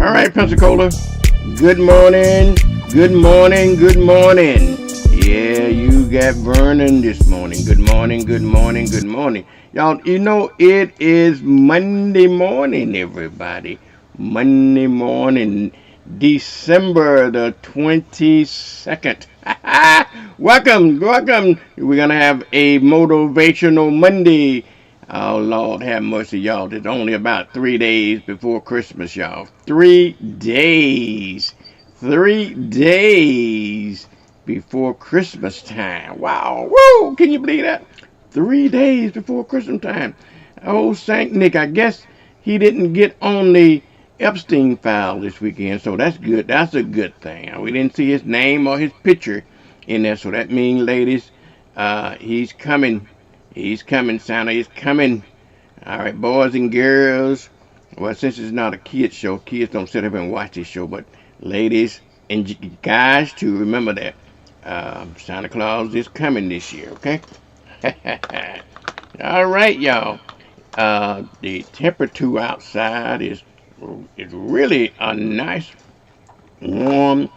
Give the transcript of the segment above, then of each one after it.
All right, Pensacola. Good morning. Good morning. Good morning. Yeah, you got Vernon this morning. Good morning. Good morning. Good morning. Y'all, you know, it is Monday morning, everybody. Monday morning, December the 22nd. Welcome. Welcome. We're going to have a motivational Monday. Oh, Lord, have mercy, y'all. It's only about 3 days before Christmas, y'all. 3 days. 3 days before Christmas time. Wow. Woo! Can you believe that? 3 days before Christmas time. Oh, Saint Nick, I guess he didn't get on the Epstein file this weekend, so that's good. That's a good thing. We didn't see his name or his picture in there, so that means, ladies, he's coming. He's coming, Santa. He's coming. All right, boys and girls. Well, since it's not a kids show, kids don't sit up and watch this show. But ladies and guys, too, remember that Santa Claus is coming this year. Okay. All right, y'all. The temperature outside is really a nice, warm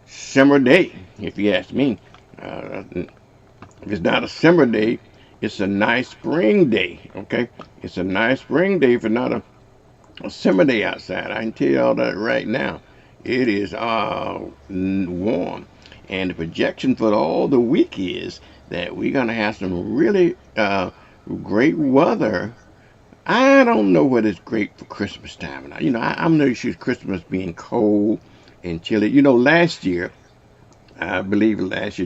summer day, if you ask me. If it's not a summer day, it's a nice spring day, okay? It's a nice spring day for not a summer day outside. I can tell you all that right now. It is warm. And the projection for all the week is that we're going to have some really great weather. I don't know whether it's great for Christmas time or not. You know, I'm not sure Christmas being cold and chilly. You know, last year, I believe last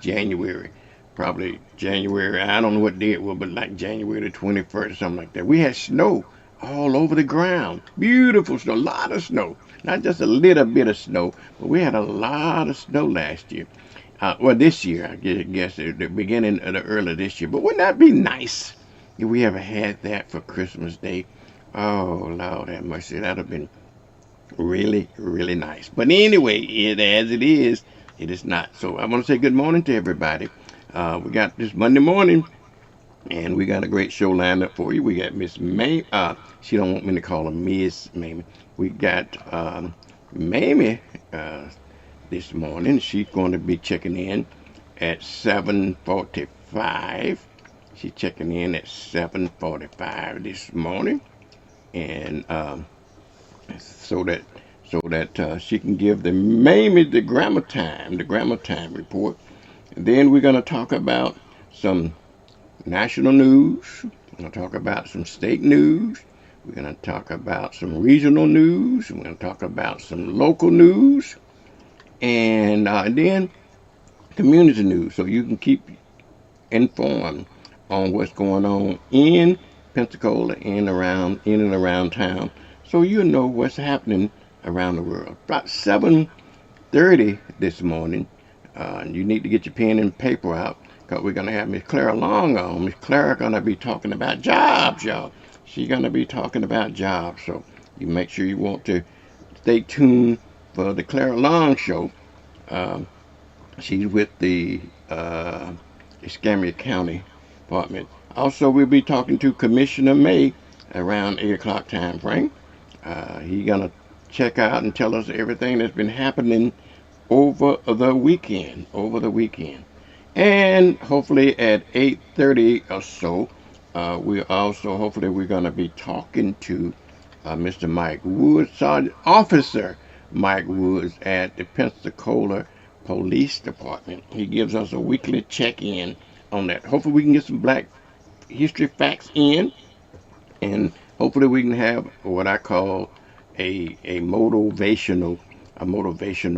January, probably January, I don't know what day it was, but like January the 21st or something like that. We had snow all over the ground. Beautiful snow, a lot of snow. Not just a little bit of snow, but we had a lot of snow last year. Well, this year, I guess, the beginning of the early this year. But wouldn't that be nice if we ever had that for Christmas Day? Oh, Lord have mercy. That would have been really, really nice. But anyway, as it is not. So I want to say good morning to everybody. We got this Monday morning, and we got a great show lined up for you. We got Miss May. She don't want me to call her Miss Mamie. We got Mamie this morning. She's going to be checking in at 7:45. She's checking in at 7:45 this morning, and so that she can give the Mamie the grammar time report. And then we're going to talk about some national news. We're going to talk about some state news. We're going to talk about some regional news. We're going to talk about some local news, and then community news, so you can keep informed on what's going on in Pensacola and around town, so you know what's happening around the world. About 7:30 this morning, you need to get your pen and paper out, because we're going to have Miss Clara Long on. Miss Clara going to be talking about jobs, y'all. She's going to be talking about jobs, so you make sure you want to stay tuned for the Clara Long show. She's with the Escambia County Department. Also, we'll be talking to Commissioner May around 8 o'clock time frame. He's going to check out and tell us everything that's been happening over the weekend. And hopefully at 8:30 or so, we're going to be talking to Mr. Mike Woods, Sergeant Officer Mike Woods at the Pensacola Police Department. He gives us a weekly check-in on that. Hopefully we can get some Black history facts in, and hopefully we can have what I call a motivational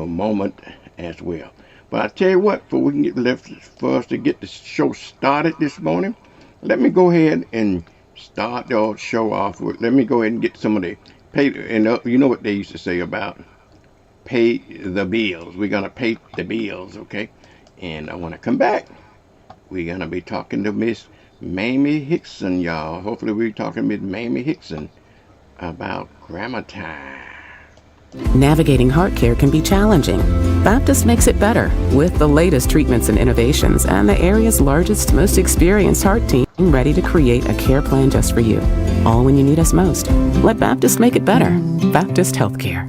moment as well. But I tell you what, for us to get the show started this morning, let me go ahead and start the show off with. Let me go ahead and get some of the pay. And you know what they used to say about pay the bills. We're gonna pay the bills, okay? And I want to come back. We're gonna be talking to Miss Mamie Hickson, y'all. Hopefully we're talking to Miss Mamie Hickson about grammar time. Navigating heart care can be challenging. Baptist makes it better with the latest treatments and innovations and the area's largest, most experienced heart team ready to create a care plan just for you. All when you need us most. Let Baptist make it better. Baptist Healthcare.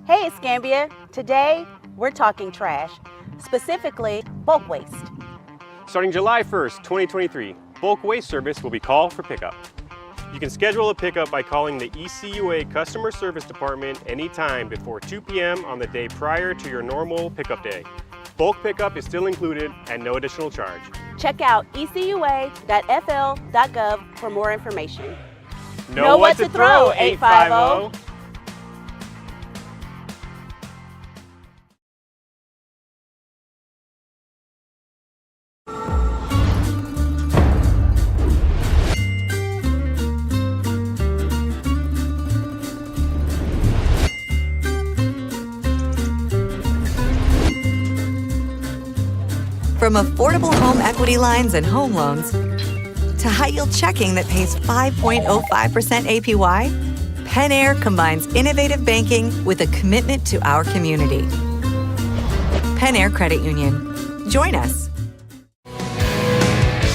Hey, Escambia. Today, we're talking trash, specifically bulk waste. Starting July 1st, 2023, bulk waste service will be called for pickup. You can schedule a pickup by calling the ECUA Customer Service Department anytime before 2 p.m. on the day prior to your normal pickup day. Bulk pickup is still included at no additional charge. Check out ecua.fl.gov for more information. Know what to throw, 850. From affordable home equity lines and home loans to high-yield checking that pays 5.05% APY, Pen Air combines innovative banking with a commitment to our community. Pen Air Credit Union. Join us.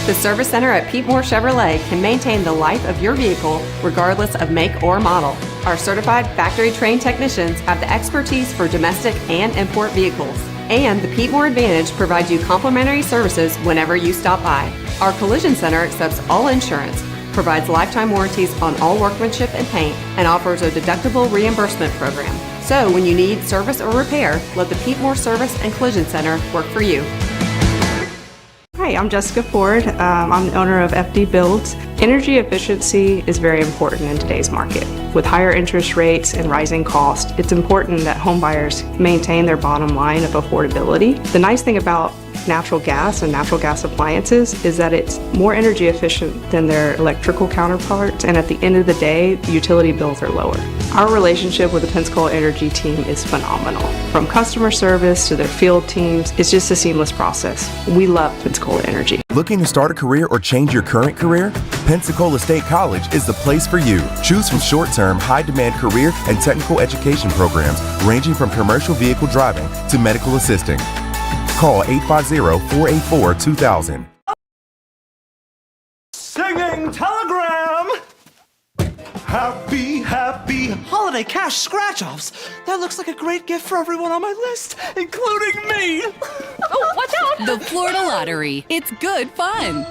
The Service Center at Pete Moore Chevrolet can maintain the life of your vehicle regardless of make or model. Our certified factory-trained technicians have the expertise for domestic and import vehicles. And the Pete Moore Advantage provides you complimentary services whenever you stop by. Our Collision Center accepts all insurance, provides lifetime warranties on all workmanship and paint, and offers a deductible reimbursement program. So when you need service or repair, let the Pete Moore Service and Collision Center work for you. Hi, I'm Jessica Ford. I'm the owner of FD Builds. Energy efficiency is very important in today's market. With higher interest rates and rising costs, it's important that home buyers maintain their bottom line of affordability. The nice thing about natural gas and natural gas appliances is that it's more energy efficient than their electrical counterparts, and at the end of the day, utility bills are lower. Our relationship with the Pensacola Energy team is phenomenal. From customer service to their field teams, it's just a seamless process. We love Pensacola Energy. Looking to start a career or change your current career? Pensacola State College is the place for you. Choose from short-term, high-demand career and technical education programs ranging from commercial vehicle driving to medical assisting. Call 850-484-2000. Singing telegram! Happy, happy holiday cash scratch-offs. That looks like a great gift for everyone on my list, including me. Oh, watch out! The Florida Lottery. It's good fun.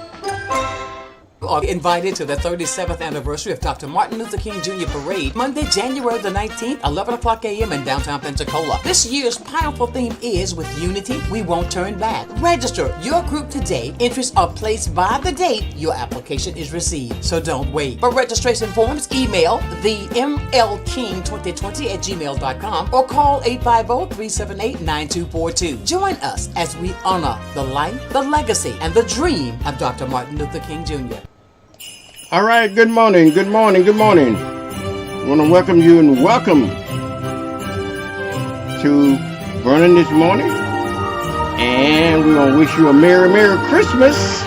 Are invited to the 37th anniversary of Dr. Martin Luther King Jr. Parade, Monday, January the 19th, 11 o'clock a.m. in downtown Pensacola. This year's powerful theme is With Unity, We Won't Turn Back. Register your group today. Entries are placed by the date your application is received, so don't wait. For registration forms, email the mlking2020@gmail.com or call 850-378-9242. Join us as we honor the life, the legacy, and the dream of Dr. Martin Luther King Jr. All right, good morning, good morning, good morning. I want to welcome you and welcome to Vernon this morning. And we're going to wish you a Merry, Merry Christmas.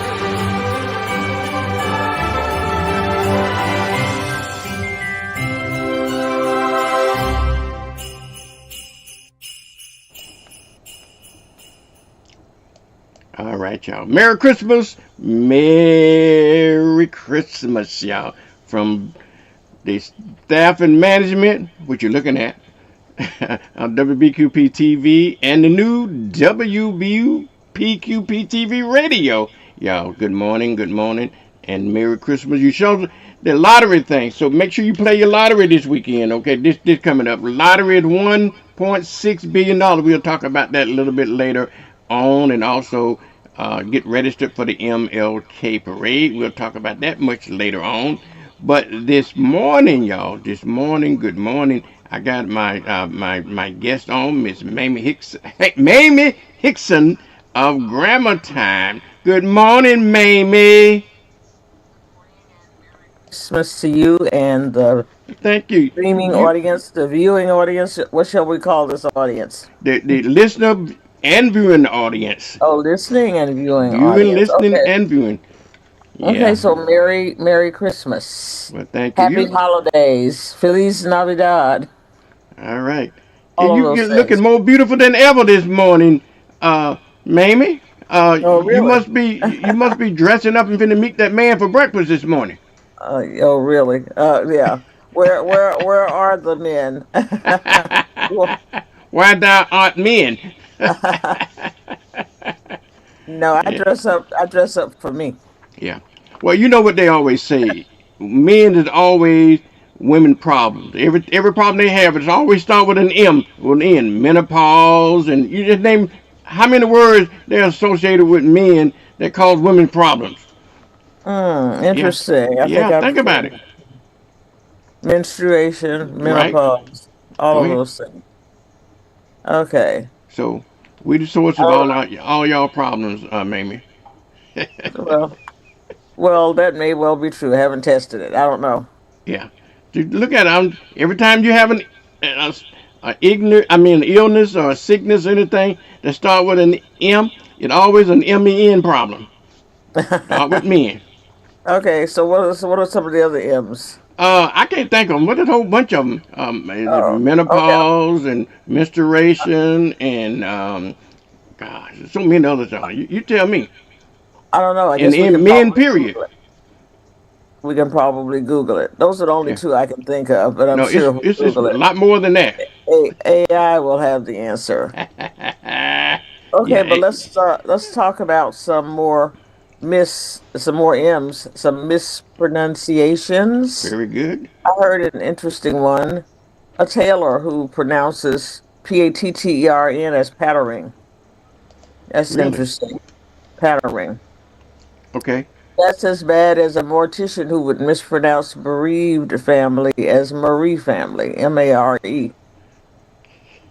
All right, y'all. Merry Christmas. Merry Christmas, y'all. From the staff and management, what you're looking at, on WBQP TV and the new WBQP TV radio. Y'all, good morning, and Merry Christmas. You showed the lottery thing, so make sure you play your lottery this weekend, okay? This coming up. Lottery at $1.6 billion. We'll talk about that a little bit later on, and also get registered for the MLK parade. We'll talk about that much later on. But this morning, y'all, good morning. I got my guest on, Miss Mamie Hickson of Grammar Time. Good morning, Mamie. Christmas to you and the Thank you. streaming audience, the viewing audience. What shall we call this audience? The listener and viewing audience. Oh, listening and viewing Viewing, audience. listening, Okay. and viewing. Yeah. Okay, so Merry Christmas. Well, thank you. Happy holidays. Feliz Navidad. All right. All And of you those get things. looking more beautiful than ever this morning, Mamie. Oh, really? You must be dressing up and finna meet that man for breakfast this morning. Oh, really? Yeah. Where are the men? Why thou art men? No, I dress up for me. Yeah. Well, you know what they always say. Men is always women problems. Every problem they have, it's always start with an M, with an N. Menopause, and you just name how many words they're associated with men that cause women problems. Interesting. Yeah, think about it. Menstruation, Right. menopause, all Go of ahead. those things. Okay. So we the source of all y'all problems, Mamie. Well, that may well be true. I haven't tested it. I don't know. Yeah. Look at it. Every time you have an illness or a sickness or anything that start with an M, it always an MEN problem. Start with men. Okay, so what are some of the other M's? I can't think of them. What a whole bunch of them. Menopause and menstruation and gosh, so many others. You tell me. I don't know. I and guess we in can men, probably period. Google it. We can probably Google it. Those are the only Yeah. two I can think of, but I'm No, sure if we it's a Google it, lot more than that. AI will have the answer. Okay, but let's talk about some more M's, some mispronunciations. Very good. I heard an interesting one. A tailor who pronounces Pattern as pattering. That's Really? interesting. Pattering. Okay. That's as bad as a mortician who would mispronounce bereaved family as Marie family, Mare.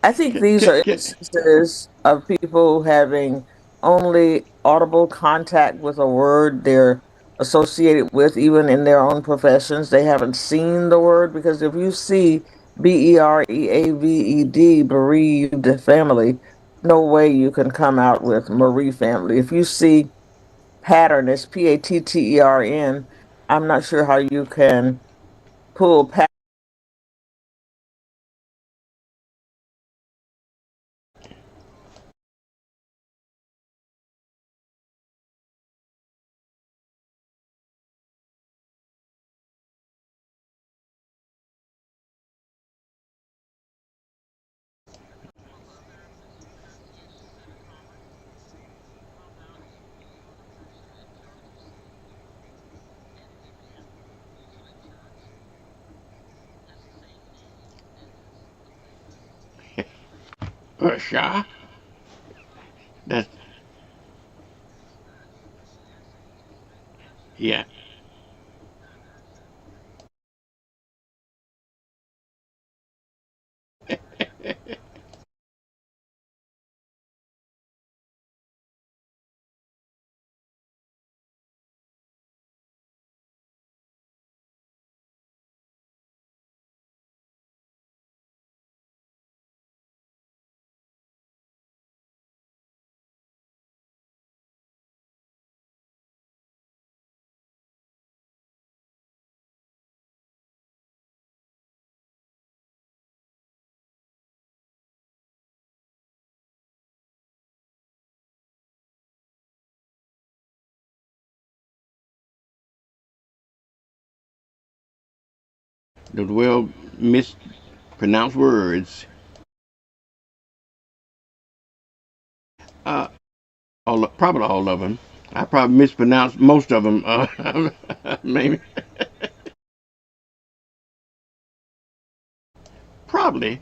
I think these are instances of people having only audible contact with a word they're associated with, even in their own professions. They haven't seen the word, because if you see Bereaved, bereaved family, no way you can come out with Marie family. If you see pattern, it's Pattern, I'm not sure how you can pull Sha. That's yeah. The well mispronounced words. Uh, probably all of them. I probably mispronounced most of them. Maybe. Probably.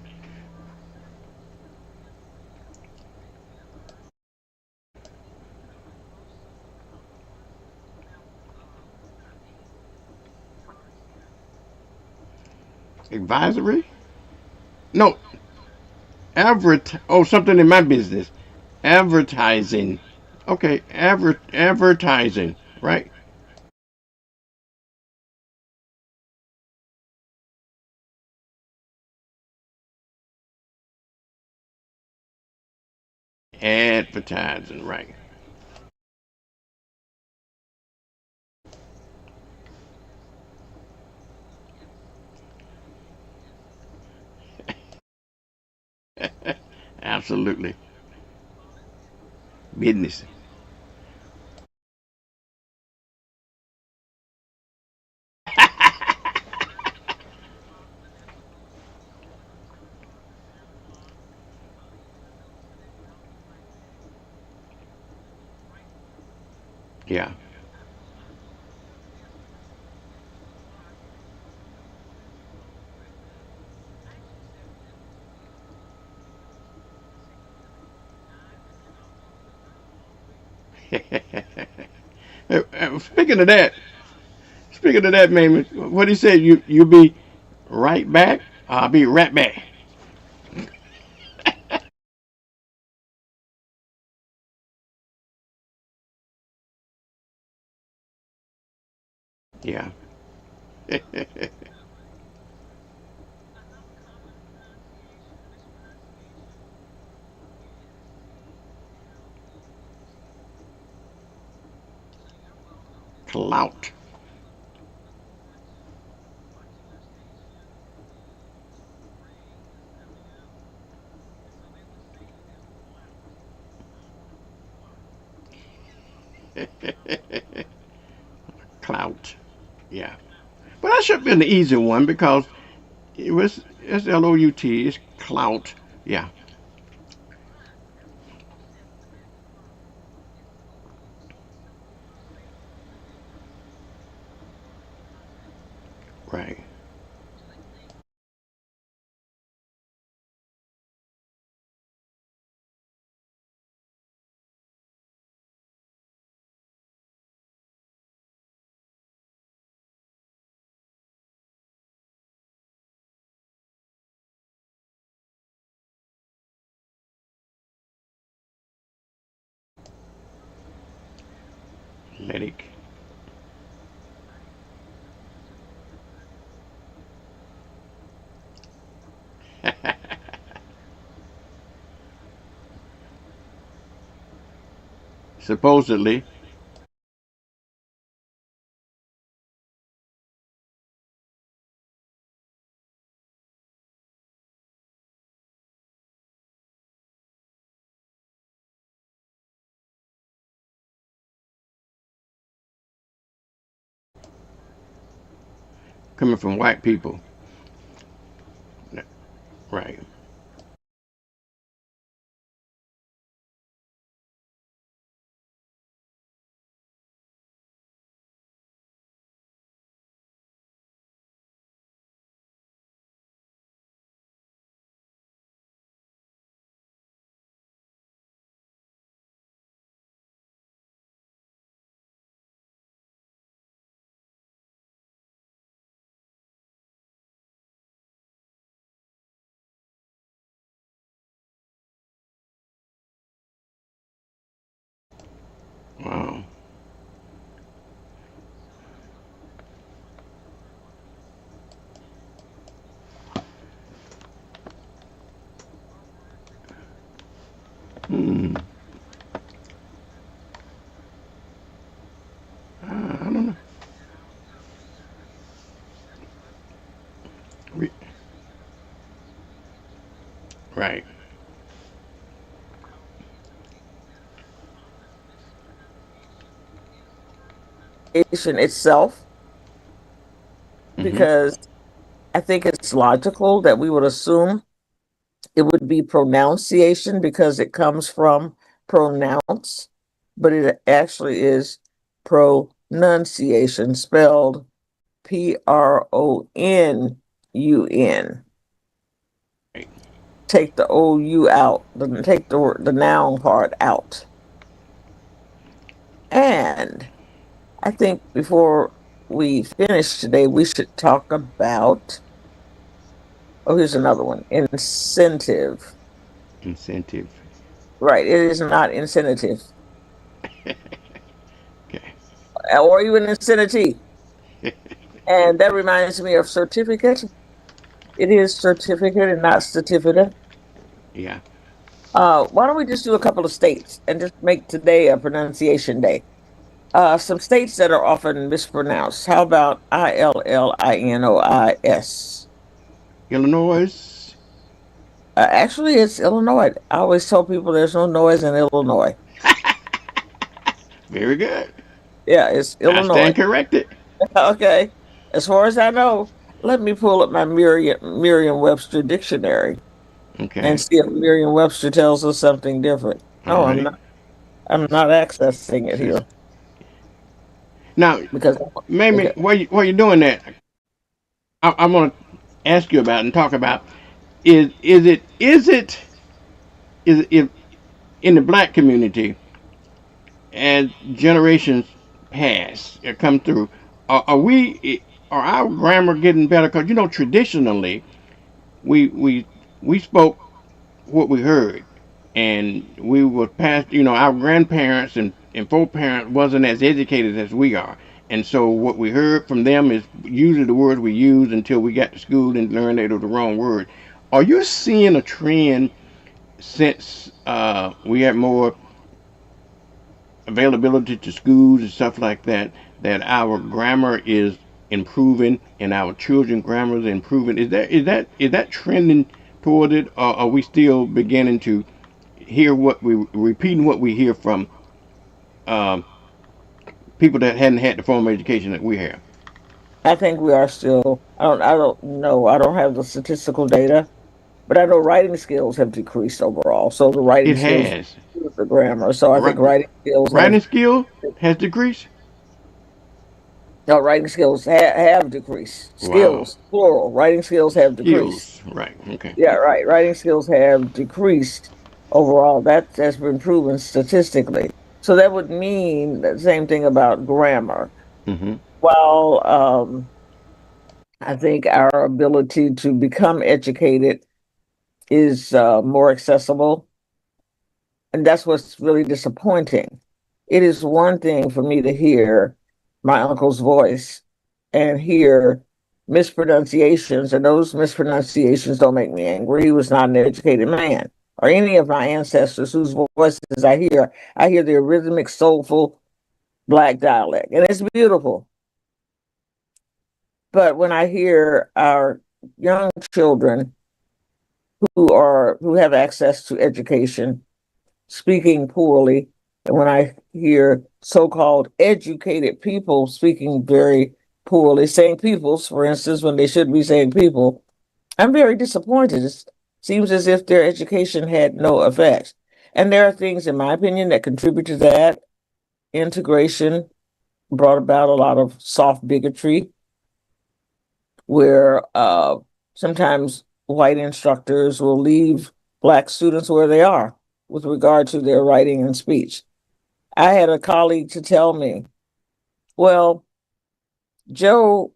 Advisory? No. Oh, something in my business. Advertising. Okay. Advertising. Right. Advertising. Right. Absolutely. Business. Yeah. Speaking of that, man, what he said, you be right back. I'll be right back. Yeah. Clout. Clout. Yeah. But that should be an easy one because it's Lout. It's clout. Yeah. Right. Athletic. Supposedly. Coming from white people. Right. Right. Itself, Mm-hmm. because I think it's logical that we would assume it would be pronunciation because it comes from pronounce, but it actually is pronunciation, spelled Pronun. Right. Take the OU out, take the noun part out. And I think before we finish today, we should talk about, oh, here's another one, incentive. Incentive. Right, it is not incentive Okay. or even incentive. And that reminds me of certificate. It is certificate and not certificate. Yeah. Why don't we just do a couple of states and just make today a pronunciation day? Some states that are often mispronounced. How about Illinois? Illinois. Actually, it's Illinois. I always tell people there's no noise in Illinois. Very good. Yeah, it's I Illinois. stand corrected. Okay. As far as I know, let me pull up my Merriam-Webster dictionary and Okay. see if Merriam-Webster tells us something different. All No, I'm righty. not. I'm not accessing it Says here now, because maybe okay. while you're doing that, I'm gonna ask you about and talk about is it if in the black community as generations pass or come through, are our grammar getting better? Because traditionally we we spoke what we heard, and we were past. Our grandparents and foreparents wasn't as educated as we are, and so what we heard from them is usually the words we used until we got to school and learned they were the wrong word. Are you seeing a trend since we have more availability to schools and stuff like that, that our grammar is improving and our children grammar is improving? Is that trending toward it, or are we still beginning to hear what we repeating what we hear from um, people that hadn't had the formal education that we have? I think we are still. I don't know. I don't have the statistical data, but I know writing skills have decreased overall. So the writing It skills, has. the grammar. So I think Ri- writing skills have Writing skill has decreased. no, writing skills have decreased. Wow. Skills, plural. Writing skills have decreased. Skills. Right. Okay. Yeah, right. Writing skills have decreased overall. That's been proven statistically. So that would mean the same thing about grammar. Mm-hmm. While I think our ability to become educated is more accessible, and that's what's really disappointing. It is one thing for me to hear my uncle's voice and hear mispronunciations, and those mispronunciations don't make me angry. He was not an educated man, or any of my ancestors whose voices I hear. I hear their rhythmic, soulful black dialect, and it's beautiful. But when I hear our young children who have access to education speaking poorly, and when I hear so-called educated people speaking very poorly, saying peoples, for instance, when they should be saying people, I'm very disappointed. It seems as if their education had no effect. And there are things, in my opinion, that contribute to that. Integration brought about a lot of soft bigotry, where sometimes white instructors will leave black students where they are with regard to their writing and speech. I had a colleague to tell me, well, Joe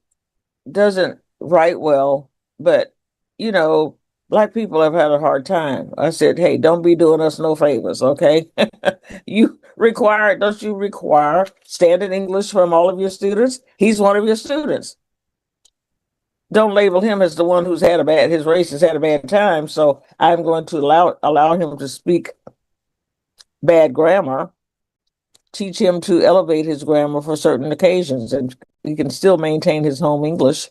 doesn't write well, but you know, black people have had a hard time. I said, hey, don't be doing us no favors, okay? Don't you require standard English from all of your students? He's one of your students. Don't label him as the one his race has had a bad time. So I'm going to allow him to speak bad grammar, teach him to elevate his grammar for certain occasions, and he can still maintain his home English.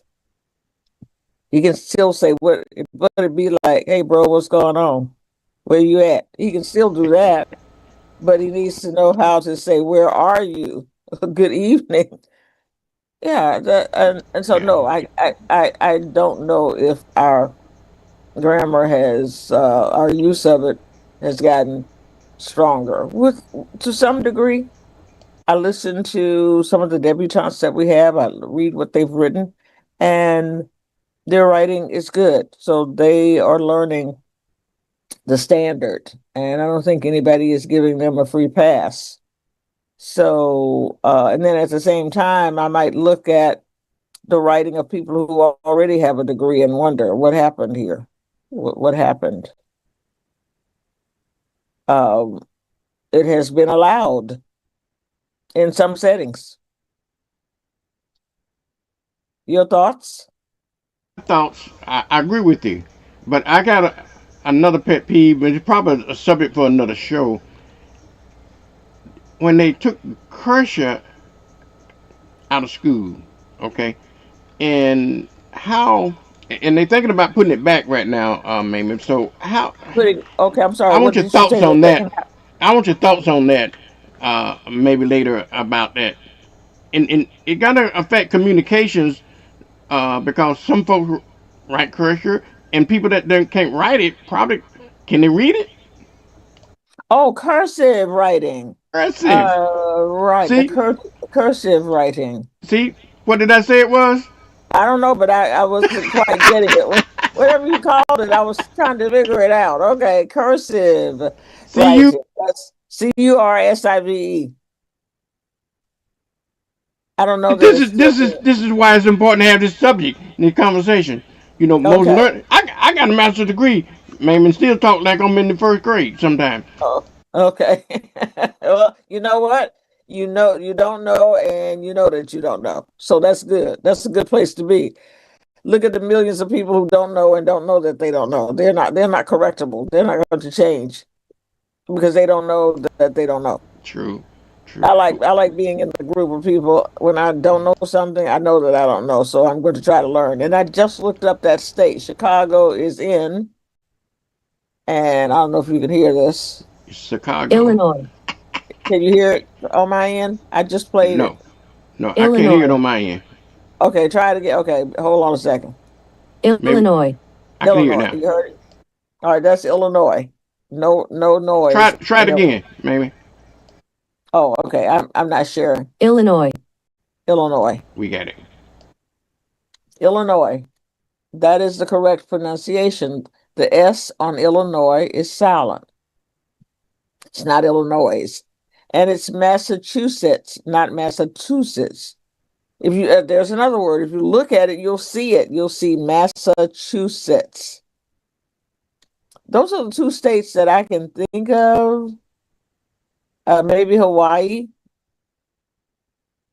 He can still say what, but it'd be like, "Hey, bro, what's going on? Where you at?" He can still do that, but he needs to know how to say, "Where are you? Good evening." Yeah, and so Yeah. no, I don't know if our grammar has our use of it has gotten stronger. With to some degree, I listen to some of the debutantes that we have. I read what they've written, and their writing is good. So they are learning the standard, and I don't think anybody is giving them a free pass. So, and then at the same time, I might look at the writing of people who already have a degree and wonder what happened here. What happened? Um, it has been allowed in some settings. Your thoughts? Thoughts? I agree with you, but I got another pet peeve, but it's probably a subject for another show. When they took Kershaw out of school, okay, and how, and they're thinking about putting it back right now, Mamie. So how? Okay, I'm sorry. I want What your did you thoughts say? The on that. second half? I want your thoughts on that. Maybe later about that, and it gotta affect communications because some folks write Kershaw, and people that can't write it probably can they read it? Oh, cursive writing. Cursive. Right, the See, cursive writing. see, what did I say it was? I don't know, but I wasn't quite getting it. Whatever you called it, I was trying to figure it out. Okay, cursive See you. writing. That's CURSIVE. I don't know that This it's is still this is being. this is why it's important to have this subject in the conversation. You know, most Okay. learn. I got a master's degree, man, and still talk like I'm in the first grade sometimes. Oh, okay. Well, you know what? You know you don't know, and you know that you don't know. So that's good. That's a good place to be. Look at the millions of people who don't know and don't know that they don't know. They're not correctable. They're not going to change because they don't know that they don't know. True, I true. like I like being in the group of people when I don't know something, I know that I don't know, so I'm going to try to learn. And I just looked up that state. Chicago is in, and I don't know if you can hear this. Chicago. Illinois. Can you hear it on my end? I just played No, it. no, I can't hear it Illinois. on my end. Okay, try it again. Okay, hold on a second. Maybe Illinois. I can hear it Illinois. now. You heard it? All right, that's Illinois. No, no Try noise. try it again, maybe. Oh, okay. I'm not sure. Illinois. Illinois. We got it. Illinois. That is the correct pronunciation. The S on Illinois is silent. It's not Illinois. And it's Massachusetts, not Massachusetts. If you there's another word. If you look at it, you'll see it. You'll see Massachusetts. Those are the two states that I can think of. Maybe Hawaii.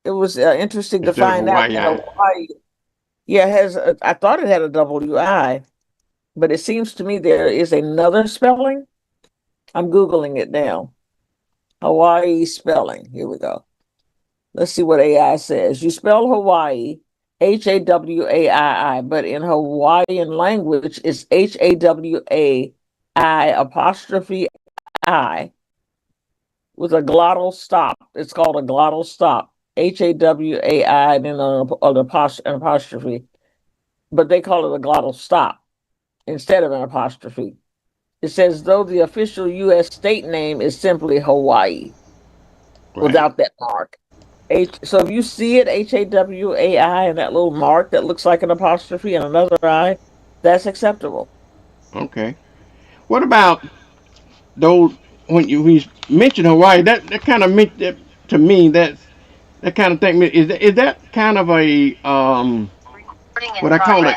It was interesting to Instead of find out Hawaii, that Hawaii, yeah, has. I thought it had a WI, but it seems to me there is another spelling. I'm googling it now. Hawaii spelling. Here we go. Let's see what AI says. You spell Hawaii HAWAII, but in Hawaiian language, it's HAWAI apostrophe I with a glottal stop. It's called a glottal stop. HAWAI and then an apostrophe, but they call it a glottal stop instead of an apostrophe. It says though the official U.S. state name is simply Hawaii right. without that mark. So if you see it, HAWAI, and that little mark that looks like an apostrophe and another I, that's acceptable. Okay. What about those when you mention Hawaii? That kind of meant that to me. That kind of thing is that kind of a what I call it.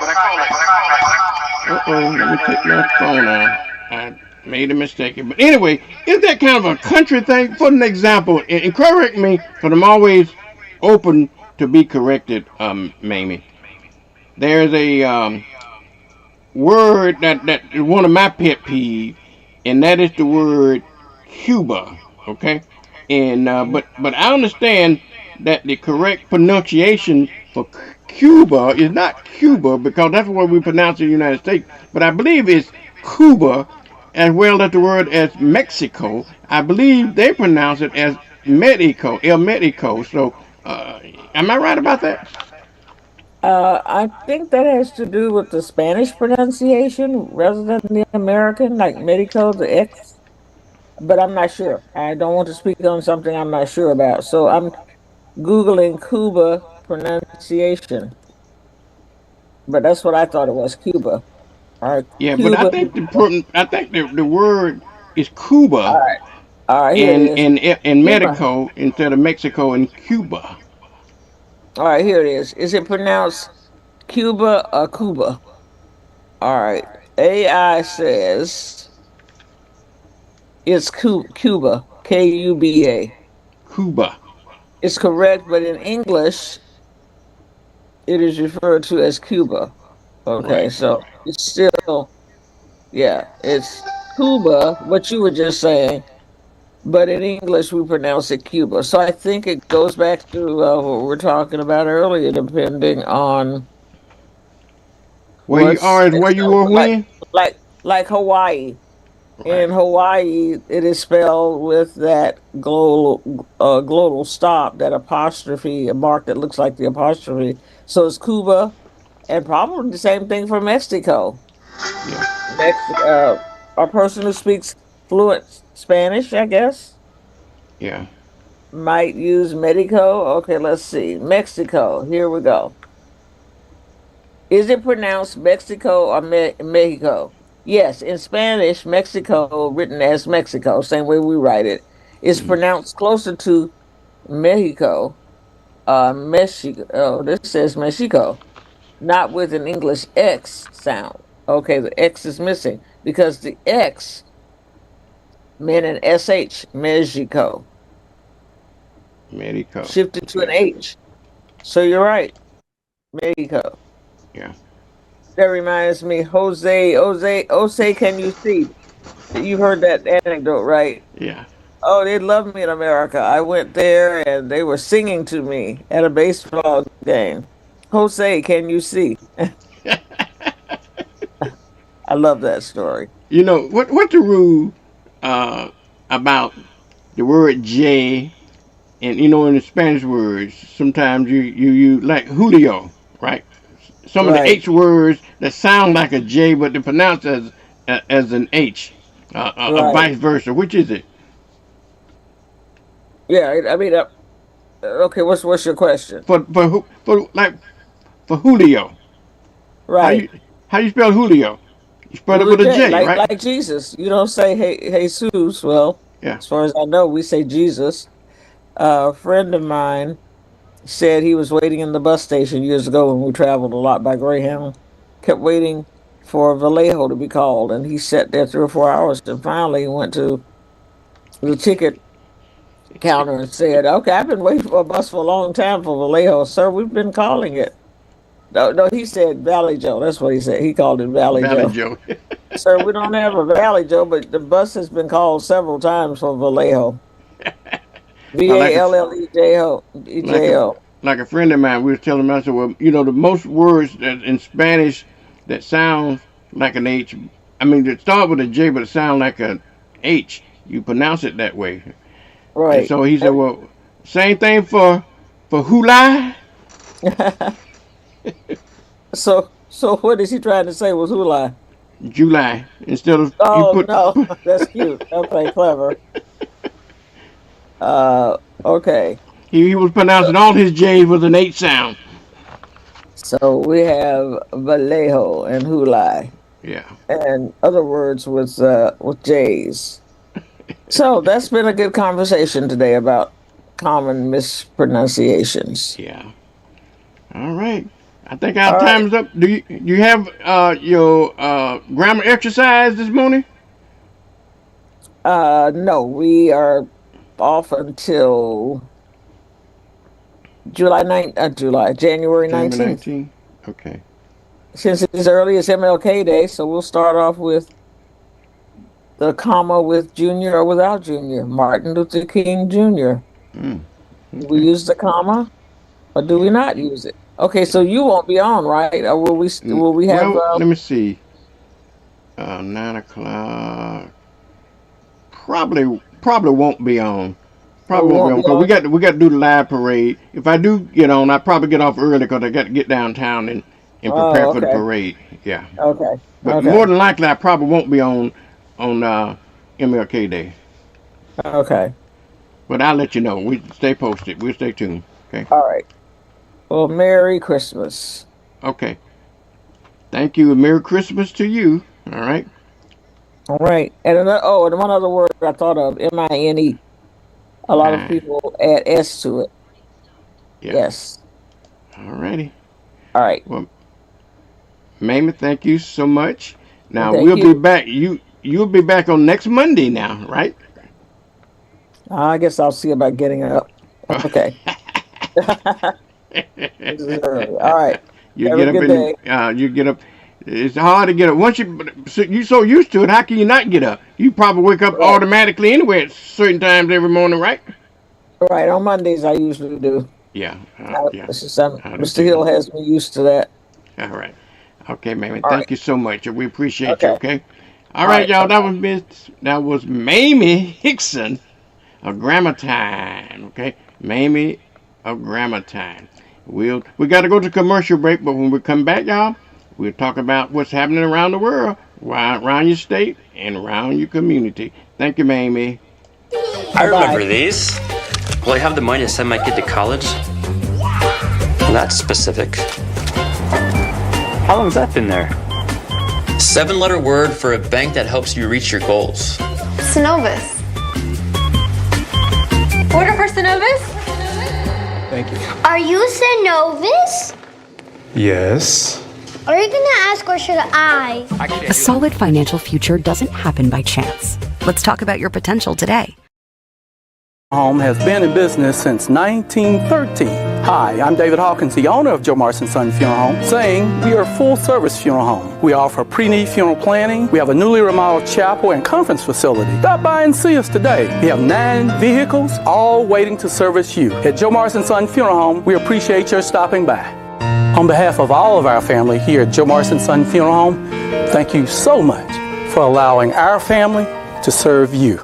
Let me take my phone out. I made a mistake. But anyway, is that kind of a country thing? For an example, and correct me, because I'm always open to be corrected, Mamie. There's a word that is one of my pet peeves, and that is the word Cuba. Okay, and but I understand that the correct pronunciation for Cuba is not Cuba because that's what we pronounce in the United States, but I believe it's Cuba, as well as the word as Mexico. I believe they pronounce it as Medico, El Medico. So, am I right about that? I think that has to do with the Spanish pronunciation rather than the American, like Medico, the X. But I'm not sure. I don't want to speak on something I'm not sure about. So I'm Googling Cuba pronunciation, but that's what I thought it was, Cuba. All right, Yeah, but Cuba. I think the word is Cuba All right, all right, here it is. in Cuba. Mexico instead of Mexico and Cuba. All right, here it is. Is it pronounced Cuba or Cuba? All right. AI says it's Cuba, Kuba. Cuba. It's correct, but in English, it is referred to as Cuba. Okay, Right. so it's still, yeah, it's Cuba, what you were just saying, but in English, we pronounce it Cuba. So I think it goes back to what we were talking about earlier, depending on Where you are is where you were like when? like Hawaii. In Right. Hawaii, it is spelled with that glottal stop, that apostrophe, a mark that looks like the apostrophe. So it's Cuba, and probably the same thing for Mexico. Yeah. A person who speaks fluent Spanish, I guess, Yeah. might use Medico. Okay, let's see. Mexico. Here we go. Is it pronounced Mexico or Mexico? Yes, in Spanish, Mexico, written as Mexico, same way we write it, is Mm. pronounced closer to Mexico. Mexico. Oh, this says Mexico, not with an English X sound. Okay, the X is missing because the X meant an SH, Mexico, Medico. shifted to an Okay. H. So you're right, Mexico. Yeah. That reminds me, Jose, can you see? You've heard that anecdote, right? Yeah. Oh, they love me in America. I went there and they were singing to me at a baseball game. Jose, can you see? I love that story. You know what's the rule uh, about the word J, and in the Spanish words sometimes you like Julio, right? Some of the Right, H words that sound like a J but they're pronounced as an H, or right. vice versa. Which is it? Yeah, I mean, okay. What's your question? For Julio, how Right, you how you spell Julio? You spell it with a with a J, J, like right? Jesus. You don't say hey Jesus. Well, Yeah. as far as I know, we say Jesus. A friend of mine said he was waiting in the bus station years ago when we traveled a lot by Greyhound. Kept waiting for Vallejo to be called, and he sat there 3 or 4 hours. And finally, he went to the ticket counter and said, "Okay, I've been waiting for a bus for a long time for Vallejo, sir. We've been calling it." No, no, he said Valley Joe. That's what he said. He called it Valley Valley Joe. Joe. Sir, we don't have a Valley Joe, but the bus has been called several times for Vallejo. V I A like a L L E J O E like J a O. like a friend of mine. We was telling him, I said, well, the most words that in Spanish that sound like an H. I mean, that start with a J but it sound like a H. You pronounce it that way. And Right. so he said, well, same thing for Hulai. So what is he trying to say was hula? July instead of you Oh put, no, put that's cute. Okay, clever. Okay. he was pronouncing all his J's with an H sound. So we have Vallejo and Hulai Yeah. and other words with J's. So that's been a good conversation today about common mispronunciations. Yeah. All right. I think our All right. time is up. Do you have your grammar exercise this morning? No, we are off until January January 19th. 19th. Okay. Since it's early as MLK Day, so we'll start off with the comma with Junior or without Junior. Martin Luther King Jr. Mm. Do we use the comma or do we not use it? Okay, so you won't be on, right? Or will we have Well, let me see. 9 o'clock. Probably won't be on. or Probably we won't be won't on be because on? we got to do the live parade. If I do get on, I probably get off early because I got to get downtown and prepare Oh, for the okay. parade. Yeah, Okay. but more Okay. than likely, I probably won't be on MLK Day. Okay. But I'll let you know. We stay posted. We'll stay tuned. Okay. All right. Well, Merry Christmas. Okay. Thank you. And Merry Christmas to you. All right. All right. And and one other word I thought of, MINE. A lot of Ah, people add S to it. yeah. Yes. All righty. All right. Well, Mamie, thank you so much. And Now thank we'll be you. back. You'll be back on next Monday now, right? I guess I'll see about getting up. Okay. This is early. All right. You Have a get up good and day. you get up. It's hard to get up once you're so used to it. How can you not get up? You probably wake up Right. automatically anyway at certain times every morning, right? Right. On Mondays, I usually do. Yeah, yeah. This is, I do Mr. too. Hill has me used to that. All right. Okay, Mamie. All right. Thank you so much. We appreciate you. Okay. Okay. All All right, right. y'all. Bye-bye. That was Mamie Hickson of Grammar Time. Okay, Mamie of Grammar Time. We got to go to commercial break, but when we come back, y'all, we'll talk about what's happening around the world, around your state, and around your community. Thank you, Mamie. I remember Bye-bye. these. Will I have the money to send my kid to college? Well, that's specific. How long has that been there? 7-letter word for a bank that helps you reach your goals. Synovus. Order for Synovus? Thank you. Are you Synovus? Yes. Are you gonna ask or should I? A solid financial future doesn't happen by chance. Let's talk about your potential today. Home has been in business since 1913. Hi, I'm David Hawkins, the owner of Joe Marston Son Funeral Home, saying we are a full-service funeral home. We offer pre-need funeral planning. We have a newly remodeled chapel and conference facility. Stop by and see us today. We have 9 vehicles, all waiting to service you. At Joe Marston Son Funeral Home, we appreciate your stopping by. On behalf of all of our family here at Joe Marston Son Funeral Home, thank you so much for allowing our family to serve you.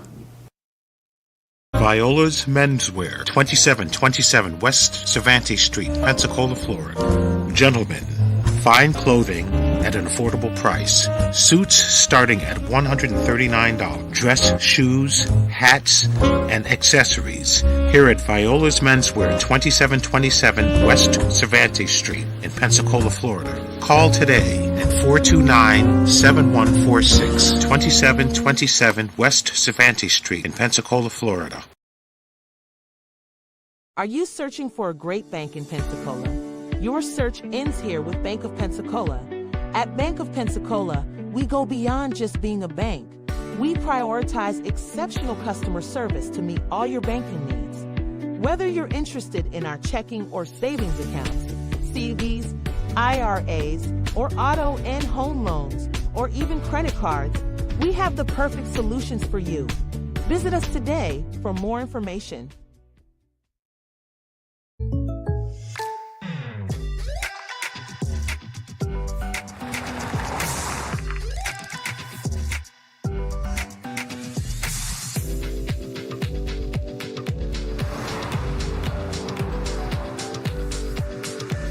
Viola's Menswear, 2727 West Cervantes Street, Pensacola, Florida. Gentlemen, fine clothing at an affordable price. Suits starting at $139. Dress, shoes, hats, and accessories. Here at Viola's Menswear, 2727 West Cervantes Street in Pensacola, Florida. Call today at 429-7146, 2727 West Cervantes Street in Pensacola, Florida. Are you searching for a great bank in Pensacola? Your search ends here with Bank of Pensacola. At Bank of Pensacola, we go beyond just being a bank. We prioritize exceptional customer service to meet all your banking needs. Whether you're interested in our checking or savings accounts, CDs, IRAs, or auto and home loans, or even credit cards, we have the perfect solutions for you. Visit us today for more information.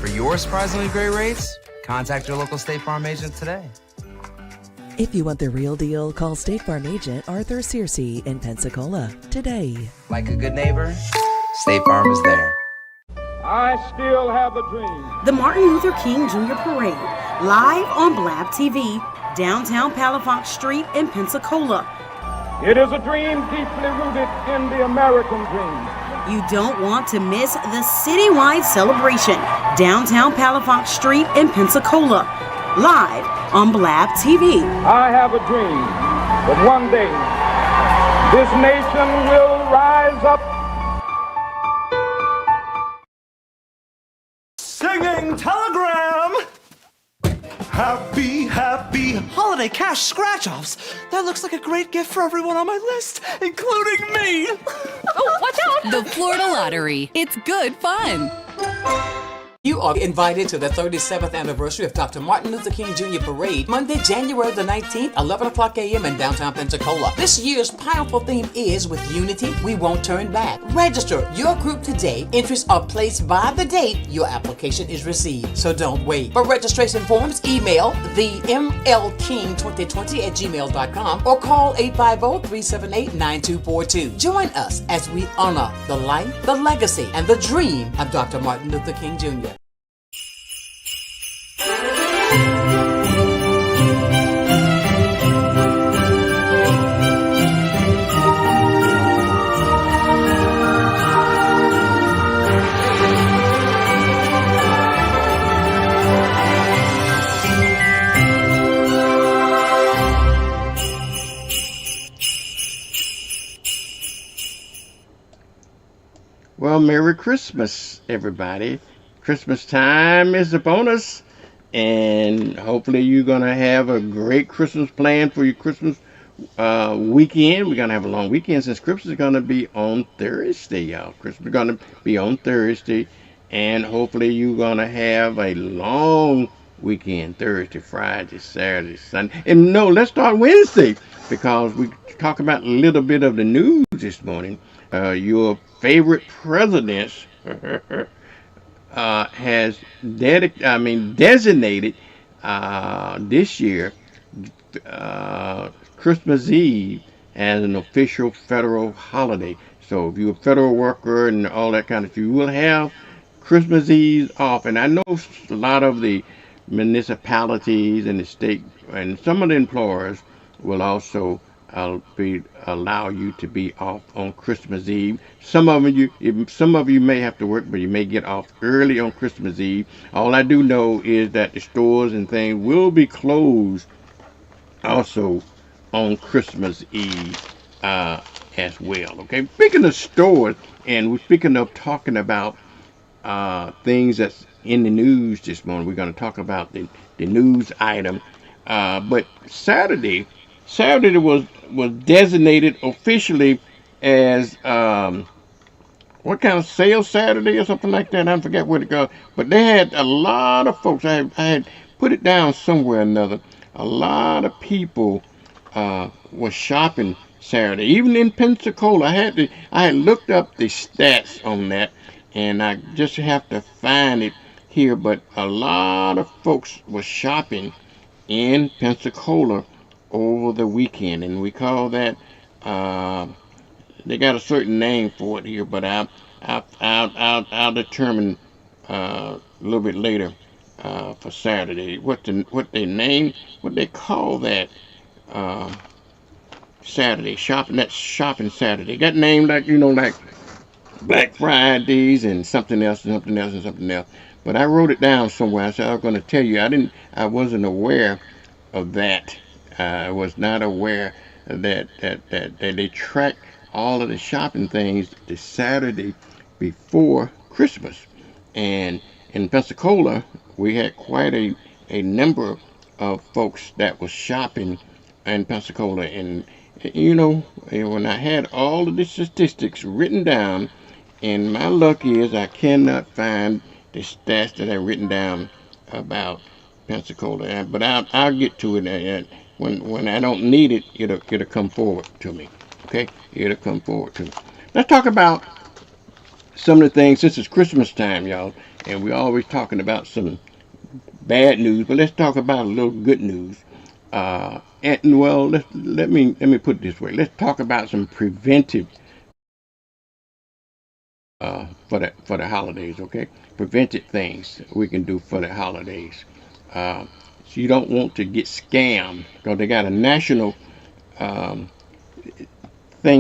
For your surprisingly great rates, contact your local State Farm agent today. If you want the real deal, call State Farm agent Arthur Searcy in Pensacola today. Like a good neighbor, State Farm is there. I still have a dream. The Martin Luther King Jr. Parade, live on Blab TV, downtown Palafox Street in Pensacola. It is a dream deeply rooted in the American dream. You don't want to miss the citywide celebration, downtown Palafox Street in Pensacola, live on Blab TV. I have a dream that one day this nation will rise up. Singing telegram. Happy, happy. be holiday cash scratch-offs. That looks like a great gift for everyone on my list, including me. Oh, watch out! The Florida Lottery. It's good fun. You are invited to the 37th anniversary of Dr. Martin Luther King Jr. Parade, Monday, January the 19th, 11 o'clock a.m. in downtown Pensacola. This year's powerful theme is With Unity, We Won't Turn Back. Register your group today. Entries are placed by the date your application is received, so don't wait. For registration forms, email the mlking2020@gmail.com or call 850-378-9242. Join us as we honor the life, the legacy, and the dream of Dr. Martin Luther King Jr. Well, Merry Christmas, everybody. Christmas time is upon us, and hopefully you're going to have a great Christmas plan for your Christmas weekend. We're going to have a long weekend since Christmas is going to be on Thursday, y'all. Christmas is going to be on Thursday, and hopefully you're going to have a long weekend, Thursday, Friday, Saturday, Sunday. And no, let's start Wednesday, because we talk about a little bit of the news this morning. Your favorite president has designated this year Christmas Eve as an official federal holiday. So if you're a federal worker and all that kind of stuff, you will have Christmas Eve off. And I know a lot of the municipalities and the state and some of the employers will also allow you to be off on Christmas Eve. Some of you may have to work, but you may get off early on Christmas Eve. All I do know is that the stores and things will be closed also on Christmas Eve as well. Okay, speaking of stores, and we're speaking of talking about things that's in the news this morning. We're going to talk about the news item, but Saturday was designated officially as what kind of sales Saturday or something like that. I forget what it called, but they had a lot of folks. I had put it down somewhere or another. A lot of people were shopping Saturday, even in Pensacola. I had looked up the stats on that, and I just have to find it here. But a lot of folks were shopping in Pensacola over the weekend, and we call that they got a certain name for it here, but I'll determine a little bit later for Saturday what they call that Saturday shopping. That's shopping Saturday. Got named like like Black Fridays and something else and something else and something else. But I wrote it down somewhere. I said I was going to tell you. I wasn't aware of that. I was not aware that they track all of the shopping things the Saturday before Christmas. And in Pensacola, we had quite a number of folks that was shopping in Pensacola. And when I had all of the statistics written down, and my luck is I cannot find the stats that I've written down about Pensacola, but I'll get to it. When I don't need it, it'll come forward to me. Okay, it'll come forward to me. Let's talk about some of the things. Since it's Christmas time, y'all, and we're always talking about some bad news, but let's talk about a little good news. Let me put it this way. Let's talk about some preventive for the holidays. Okay, preventive things we can do for the holidays. So you don't want to get scammed, because they got a national thing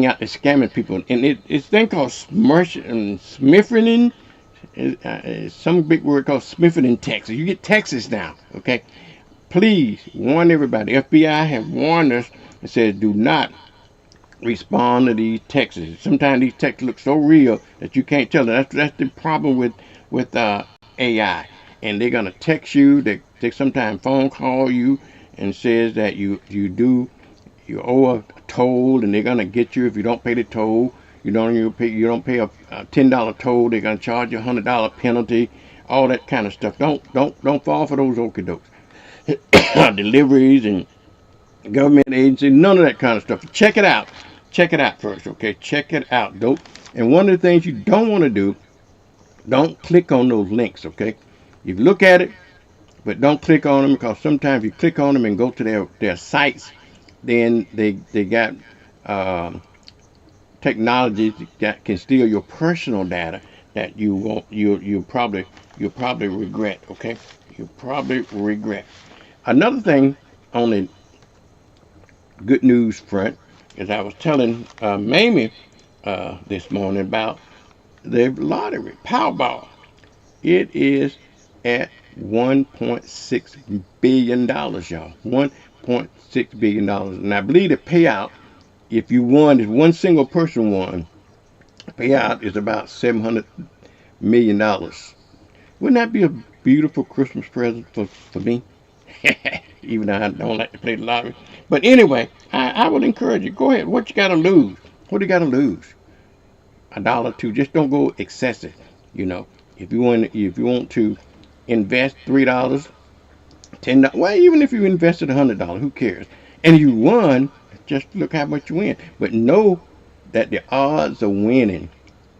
out there scamming people, and it's a thing called smiffing. Some big word called smiffing in Texas. You get Texas now, okay? Please warn everybody. FBI have warned us and said do not respond to these texts. Sometimes these texts look so real that you can't tell them. That's the problem with AI. And they're gonna text you. They sometimes phone call you, and says that you owe a toll and they're gonna get you if you don't pay the toll. You don't pay a $10 toll, they're gonna charge you $100 penalty. All that kind of stuff. Don't fall for those okie dokes. Deliveries and government agencies, none of that kind of stuff. Check it out. Check it out first, okay? Check it out. Don't. And one of the things you don't want to do, don't click on those links, okay? You look at it, but don't click on them, because sometimes you click on them and go to their sites, then they got technologies that can steal your personal data that you'll probably regret, okay? You'll probably regret. Another thing on the good news front is I was telling Mamie this morning about the lottery, Powerball. It is at $1.6 billion, y'all. $1.6 billion. And I believe the payout, if you won, if one single person won, the payout is about $700 million. Wouldn't that be a beautiful Christmas present for me? Even though I don't like to play the lottery. But anyway, I would encourage you. Go ahead. What you got to lose? What do you got to lose? $1 or $2. Just don't go excessive. You know, if you want to invest $3, $10. Well, even if you invested $100, who cares? And if you won, just look how much you win. But know that the odds of winning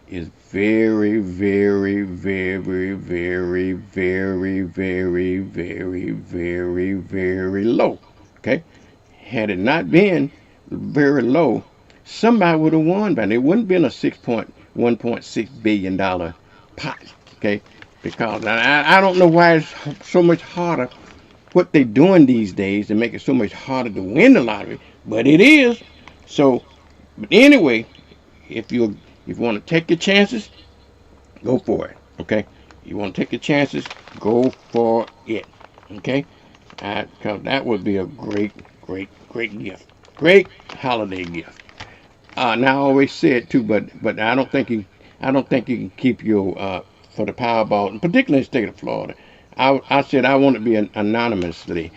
is very, very, very, very, very, very, very, very, very low. Okay? Had it not been very low, somebody would have won by now. It wouldn't have been a $1.6 billion pot. Okay? Because I don't know why it's so much harder what they're doing these days to make it so much harder to win the lottery, but it is. So, but anyway, if you want to take your chances, go for it. Okay, you want to take your chances, go for it. Okay, because that would be a great gift, great holiday gift. Now I always say it too, but I don't think you can keep your for the Powerball, particularly in the state of Florida. I said I want to be anonymously.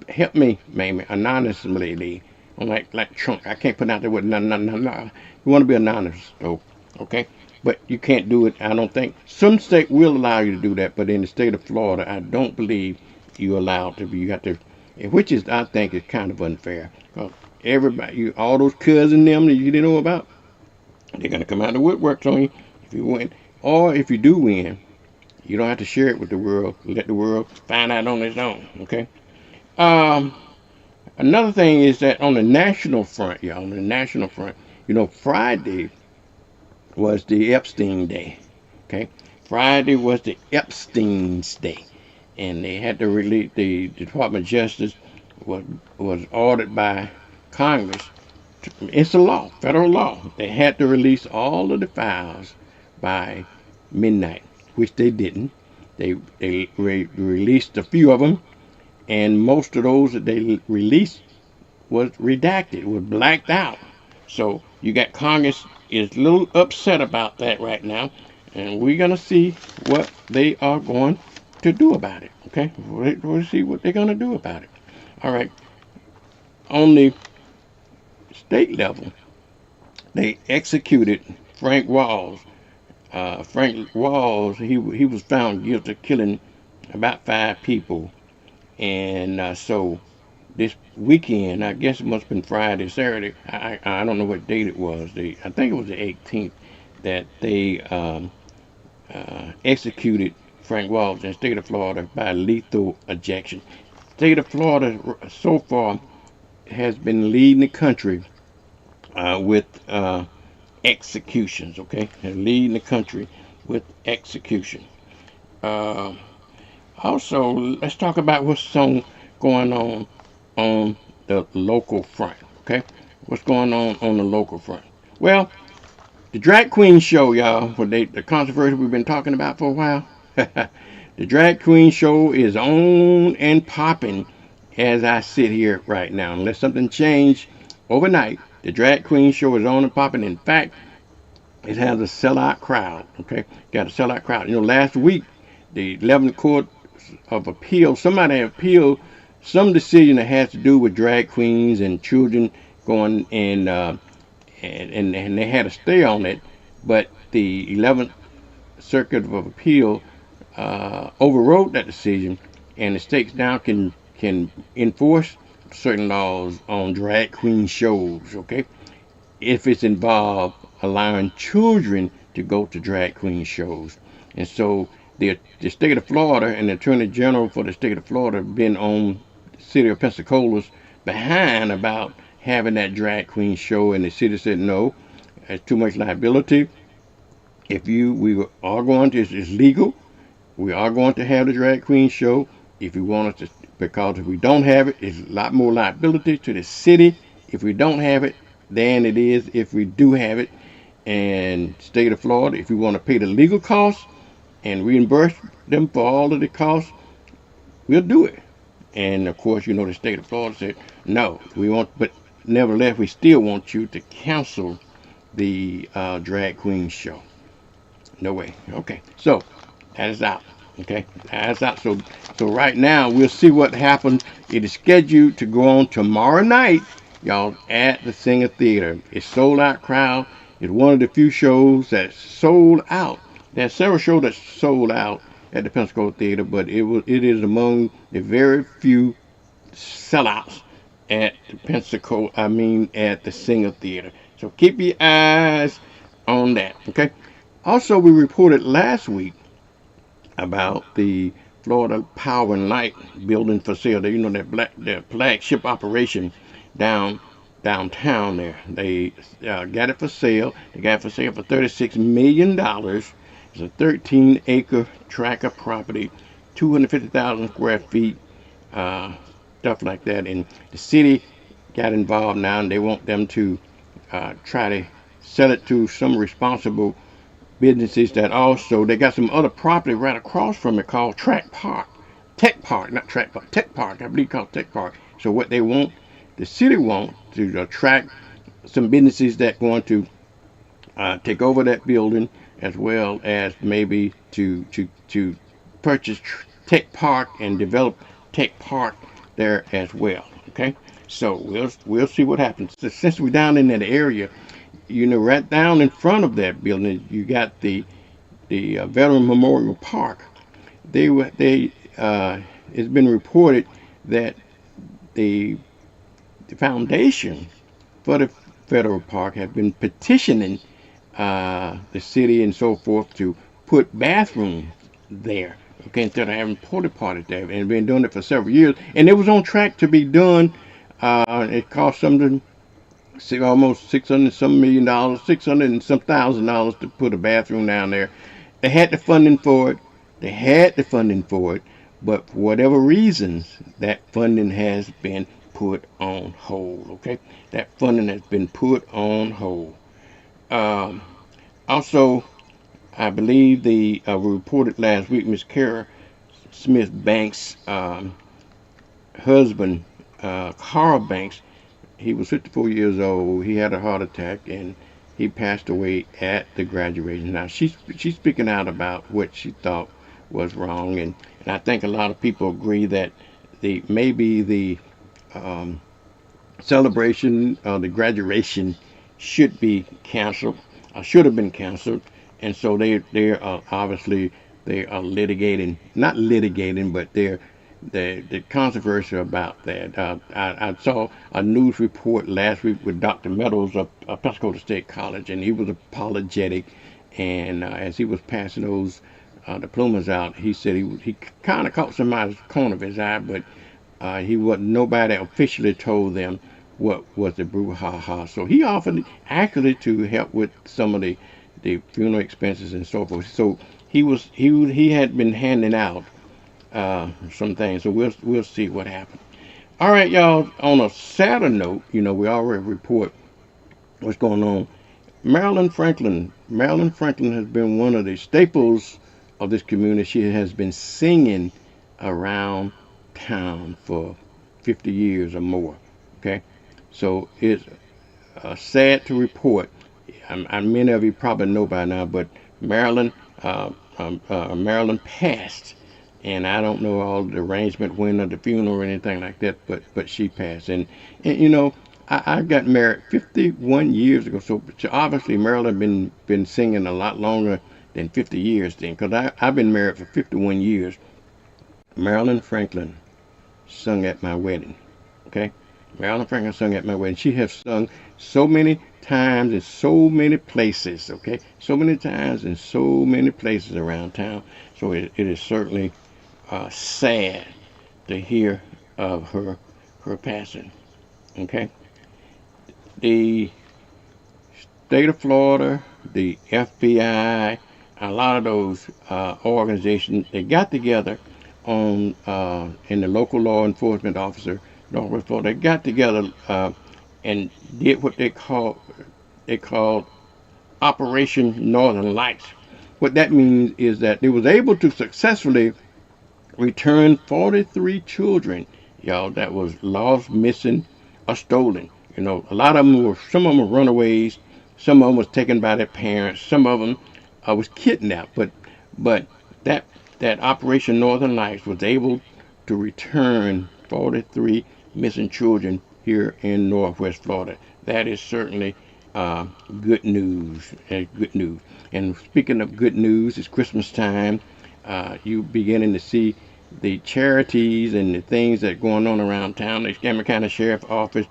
Help me, Mamie, anonymously. Like Trump. I can't pronounce the word no. You want to be anonymous, though, okay? But you can't do it, I don't think. Some state will allow you to do that, but in the state of Florida, I don't believe you're allowed to be. You have to, which is, I think, is kind of unfair. Everybody, all those cousins them that you didn't know about, they're gonna come out of the woodworks on you if you win, or if you do win. You don't have to share it with the world. Let the world find out on its own, okay? Another thing is that on the national front, y'all, on the national front, Friday was the Epstein Day, okay? Friday was the Epstein's Day, and they had to release, the Department of Justice was ordered by Congress. It's a law, federal law. They had to release all of the files by midnight, which they didn't. They released a few of them, and most of those that they released was redacted, was blacked out. So you got Congress is a little upset about that right now, and we're gonna see what they are going to do about it. Okay, we'll see what they're gonna do about it. All right. On the state level, they executed Frank Walls. Frank Walls, he was found guilty of killing about 5 people, and so this weekend, I guess it must have been Friday, Saturday. I don't know what date it was. I think it was the 18th that they executed Frank Walls in the state of Florida by lethal injection. State of Florida so far has been leading the country with executions. Okay, they're leading the country with execution. Also, let's talk about what's going on the local front. Okay, what's going on the local front? Well, the drag queen show, y'all, the controversy we've been talking about for a while. The drag queen show is on and popping as I sit here right now. Unless something changed overnight, the drag queen show is on and popping. In fact, it has a sellout crowd. Okay, got a sellout crowd. Last week, the 11th Court of Appeal, somebody appealed some decision that has to do with drag queens and children going and they had to stay on it, but the 11th Circuit of Appeal overrode that decision, and the states now can enforce certain laws on drag queen shows. Okay, if it's involved allowing children to go to drag queen shows, and so the state of Florida and the Attorney General for the state of Florida have been on the city of Pensacola's behind about having that drag queen show, and the city said no, it's too much liability. We are going to, it's legal. We are going to have the drag queen show. If you want us to, because if we don't have it, it's a lot more liability to the city if we don't have it than it is if we do have it. And state of Florida, if you want to pay the legal costs and reimburse them for all of the costs, we'll do it. And of course, the state of Florida said no, but nevertheless, we still want you to cancel the drag queen show. No way. Okay, so that is out. Okay, that's out. So right now we'll see what happens. It is scheduled to go on tomorrow night, y'all, at the Singer Theater. It's sold out crowd. It's one of the few shows that's sold out. There's several shows that's sold out at the Pensacola Theater, but it is among the very few sellouts at the at the Singer Theater. So keep your eyes on that. Okay. Also, we reported last week about the Florida Power and Light building for sale. That flagship operation downtown there. They got it for sale. They got it for sale for $36 million. It's a 13-acre tract of property, 250,000 square feet, stuff like that. And the city got involved now, and they want them to try to sell it to some responsible businesses that also, they got some other property right across from it called Tech Park, I believe called Tech Park. So what they want, the city wants to attract some businesses that want to take over that building, as well as maybe to purchase Tech Park and develop Tech Park there as well. Okay, so we'll see what happens. So since we're down in that area, right down in front of that building, you got the Veteran Memorial Park. It's been reported that the foundation for the federal park have been petitioning the city and so forth to put bathrooms there. Okay, instead of having porta potties there, and been doing it for several years, and it was on track to be done. It cost something. Almost $600 some million, $600 and some $1,000 to put a bathroom down there. They had the funding for it. But for whatever reasons, that funding has been put on hold. Okay, that funding has been put on hold. Also, I believe we reported last week, Miss Kara Smith Banks' husband, Carl Banks. He was 54 years old. He had a heart attack, and he passed away at the graduation. Now, she's speaking out about what she thought was wrong, and I think a lot of people agree that maybe the celebration or the graduation should be canceled, or should have been canceled, and so they are obviously litigating, not litigating, but the controversy about that. I saw a news report last week with Dr. Meadows of Pensacola State College, and he was apologetic. And as he was passing those diplomas out, he said he kind of caught somebody's corner of his eye, but nobody officially told them what was the brouhaha. So he offered actually to help with some of the funeral expenses and so forth. So he had been handing out some things, so we'll see what happens. All right, y'all. On a sadder note, we already report what's going on. Marilyn Franklin has been one of the staples of this community. She has been singing around town for 50 years or more. Okay, so it's sad to report. Many of you probably know by now, but Marilyn passed and I don't know all the arrangement when of the funeral or anything like that, but she passed. And you know, I got married 51 years ago, so obviously Marilyn been singing a lot longer than 50 years then, because I've been married for 51 years. Marilyn Franklin sung at my wedding. Okay, Marilyn Franklin sung at my wedding. She has sung so many times in so many places. Okay, so many times in so many places around town. So it is certainly sad to hear of her passing. Okay, the state of Florida, the FBI, a lot of those organizations, they got together on in the local law enforcement officer, Northwest Florida, they got together and did what they called Operation Northern Lights. What that means is that they was able to successfully return 43 children, y'all, that was lost, missing, or stolen. You know, a lot of them were, some of them were runaways, some of them was taken by their parents, some of them was kidnapped. But that Operation Northern Lights was able to return 43 missing children here in Northwest Florida. That is certainly good news. Good news. And speaking of good news, it's Christmas time. You beginning to see the charities and the things that are going on around town. The Escambia County Sheriff's Office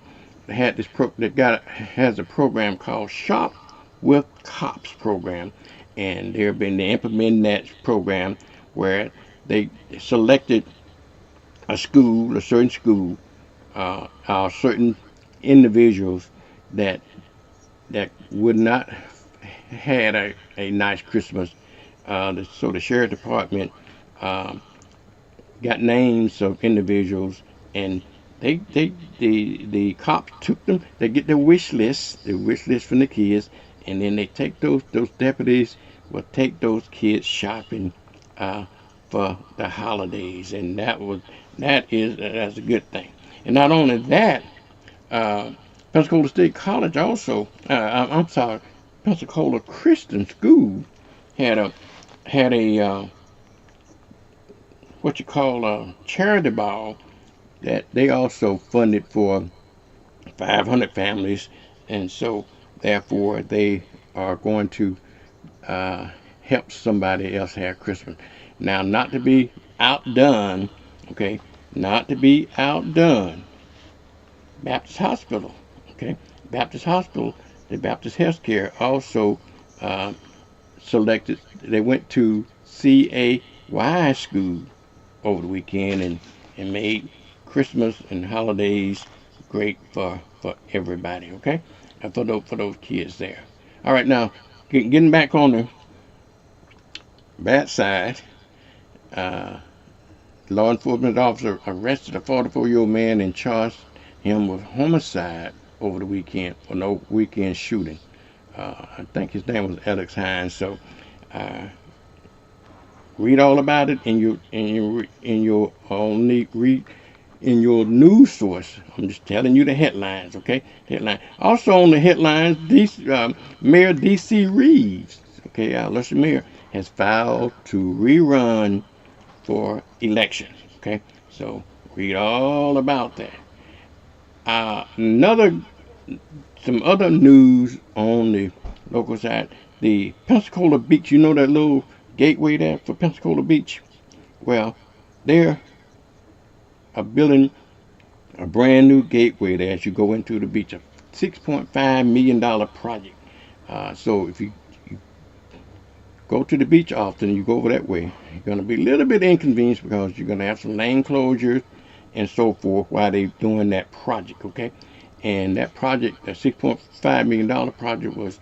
had this has a program called Shop with Cops program, and they've been implementing that program where they selected a certain school, certain individuals that would not had a nice Christmas. So the sheriff department got names of individuals, and the cops took them. They get the wish list from the kids, and then they take those deputies will take those kids shopping for the holidays, and that's a good thing. And not only that, Pensacola State College also, Pensacola Christian School had a what you call a charity ball that they also funded for 500 families, and so therefore they are going to help somebody else have Christmas. Now, not to be outdone, okay, not to be outdone, Baptist Hospital, okay, Baptist Hospital, the Baptist Healthcare also selected. They went to CAY school over the weekend and made Christmas and holidays great for everybody, okay? And for those kids there. All right, now getting back on the bad side, law enforcement officer arrested a 44-year-old man and charged him with homicide over the weekend for no weekend shooting. I think his name was Alex Hines. So read all about it in your news source. I'm just telling you the headlines, okay? Headline. Also on the headlines, Mayor D.C. Reeves, okay, our Lusher Mayor, has filed to rerun for election, okay? So read all about that. Some other news on the local side. The Pensacola Beach, you know that little gateway there for Pensacola Beach? Well, they're building a brand new gateway there as you go into the beach, a $6.5 million project. So if you go to the beach often, you go over that way, you're going to be a little bit inconvenienced because you're going to have some lane closures and so forth while they're doing that project, okay? And that project, that $6.5 million project was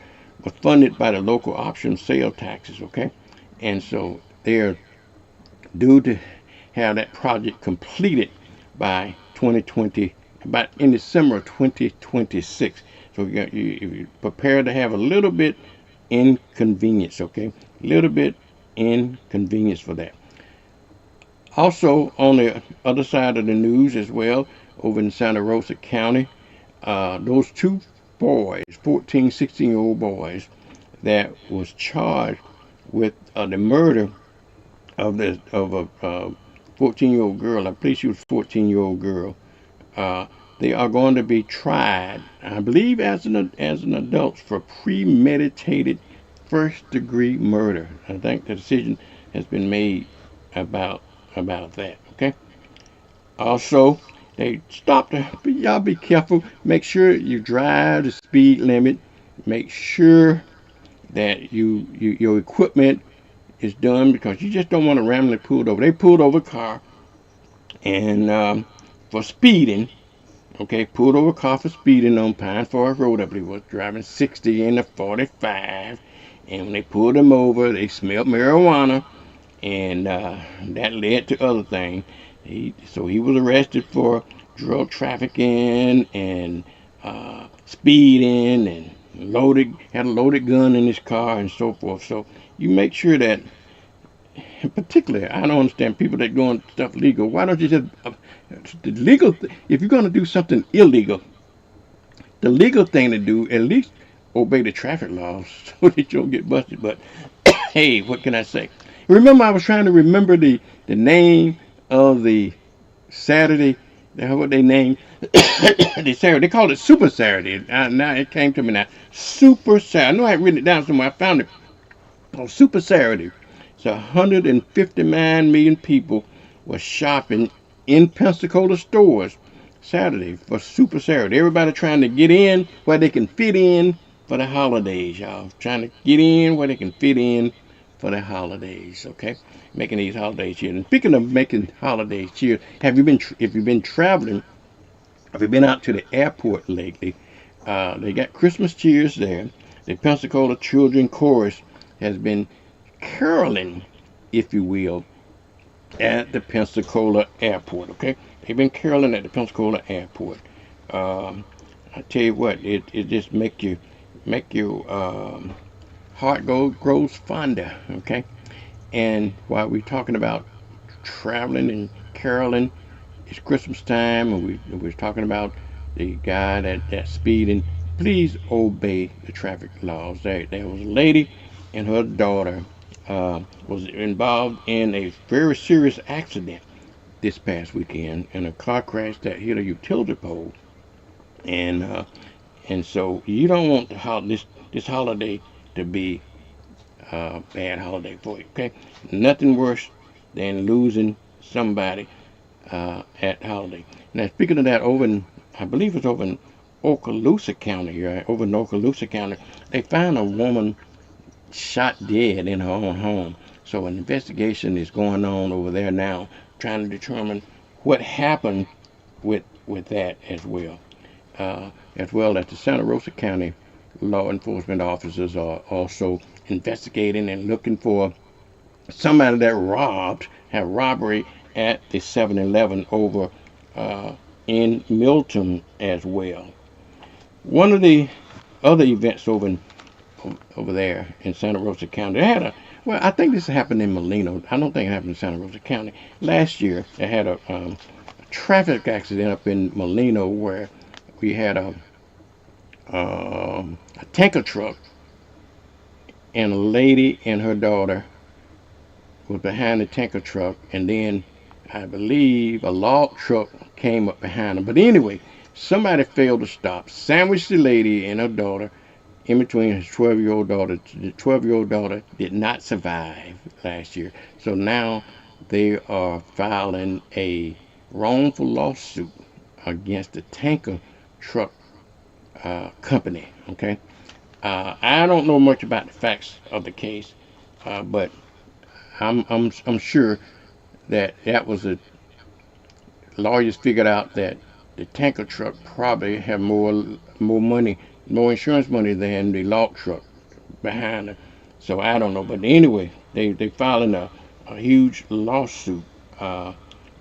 funded by the local option sale taxes, okay? And so they're due to have that project completed by 2020, about in December of 2026. So you prepare to have a little bit inconvenience, okay? A little bit inconvenience for that. Also, on the other side of the news as well, over in Santa Rosa County, those two boys, 14, 16-year-old boys, that was charged with the murder of a 14-year-old girl. I believe she was a 14-year-old girl. They are going to be tried, I believe, as an adult for premeditated first-degree murder. I think the decision has been made about that. Okay. Also, they stop to y'all be careful. Make sure you drive the speed limit. Make sure that your equipment is done, because you just don't want to randomly pull over. They pulled over a car and for speeding. Okay, pulled over a car for speeding on Pine Forest Road. I believe was driving 60 in the 45. And when they pulled him over, they smelled marijuana, and that led to other things. So he was arrested for drug trafficking and speeding, and had a loaded gun in his car and so forth. So you make sure that, and particularly, I don't understand people that doing stuff legal. Why don't you just the legal? If you're going to do something illegal, the legal thing to do, at least obey the traffic laws so that you don't get busted. But hey, what can I say? Remember, I was trying to remember the name of the Saturday. What they named the Saturday? They called it Super Saturday. Now it came to me now. Super Saturday. I know I had written it down somewhere. I found it. On Super Saturday, so 159 million people were shopping in Pensacola stores Saturday for Super Saturday. Everybody trying to get in where they can fit in for the holidays, y'all. Trying to get in where they can fit in for the holidays, okay? Making these holidays here. And speaking of making holidays here, if you've been traveling, have you been out to the airport lately? They got Christmas cheers there. The Pensacola Children Chorus has been caroling, if you will, at the Pensacola airport. Okay, they've been caroling at the Pensacola airport. I tell you what, it just make your heart grows fonder. Okay, and while we're talking about traveling and caroling, it's Christmas time, and we're talking about the guy that's speeding. Please obey the traffic laws. There was a lady and her daughter was involved in a very serious accident this past weekend in a car crash that hit a utility pole, and so you don't want this holiday to be a bad holiday for you. Okay, nothing worse than losing somebody at holiday. Now, speaking of that, I believe it's over in Okaloosa County, right? Over in Okaloosa County, they found a woman shot dead in her own home. So an investigation is going on over there now, trying to determine what happened with that as well. As well as the Santa Rosa County law enforcement officers are also investigating and looking for somebody that had robbery at the 7-Eleven over in Milton as well. One of the other events over there in Santa Rosa County, they had I think this happened in Molino. I don't think it happened in Santa Rosa County. Last year, they had a traffic accident up in Molino where we had a tanker truck, and a lady and her daughter was behind the tanker truck, and then I believe a log truck came up behind them. But anyway, somebody failed to stop, sandwiched the lady and her daughter in between his 12-year-old daughter. The 12-year-old daughter did not survive last year. So now they are filing a wrongful lawsuit against the tanker truck company. Okay, I don't know much about the facts of the case, but I'm sure that was lawyers figured out that the tanker truck probably had more money, more insurance money than the log truck behind it. So I don't know, but anyway, they filing a huge lawsuit for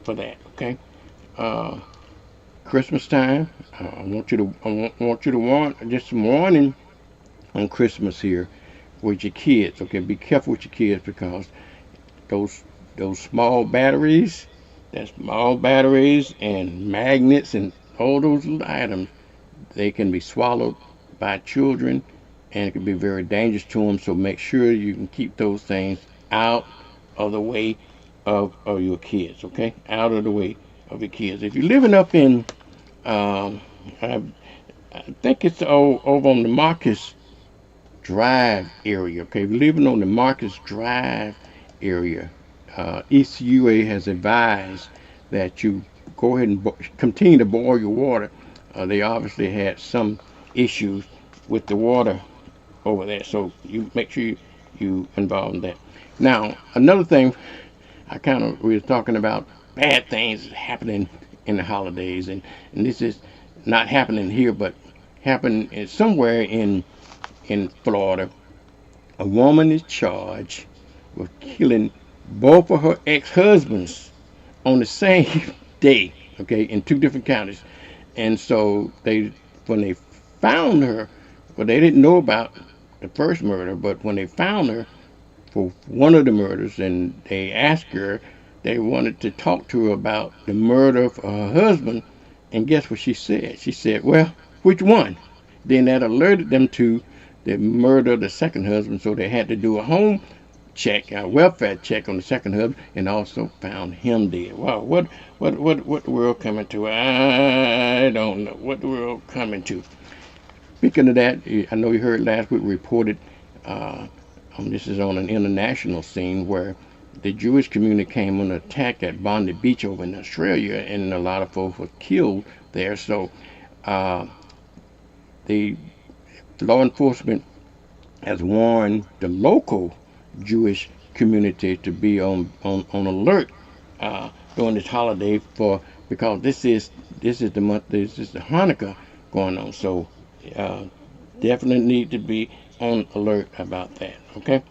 that. Okay, Christmas time. I want you to warn, just some warning on Christmas here with your kids. Okay, be careful with your kids, because those small batteries, and magnets and all those little items, they can be swallowed by children, and it can be very dangerous to them. So make sure you can keep those things out of the way of your kids, okay? Out of the way of your kids. If you're living up in, I think it's over on the Marcus Drive area, okay? If you're living on the Marcus Drive area, ECUA has advised that you go ahead and continue to boil your water. They obviously had some issues with the water over there, so you make sure you involve in that. Now, another thing, we were talking about bad things happening in the holidays, and this is not happening here, but happened somewhere in Florida. A woman is charged with killing both of her ex-husbands on the same day, okay, in 2 different counties. And so when they found her, well, they didn't know about the first murder, but when they found her for one of the murders, and they asked her, they wanted to talk to her about the murder of her husband, and guess what she said? She said, well, which one? Then that alerted them to the murder of the second husband, so they had to do a home check, a welfare check on the second husband, and also found him dead. Wow, what the world coming to? I don't know what the world coming to. Speaking of that, I know you heard last week reported, this is on an international scene, where the Jewish community came on attack at Bondi Beach over in Australia, and a lot of folks were killed there. So the law enforcement has warned the local Jewish community to be on alert during this holiday, because this is the month, this is the Hanukkah going on. So definitely need to be on alert about that. Okay.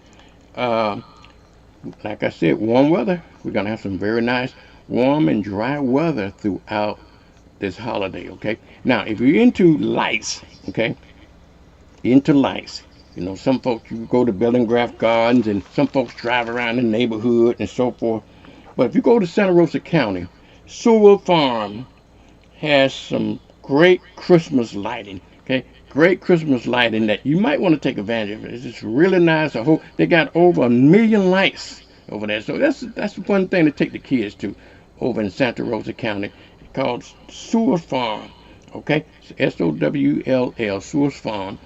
Like I said, warm weather. We're gonna have some very nice warm and dry weather throughout this holiday. Okay. Now, if you're into lights, okay, you know, some folks, you go to Bellingraph Gardens, and some folks drive around the neighborhood and so forth. But if you go to Santa Rosa County, Sewell Farm has some great Christmas lighting. Okay, great Christmas lighting that you might want to take advantage of. It's just really nice. I hope they got over 1 million lights over there. So that's one thing to take the kids to over in Santa Rosa County, called Sewell Farm. Okay, SOWLL, Sewell Farm.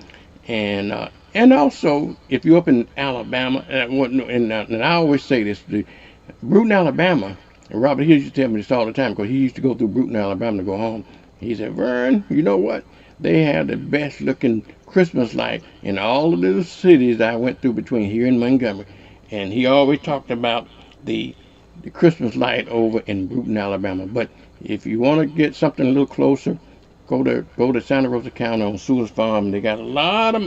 And also, if you're up in Alabama, and I always say this, the Bruton, Alabama, and Robert Hill used to tell me this all the time, because he used to go through Bruton, Alabama to go home. He said, Vern, you know what? They have the best looking Christmas light in all of the cities I went through between here and Montgomery. And he always talked about the Christmas light over in Bruton, Alabama. But if you want to get something a little closer, go to Santa Rosa County on Sewell's Farm. They got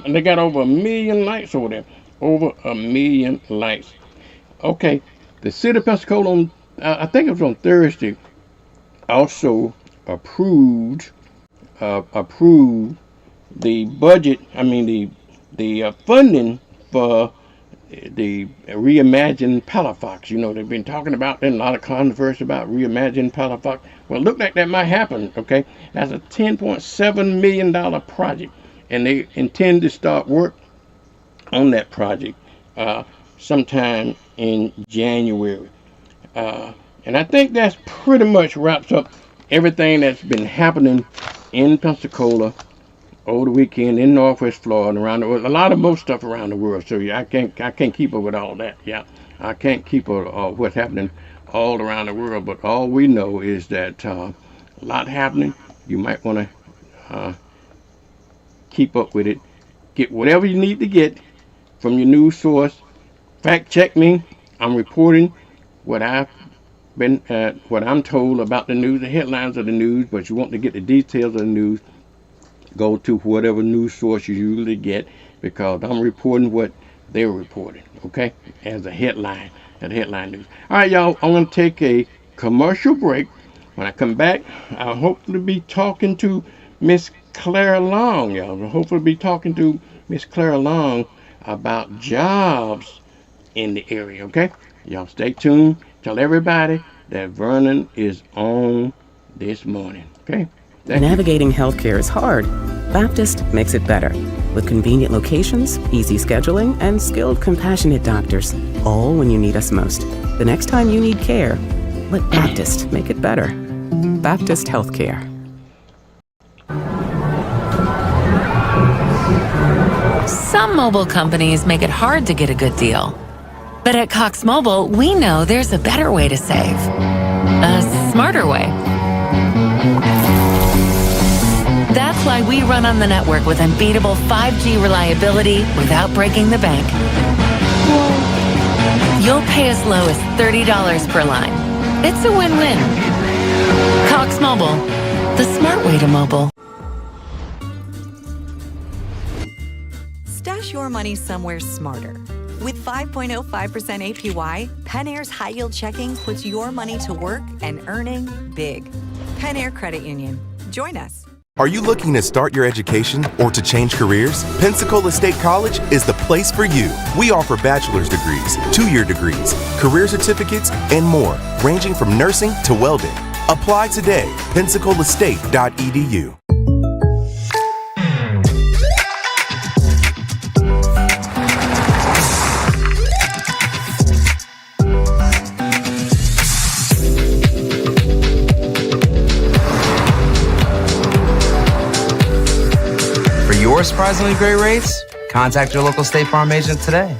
they got over 1 million lights over there. Over 1 million lights. Okay, the city of Pensacola, I think it was on Thursday, also approved the budget. I mean the funding for the Reimagine Palafox. You know, they've been talking about, there's a lot of controversy about Reimagine Palafox. Well, it looked like that might happen. Okay, that's a $10.7 million project, and they intend to start work on that project sometime in January. And I think that's pretty much wraps up everything that's been happening in Pensacola over the weekend, in Northwest Florida, and around the world. A lot of most stuff around the world. So yeah, I can't keep up with all that. Yeah, I can't keep up with what's happening all around the world. But all we know is that a lot happening. You might want to keep up with it. Get whatever you need to get from your news source. Fact check me. I'm reporting what I'm told about the news, the headlines of the news. But you want to get the details of the news, go to whatever news source you usually get, because I'm reporting what they're reporting, okay, as a headline news. All right, y'all, I'm going to take a commercial break. When I come back, I'll hopefully be talking to Miss Clara Long, y'all. I'll hopefully be talking to Miss Clara Long about jobs in the area, okay? Y'all stay tuned. Tell everybody that Vernon is on this morning, okay? Navigating healthcare is hard. Baptist makes it better. With convenient locations, easy scheduling, and skilled, compassionate doctors, all when you need us most. The next time you need care, let Baptist make it better. Baptist Healthcare. Some mobile companies make it hard to get a good deal. But at Cox Mobile, we know there's a better way to save. A smarter way. That's why we run on the network with unbeatable 5G reliability without breaking the bank. You'll pay as low as $30 per line. It's a win-win. Cox Mobile, the smart way to mobile. Stash your money somewhere smarter. With 5.05% APY, Penair's high-yield checking puts your money to work and earning big. Penair Credit Union. Join us. Are you looking to start your education or to change careers? Pensacola State College is the place for you. We offer bachelor's degrees, 2-year degrees, career certificates, and more, ranging from nursing to welding. Apply today. PensacolaState.edu. Your surprisingly great rates? Contact your local State Farm agent today.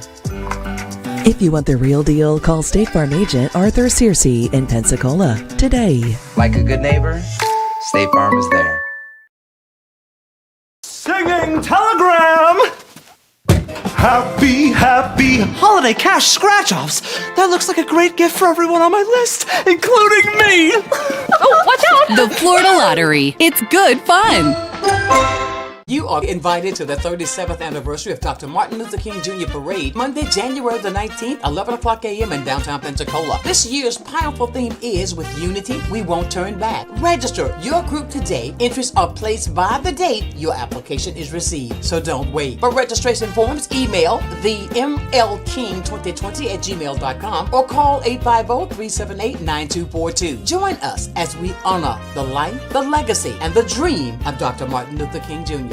If you want the real deal, call State Farm agent Arthur Searcy in Pensacola today. Like a good neighbor, State Farm is there. Singing telegram! Happy holiday cash scratch-offs! That looks like a great gift for everyone on my list, including me! Oh, watch out! The Florida Lottery. It's good fun. You are invited to the 37th anniversary of Dr. Martin Luther King Jr. Parade, Monday, January the 19th, 11 o'clock a.m. in downtown Pensacola. This year's powerful theme is With Unity, We Won't Turn Back. Register your group today. Entries are placed by the date your application is received, so don't wait. For registration forms, email the mlking2020@gmail.com or call 850-378-9242. Join us as we honor the life, the legacy, and the dream of Dr. Martin Luther King Jr.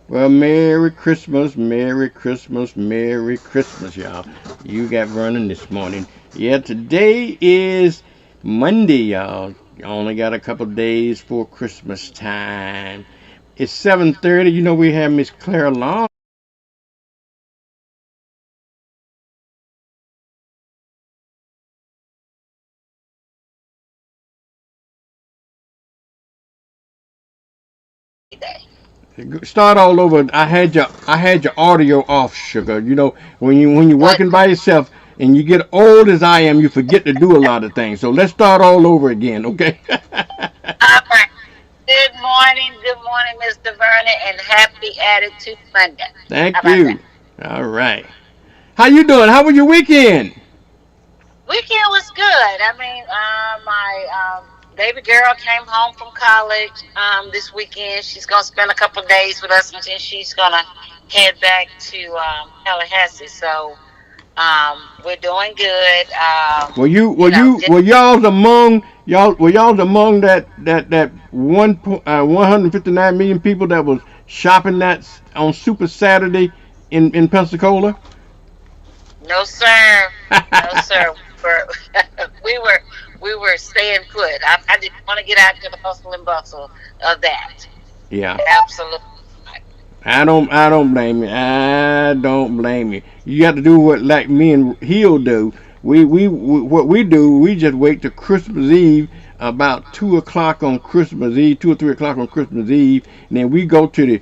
Well, Merry Christmas, Merry Christmas, Merry Christmas, y'all. You got Vernon this morning. Yeah, today is Monday, y'all. You only got a couple days for Christmas time. It's 7:30. You know we have Miss Clara Long. Start all over. I had your audio off, sugar. You know, when you're working by yourself and you get old as I am, you forget to do a lot of things. So let's start all over again, okay? All right. Good morning, Mr. Vernon, and happy Attitude Monday. Thank you. All right. How you doing? How was your weekend? Weekend was good. I mean, my baby girl came home from college this weekend. She's gonna spend a couple of days with us, and then she's gonna head back to Tallahassee. So we're doing good. Were y'all among that 159 million people that was shopping that on Super Saturday in Pensacola? No, sir. No, sir. We were staying put. I didn't want to get out to the hustle and bustle of that. Yeah. Absolutely. I don't blame you. I don't blame you. You got to do what like me and Hill do. What we do, we just wait till Christmas Eve about 2 o'clock on Christmas Eve, 2 or 3 o'clock on Christmas Eve, and then we go to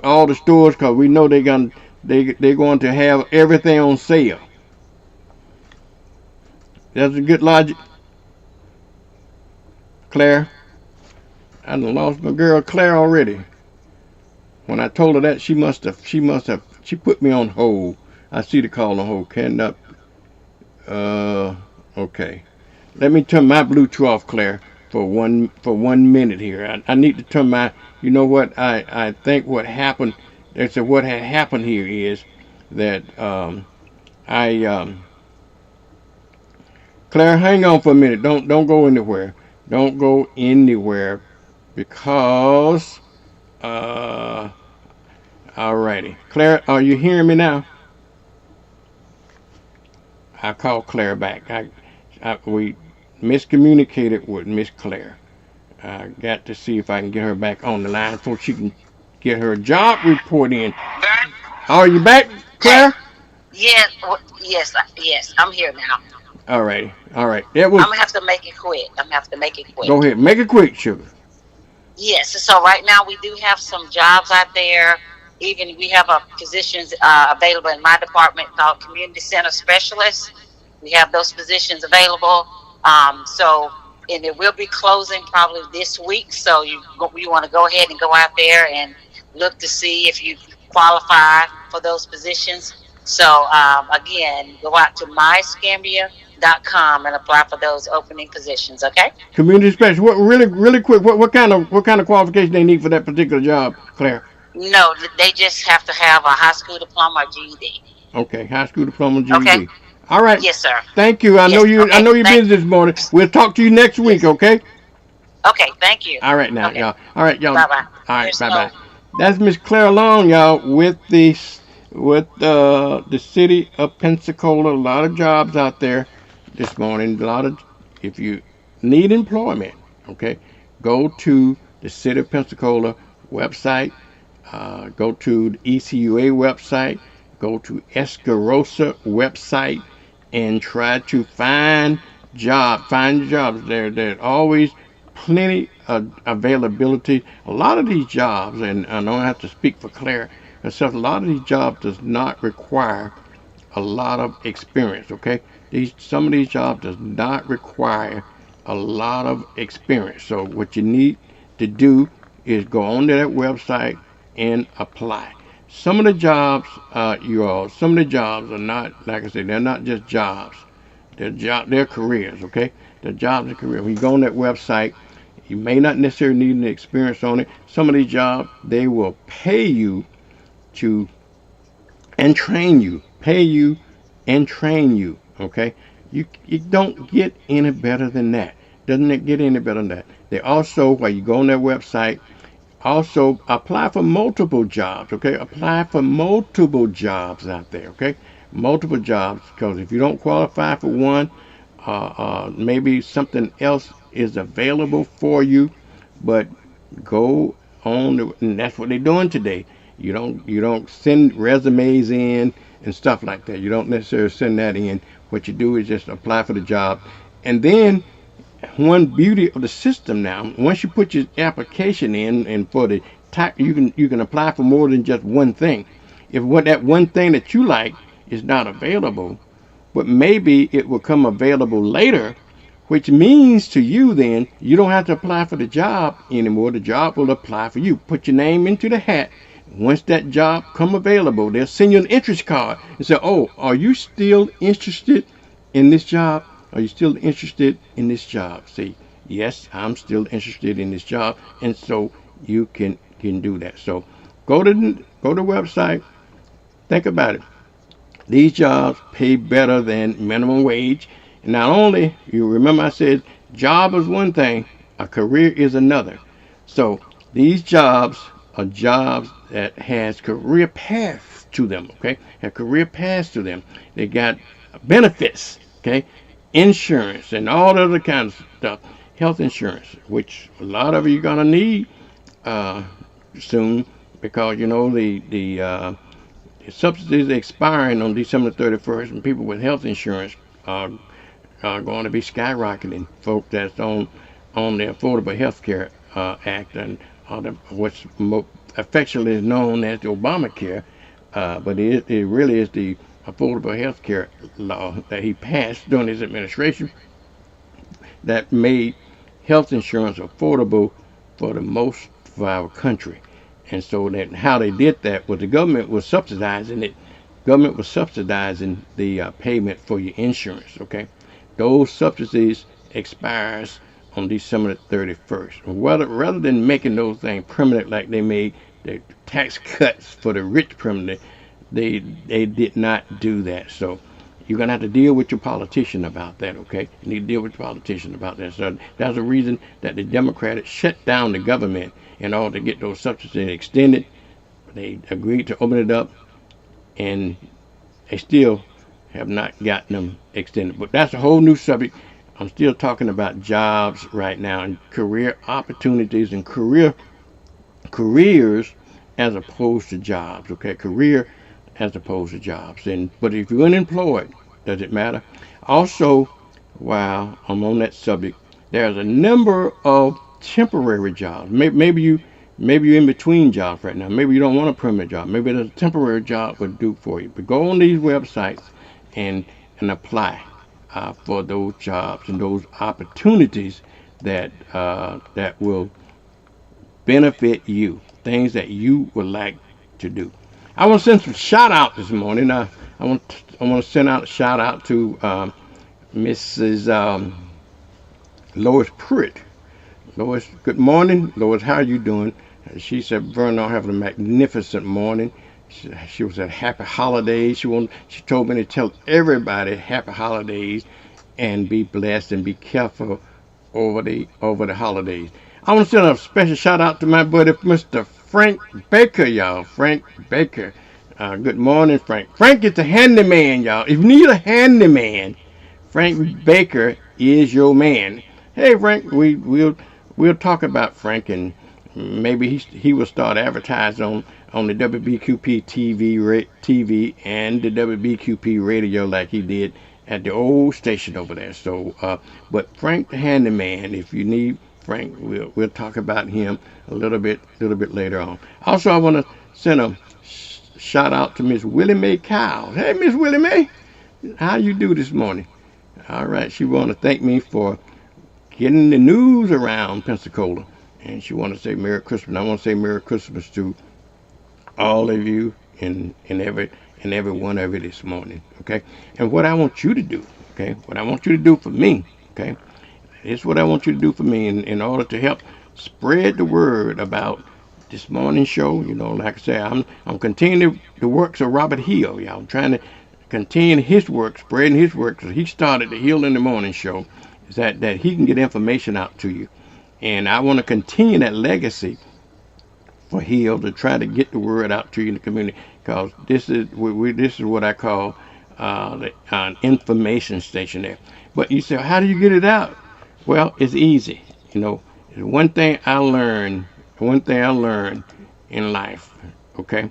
all the stores because we know they're going to have everything on sale. That's a good logic. Claire, I done lost my girl Claire already. When I told her that, she put me on hold. I see the call on hold. Okay. Let me turn my Bluetooth off, Claire, for 1 minute here. I need to turn my. You know what? I think what happened. They said what had happened here is that I Claire, hang on for a minute. Don't go anywhere. Don't go anywhere because alrighty. Claire, are you hearing me now? I called Claire back. We miscommunicated with Miss Claire. I got to see if I can get her back on the line so she can get her job report in. Are you back, Claire? Yes, yes, I'm here now. All right. That was. I'm gonna have to make it quick. Go ahead, make it quick, sugar. Yes. So right now we do have some jobs out there. Even we have positions available in my department called community center specialist. We have those positions available. And it will be closing probably this week. So you want to go ahead and go out there and look to see if you qualify for those positions. So again, go out to myscambia.com and apply for those opening positions. Okay. Community specialist. What really quick? What kind of qualification they need for that particular job, Claire? No, they just have to have a high school diploma or GED. Okay, high school diploma, GED. Okay. All right. Yes, sir. Thank you. I know you're busy this morning. We'll talk to you next week. Okay. Okay. Thank you. All right now, y'all. All right, y'all. Bye bye. All right, bye bye. That's Miss Claire Long, y'all, with the city of Pensacola. A lot of jobs out there this morning. If you need employment, okay, go to the city of Pensacola website. Go to the ECUA website. Go to Escarosa website and try to find jobs. There's always plenty of availability. A lot of these jobs, and I don't have to speak for Claire herself, a lot of these jobs does not require a lot of experience. Okay, some of these jobs does not require a lot of experience. So what you need to do is go on to that website and apply. Some of the jobs, some of the jobs are not, like I said, they're not just jobs. They're careers, okay? They're jobs and careers. When you go on that website, you may not necessarily need any experience on it. Some of these jobs, they will pay you and train you. Pay you and train you, okay? You don't get any better than that. Doesn't it get any better than that? They also, while you go on their website, also apply for multiple jobs, okay? Apply for multiple jobs out there, okay? Multiple jobs, because if you don't qualify for one, maybe something else is available for you, but go on, and that's what they're doing today. You don't send resumes in and stuff like that. You don't necessarily send that in. What you do is just apply for the job, and then one beauty of the system now, once you put your application in and for the type, you can apply for more than just one thing. If that one thing that you like is not available, but maybe it will come available later, which means to you then you don't have to apply for the job anymore. The job will apply for you. Put your name into the hat. Once that job come available, they'll send you an interest card and say, oh, are you still interested in this job? Are you still interested in this job? Say, yes, I'm still interested in this job, and so you can do that. So go to the website. Think about it. These jobs pay better than minimum wage. And not only, you remember I said, job is one thing, a career is another. So these jobs are jobs that has career paths to them. Okay, have career paths to them. They got benefits. Okay. Insurance and all other kinds of stuff, health insurance, which a lot of you are gonna need soon, because you know the subsidies expiring on December 31st, and people with health insurance are going to be skyrocketing. Folks that's on the Affordable Health Care Act and what's affectionately known as the Obamacare, but it really is the Affordable Health Care law that he passed during his administration that made health insurance affordable for the most of our country. And so that how they did that was the government was subsidizing it. Government was subsidizing the payment for your insurance. Okay, those subsidies expires on December the 31st. Rather than making those things permanent like they made the tax cuts for the rich permanent, they did not do that. So you're going to have to deal with your politician about that, okay? You need to deal with your politician about that. So that's the reason that the Democrats shut down the government in order to get those subsidies extended. They agreed to open it up, and they still have not gotten them extended. But that's a whole new subject. I'm still talking about jobs right now and career opportunities and careers as opposed to jobs, okay? Career as opposed to jobs. But if you're unemployed, does it matter? Also, while I'm on that subject, there's a number of temporary jobs. Maybe you're in between jobs right now. Maybe you don't want a permanent job. Maybe there's a temporary job would do for you. But go on these websites and apply for those jobs and those opportunities that will benefit you. Things that you would like to do. I want to send some shout out this morning. I want to send out a shout out to Mrs. Lois Pruitt. Lois, good morning. Lois, how are you doing? She said, Vernon, having a magnificent morning. She was at Happy Holidays. She told me to tell everybody Happy Holidays and be blessed and be careful over the holidays. I want to send a special shout out to my buddy, Mr. Frank Baker, y'all. Frank Baker. Good morning, Frank. Frank is the handyman, y'all. If you need a handyman, Frank Baker is your man. Hey, Frank, we'll talk about Frank, and maybe he will start advertising on the WBQP TV and the WBQP radio like he did at the old station over there. So, but Frank the handyman, if you need Frank, we'll talk about him a little bit later on. Also, I want to send a shout out to Miss Willie Mae Kyle. Hey, Miss Willie Mae, how you do this morning? All right, she want to thank me for getting the news around Pensacola, and she want to say Merry Christmas. And I want to say Merry Christmas to all of you and every one of you this morning. Okay, and what I want you to do, okay, what I want you to do for me, okay. It's what I want you to do for me in order to help spread the word about this morning show. You know, like I say, I'm continuing the works of Robert Hill. Yeah, I'm trying to continue his work, spreading his work. So he started the Hill in the Morning show, is that he can get information out to you. And I want to continue that legacy for Hill to try to get the word out to you in the community, because this is what I call an information station there. But you say, how do you get it out? Well, it's easy. You know, one thing I learned in life, okay,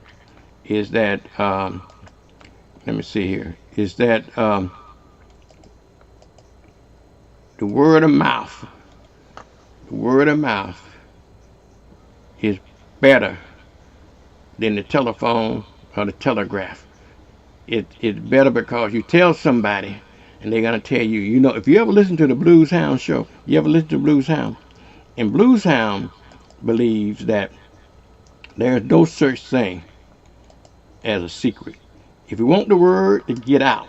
is that let me see here, is that the word of mouth is better than the telephone or the telegraph. It's better because you tell somebody and they're going to tell you. You know, if you ever listen to the Blues Hound show, and Blues Hound believes that there's no such thing as a secret. If you want the word to get out,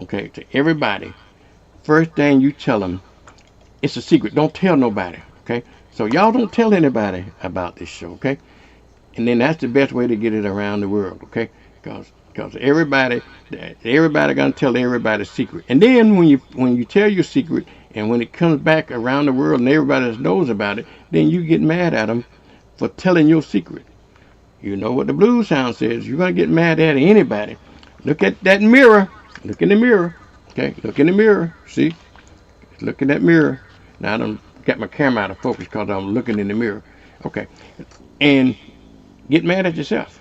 okay, to everybody, first thing you tell them, it's a secret. Don't tell nobody, okay? So y'all don't tell anybody about this show, okay? And then that's the best way to get it around the world, okay? Because everybody gonna tell everybody's secret. And then when you tell your secret, and when it comes back around the world and everybody knows about it, then you get mad at them for telling your secret. You know what the Blues Sound says. You're gonna get mad at anybody. Look at that mirror. Look in the mirror. Okay, look in the mirror. See? Look in that mirror. Now I done got my camera out of focus because I'm looking in the mirror. Okay. And get mad at yourself,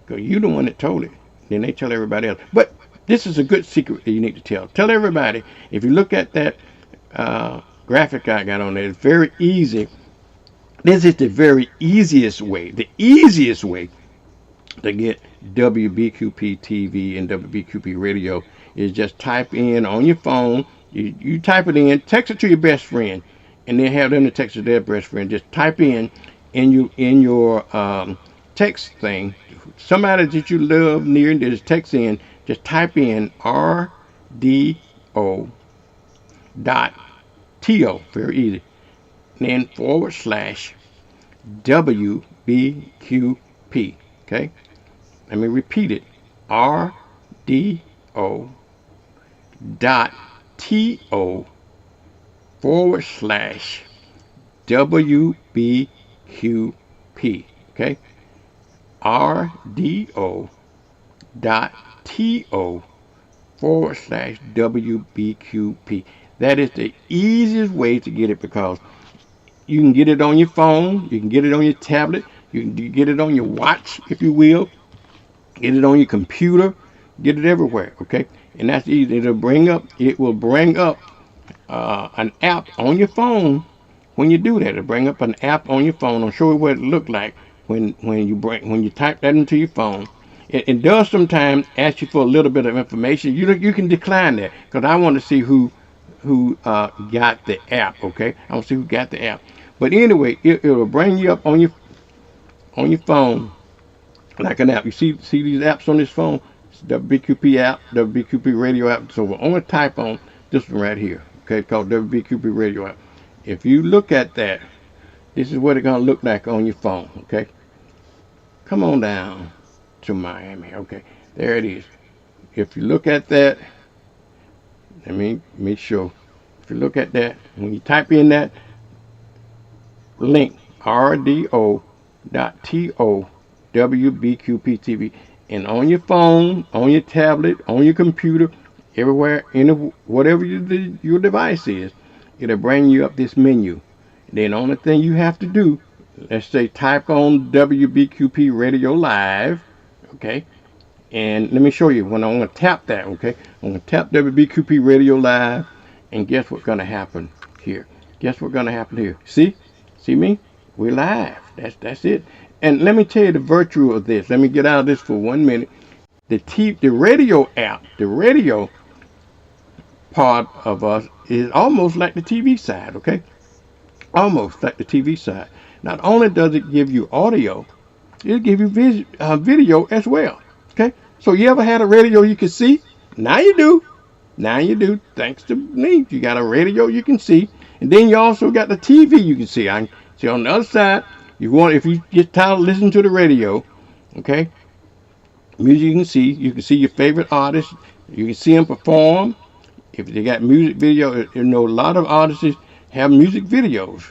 because you're the one that told it. Then they tell everybody else. But this is a good secret that you need to tell. Tell everybody. If you look at that graphic I got on there, it's very easy. This is the very easiest way. The easiest way to get WBQP TV and WBQP radio is just type in on your phone. You type it in, text it to your best friend, and then have them to text it to their best friend. Just type in your text thing, somebody that you love near and just text in, just type in RDO T-O, very easy. And then /WBQP. Okay? Let me repeat it. RDO.TO/WBQP. Okay? RDO.TO/WBQP. That is the easiest way to get it because you can get it on your phone, you can get it on your tablet, you can get it on your watch, if you will, get it on your computer, get it everywhere, okay? And that's easy. It will bring up an app on your phone when you do that. It'll bring up an app on your phone. I'll show you what it looked like when you type that into your phone. It does sometimes ask you for a little bit of information. You can decline that because I want to see who got the app, okay? I want to see who got the app. But anyway, it'll bring you up on your phone like an app. You see these apps on this phone? It's WBQP app, WBQP radio app. So we're only type on this one right here, okay? It's called WBQP radio app. If you look at that, this is what it's gonna look like on your phone, okay? Come on down to Miami, okay? There it is. If you look at that, let me make sure. If you look at that, when you type in that link, RDO.TO/WBQP-TV, and on your phone, on your tablet, on your computer, everywhere, whatever your device is, it'll bring you up this menu. Then the only thing you have to do, let's say type on WBQP Radio Live, okay? And let me show you when I'm going to tap that, okay? I'm going to tap WBQP Radio Live, and guess what's going to happen here? Guess what's going to happen here? See me? We're live. That's it. And let me tell you the virtue of this. Let me get out of this for 1 minute. The radio app, the radio part of us is almost like the TV side, okay? Almost like the TV side. Not only does it give you audio, it'll give you video as well, okay? So you ever had a radio you can see? Now you do. Now you do. Thanks to me, you got a radio you can see, and then you also got the TV you can see. I can see on the other side. If you get tired of listening to the radio, okay? Music you can see your favorite artists. You can see them perform. If they got music video, a lot of artists have music videos.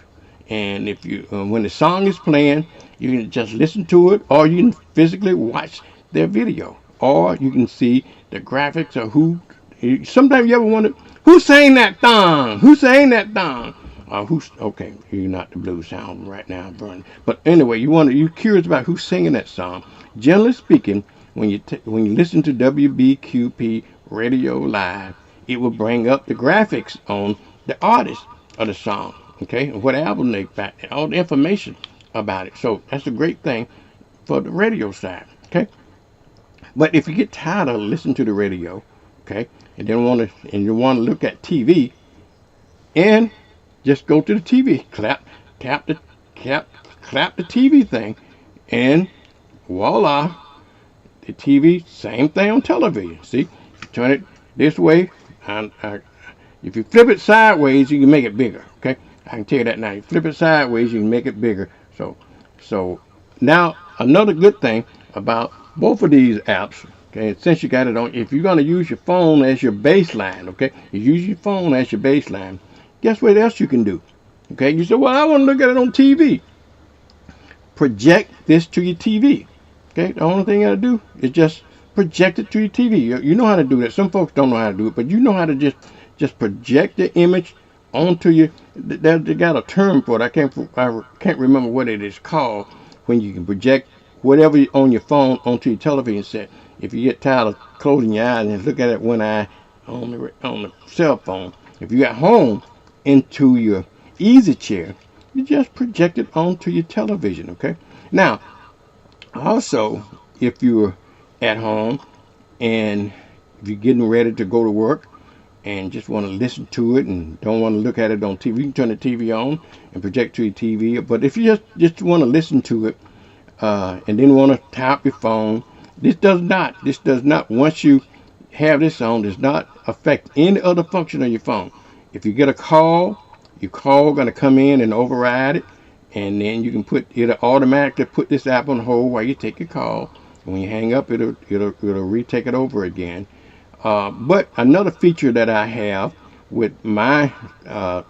And if you, when the song is playing, you can just listen to it, or you can physically watch their video, or you can see the graphics of who. Sometimes you ever wonder who sang that song? Who sang that song? Okay? You're not the blues sound right now, Vernon. But anyway, you're curious about who's singing that song. Generally speaking, when you listen to WBQP Radio Live, it will bring up the graphics on the artist of the song, okay, and what album they got, all the information about it. So that's a great thing for the radio side, okay. But if you get tired of listening to the radio, okay, and you want to look at TV, and just go to the TV, clap the TV thing, and voila, the TV, same thing on television. See, you turn it this way, and if you flip it sideways, you can make it bigger. Okay, I can tell you that now. You flip it sideways, you can make it bigger. So now another good thing about both of these apps. Okay, since you got it on, if you're going to use your phone as your baseline, okay, you use your phone as your baseline. Guess what else you can do? Okay, you say, well, I want to look at it on TV. Project this to your TV. Okay, the only thing you got to do is just project it to your TV. You know how to do that. Some folks don't know how to do it, but you know how to just project the image onto your. They got a term for it. I can't remember what it is called when you can project whatever on your phone onto your television set. If you get tired of closing your eyes and look at it one eye on the cell phone, if you got home into your easy chair, you just project it onto your television. Okay. Now, also, if you're at home and if you're getting ready to go to work and just want to listen to it and don't want to look at it on TV, you can turn the TV on and project to your TV. But if you just want to listen to it and then want to tap your phone, this does not, once you have this on, does not affect any other function of your phone. If you get a call Your call gonna come in and override it, and then you can it'll automatically put this app on hold while you take your call. When you hang up, it'll retake it over again. But another feature that I have with my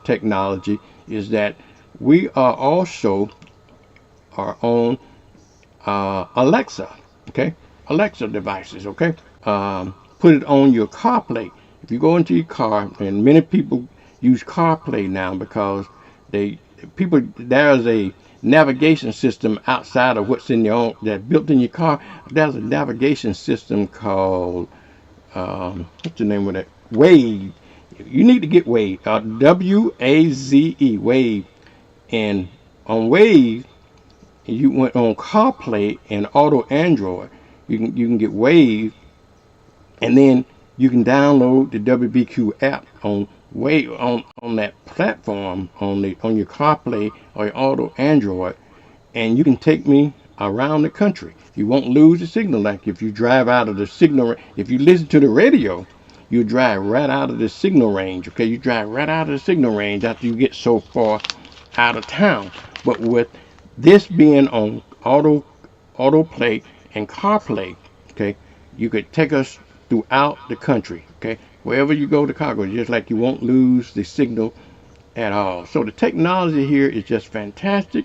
technology is that we are also our own Alexa, okay? Alexa devices, okay? Put it on your CarPlay. If you go into your car, and many people use CarPlay now because there's a navigation system outside of what's in your own that's built in your car. There's a navigation system called what's the name of that? Wave. You need to get Wave. WAZE, Wave. And on Wave, you went on CarPlay and Auto Android. You can get Wave, and then you can download the WBQ app on Wave on that platform on your CarPlay or your Auto Android, and you can take me around the country. You won't lose the signal. Like if you drive out of the signal, if you listen to the radio, you drive right out of the signal range. Okay, you drive right out of the signal range after you get so far out of town. But with this being on autoplay and CarPlay, okay, you could take us throughout the country. Okay, wherever you go to cargo, just like you won't lose the signal at all. So the technology here is just fantastic.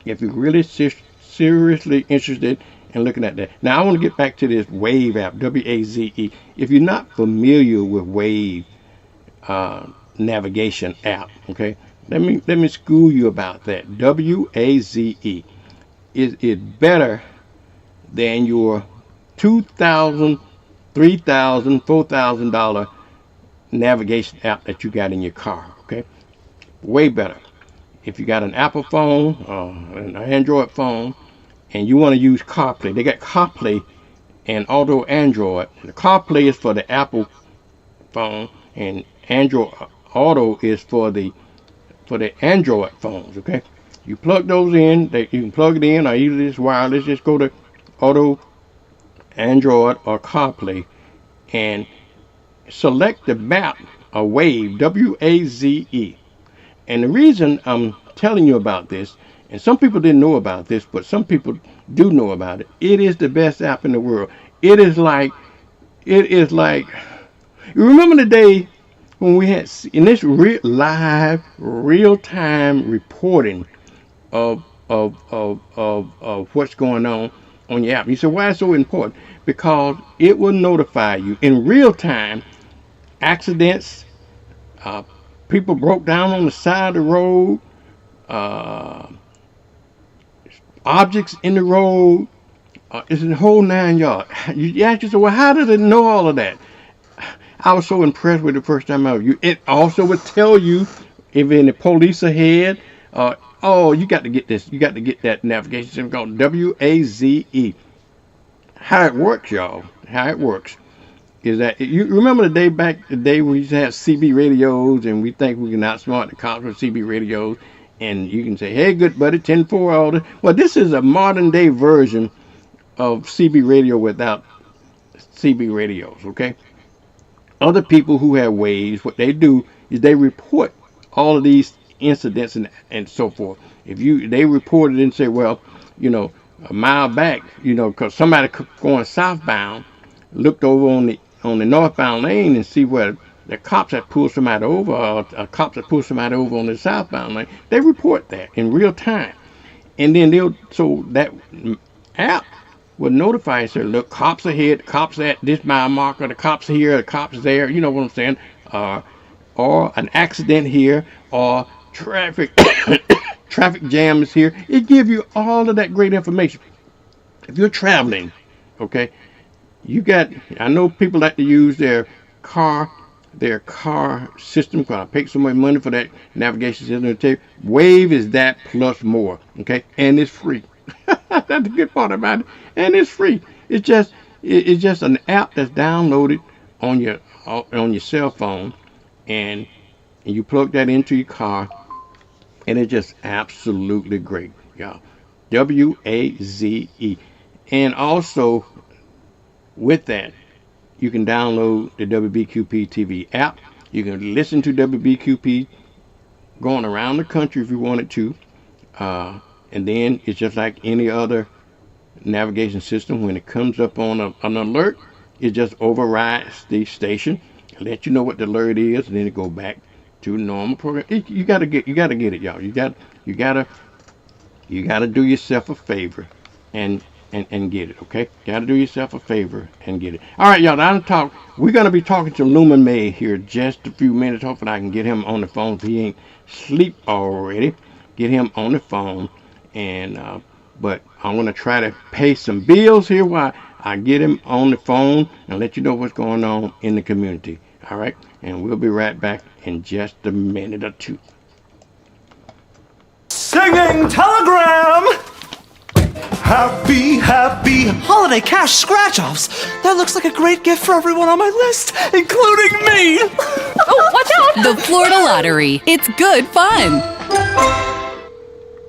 If you're really seriously interested in looking at that. Now I want to get back to this Wave app, WAZE. If you're not familiar with Wave navigation app, okay, let me school you about that. WAZE is better than your $2,000, $3,000, $4,000 navigation app that you got in your car. Okay, way better. If you got an Apple phone, an Android phone, and you want to use CarPlay, they got CarPlay and Auto Android. The CarPlay is for the Apple phone, and Android Auto is for the Android phones. Okay, you plug those in. You can plug it in, or either it's wireless. Just go to Auto Android or CarPlay and select the map or Wave, WAZE. And the reason I'm telling you about this, and some people didn't know about this, but some people do know about it. It is the best app in the world. It is like, you remember the day when we had in this live, real-time reporting of what's going on your app. You said, why is it so important? Because it will notify you in real time accidents, people broke down on the side of the road, objects in the road. It's the whole 9 yards. You ask yourself, well, how does it know all of that? I was so impressed with the first time I was. It also would tell you if any police ahead. Oh, you got to get this. You got to get that navigation system called WAZE. How it works, y'all. How it works is that you remember the day when we used to have CB radios, and we think we can outsmart the cops with CB radios, and you can say, "Hey, good buddy, 10-4 all this." Well, this is a modern day version of CB radio without CB radios. Okay. Other people who have Waves, what they do is they report all of these incidents and so forth. If they report it and say, well, a mile back, because somebody going southbound looked over on the northbound lane and see where the cops had pulled somebody over, or cops had pulled somebody over on the southbound lane. They report that in real time, and then so that app will notify you, say, look, cops are here, the cops at this mile marker, the cops are here, the cops are there, you know what I'm saying? Or an accident here, or traffic jam is here. It gives you all of that great information. If you're traveling, okay, I know people like to use their car system, because I paid so much money for that navigation system. Wave is that plus more, okay, and it's free. That's the good part about it, and it's free. It's just an app that's downloaded on your cell phone, and you plug that into your car, and it's just absolutely great, y'all. WAZE. And also with that, you can download the WBQP TV app. You can listen to WBQP going around the country if you wanted to. And then it's just like any other navigation system. When it comes up on an alert, it just overrides the station, let you know what the alert is, and then it go back to normal program. You gotta get it, y'all. You gotta do yourself a favor and get it, okay? Gotta do yourself a favor and get it. All right, y'all. We're gonna be talking to Lumen May here just a few minutes. Hopefully, I can get him on the phone if he ain't asleep already. Get him on the phone, and but I'm gonna try to pay some bills here while I get him on the phone and let you know what's going on in the community. All right, and we'll be right back in just a minute or two. Singing telegram! Happy, happy holiday cash scratch-offs! That looks like a great gift for everyone on my list, including me! Oh, watch out! The Florida Lottery. It's good fun.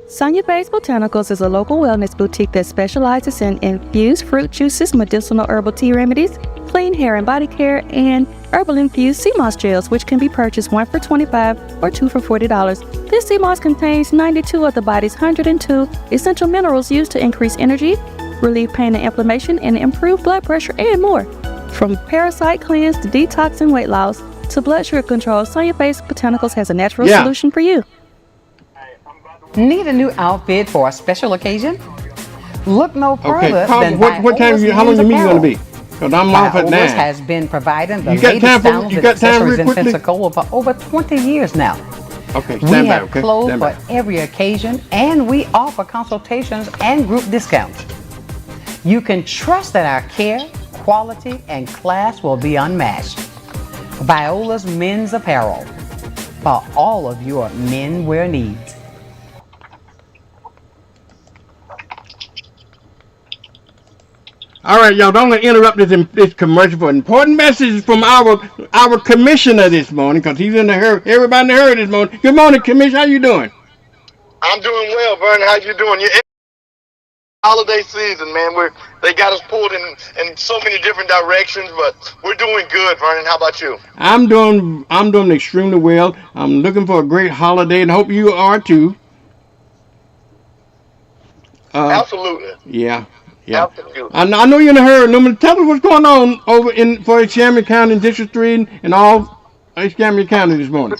Sonia Bay's Botanicals is a local wellness boutique that specializes in infused fruit juices, medicinal herbal tea remedies, clean hair and body care, and herbal infused sea moss gels, which can be purchased 1 for $25 or 2 for $40. This sea moss contains 92 of the body's 102 essential minerals used to increase energy, relieve pain and inflammation, and improve blood pressure and more. From parasite cleanse to detox and weight loss to blood sugar control, Sonia Bay's Botanicals has a natural solution for you. Need a new outfit for a special occasion? Look no further than what time how long you mean you gonna be? Because I'm off at 9. has been providing the latest styles and accessories in Pensacola for over 20 years now. Okay, we have clothes for every occasion, and we offer consultations and group discounts. You can trust that our care, quality, and class will be unmatched. Viola's Men's Apparel for all of your men wear needs. All right, y'all, don't interrupt this commercial for important messages from our commissioner this morning, because he's in the hurry. Everybody in the hurry this morning. Good morning, Commissioner. How you doing? I'm doing well, Vernon. How you doing? You're in holiday season, man. They got us pulled in so many different directions, but we're doing good, Vernon. How about you? I'm doing extremely well. I'm looking for a great holiday, and hope you are too. Absolutely. Yeah. I know you're in a hurry. Lumen, tell us what's going on over for Escambia County, District 3, and all Escambia County this morning.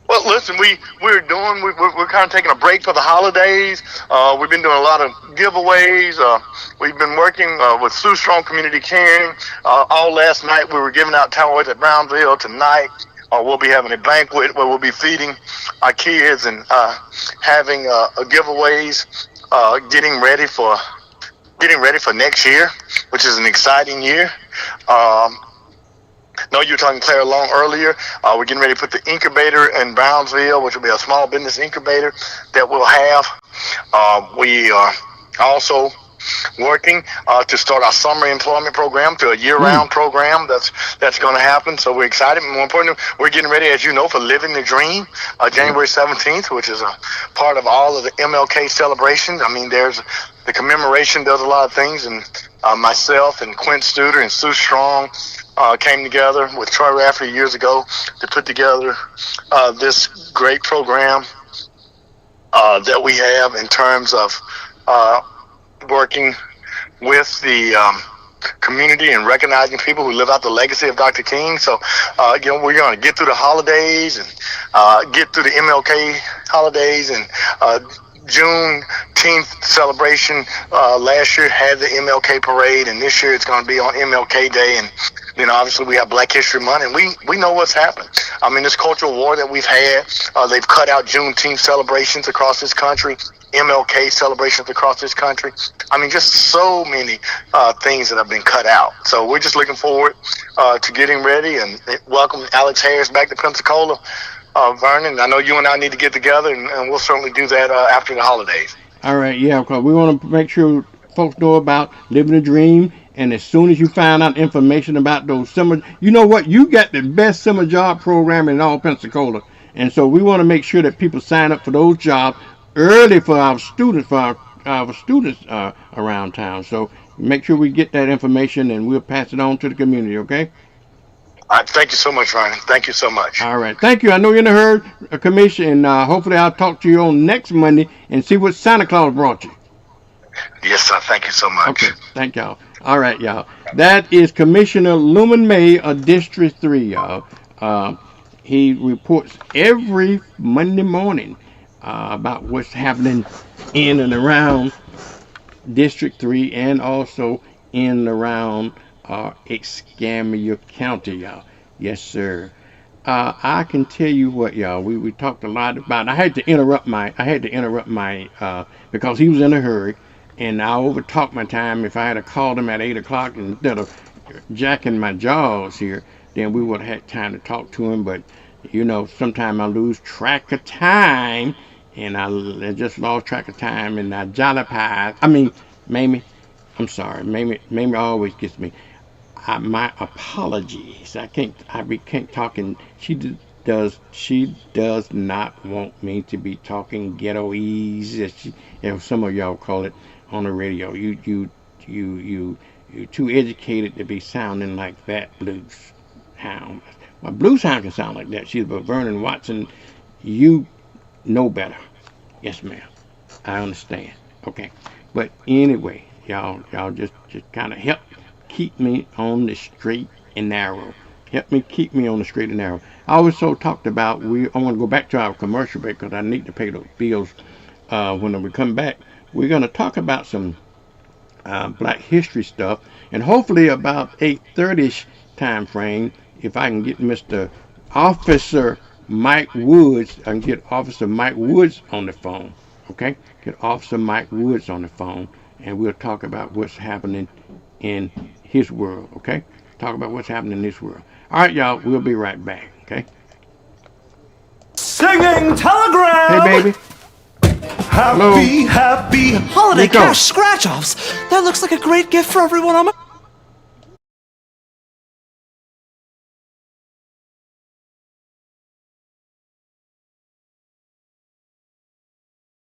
Well, listen, we're kind of taking a break for the holidays. We've been doing a lot of giveaways. We've been working with Sue Strong Community Caring. All last night we were giving out toys at Brownsville. Tonight we'll be having a banquet where we'll be feeding our kids and having giveaways, getting ready for next year, which is an exciting year. No, you were talking to Claire Long earlier. We're getting ready to put the incubator in Brownsville, which will be a small business incubator that we'll have. We are also working to start our summer employment program to a year-round program that's going to happen. So we're excited. And more importantly, we're getting ready, as you know, for Living the Dream, January 17th, which is a part of all of the MLK celebrations. I mean, the commemoration does a lot of things, and myself and Quint Studer and Sue Strong came together with Troy Rafferty years ago to put together this great program that we have in terms of working with the community and recognizing people who live out the legacy of Dr. King. So, we're going to get through the holidays and get through the MLK holidays, and Juneteenth celebration last year had the MLK parade, and this year it's going to be on MLK Day. And obviously we have Black History Month, and we know what's happened. I mean, this cultural war that we've had, they've cut out Juneteenth celebrations across this country, MLK celebrations across this country. I mean, just so many things that have been cut out. So we're just looking forward to getting ready and welcome Alex Harris back to Pensacola. Vernon, I know you and I need to get together, and we'll certainly do that after the holidays. All right, yeah, because we want to make sure folks know about Living the Dream. And as soon as you find out information about those summer, you know what? You got the best summer job program in all Pensacola. And so we want to make sure that people sign up for those jobs early for our students, around town. So make sure we get that information, and we'll pass it on to the community, okay? Thank you so much, Ryan. Thank you so much. All right. Thank you. I know you're in a hurry, Commission, and hopefully I'll talk to you on next Monday and see what Santa Claus brought you. Yes, sir. Thank you so much. Okay. Thank y'all. All right, y'all. That is Commissioner Lumen May of District 3, y'all. He reports every Monday morning about what's happening in and around District 3 and also in and around Escambia County, y'all. Yes, sir. I can tell you what, y'all. We talked a lot about. I had to interrupt my because he was in a hurry, and I overtalked my time. If I had called him at 8 o'clock instead of jacking my jaws here, then we would have had time to talk to him. But you know, sometimes I lose track of time, and I just lost track of time, and I jolly pies. I mean, Mamie, I'm sorry. Mamie always gets me. My apologies. I can't talk, and she does not want me to be talking ghettoese, as some of y'all call it on the radio. You're too educated to be sounding like that blues hound. My blues hound can sound like that. She's but Vernon Watson, you know better. Yes, ma'am. I understand. Okay. But anyway, y'all just kind of help keep me on the straight and narrow. Help me keep me on the straight and narrow. I also talked about, I want to go back to our commercial break because I need to pay those bills when we come back. We're going to talk about some Black History stuff, and hopefully about 8:30ish time frame, if I can get Mr. Officer Mike Woods, I can get Officer Mike Woods on the phone. Okay? Get Officer Mike Woods on the phone, and we'll talk about what's happening in his world. Okay? Talk about what's happening in this world. All right, y'all. We'll be right back. Okay? Singing telegram! Hey, baby. Hello. Happy holiday cash scratch-offs. That looks like a great gift for everyone on my...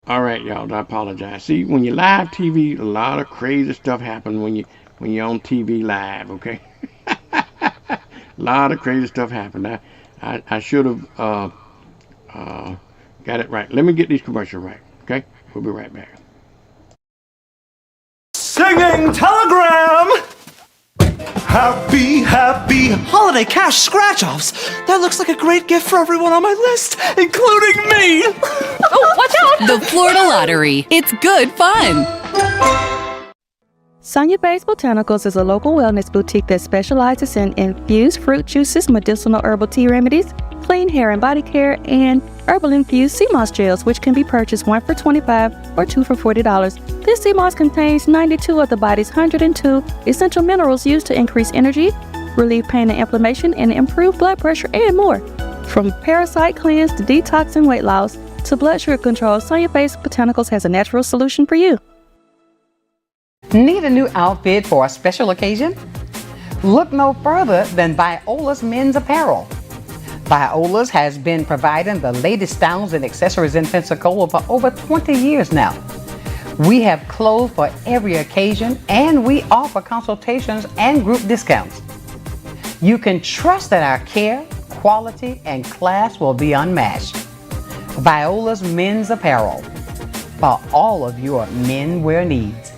All right, y'all. I apologize. See, when you live TV, a lot of crazy stuff happens when you're on TV live. Okay, a lot of crazy stuff happened. I should have got it right. Let me get these commercials right. Okay, we'll be right back. Singing telegram! Happy holiday cash scratch-offs. That looks like a great gift for everyone on my list, including me. Oh, watch out! The Florida Lottery. It's good fun. Sonia Bay's Botanicals is a local wellness boutique that specializes in infused fruit juices, medicinal herbal tea remedies, clean hair and body care, and herbal infused sea moss gels, which can be purchased 1 for $25 or 2 for $40. This sea moss contains 92 of the body's 102 essential minerals used to increase energy, relieve pain and inflammation, and improve blood pressure and more. From parasite cleanse to detox and weight loss to blood sugar control, Sonia Bay's Botanicals has a natural solution for you. Need a new outfit for a special occasion? Look no further than Viola's Men's Apparel. Viola's has been providing the latest styles and accessories in Pensacola for over 20 years now. We have clothes for every occasion, and we offer consultations and group discounts. You can trust that our care, quality, and class will be unmatched. Viola's Men's Apparel, for all of your men wear needs.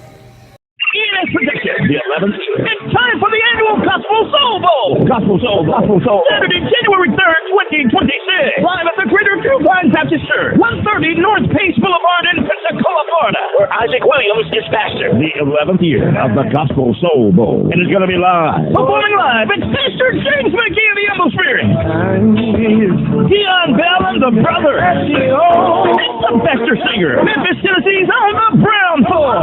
The 11th. It's time for the annual Gospel Soul Bowl. Gospel Soul. Saturday, January 3rd, 2026. Live at the Greater True Vine Baptist Church, 130 North Pace Boulevard in Pensacola, Florida, where Isaac Williams is pastor. The 11th year of the Gospel Soul Bowl. And it's going to be live. Performing live, it's Pastor James McGee of the Humble Spirit. Dion Bell and the Brother. It's the Pastor Singer. Memphis, Tennessee's on the Brown Floor.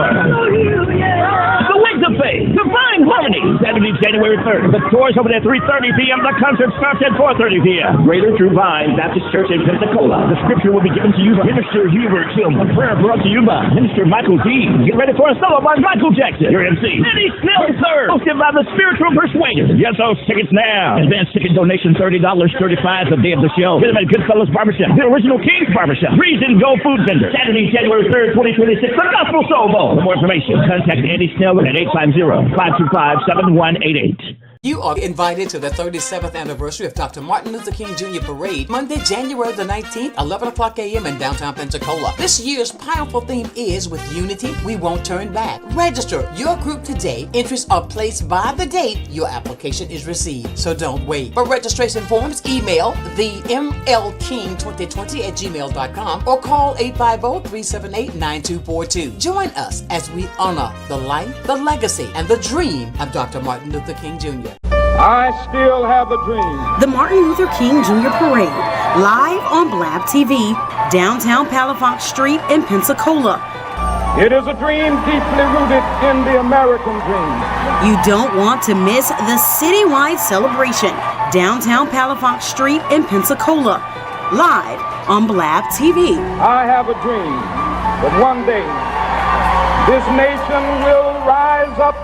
The Wings of Faith, Divine Harmony, Saturday, January 3rd. The doors open at 3:30 p.m. The concert starts at 4:30 p.m. Greater True Vine Baptist Church in Pensacola. The scripture will be given to you by Minister Hubert Tillman. A prayer brought to you by Minister Michael D. Get ready for a solo by Michael Jackson. Your MC, Eddie Snell III. Hosted by the Spiritual Persuader. Get those tickets now. Advance ticket donation $30, $35 the day of the show. Get them at Goodfellas Barbershop, the original King's Barbershop. Reason Go Food Vendor. Saturday, January 3rd, 2026. The Gospel Soul Bowl. For more information, contact Eddie Snell at 850-525-7188. You are invited to the 37th anniversary of Dr. Martin Luther King Jr. Parade, Monday, January the 19th, 11 o'clock a.m. in downtown Pensacola. This year's powerful theme is With Unity, We Won't Turn Back. Register your group today. Entries are placed by the date your application is received, so don't wait. For registration forms, email the mlking2020@gmail.com or call 850-378-9242. Join us as we honor the life, the legacy, and the dream of Dr. Martin Luther King Jr. I still have a dream. The Martin Luther King Jr. Parade, live on Blab TV, downtown Palafox Street in Pensacola. It is a dream deeply rooted in the American dream. You don't want to miss the citywide celebration, downtown Palafox Street in Pensacola, live on Blab TV. I have a dream that one day this nation will rise up.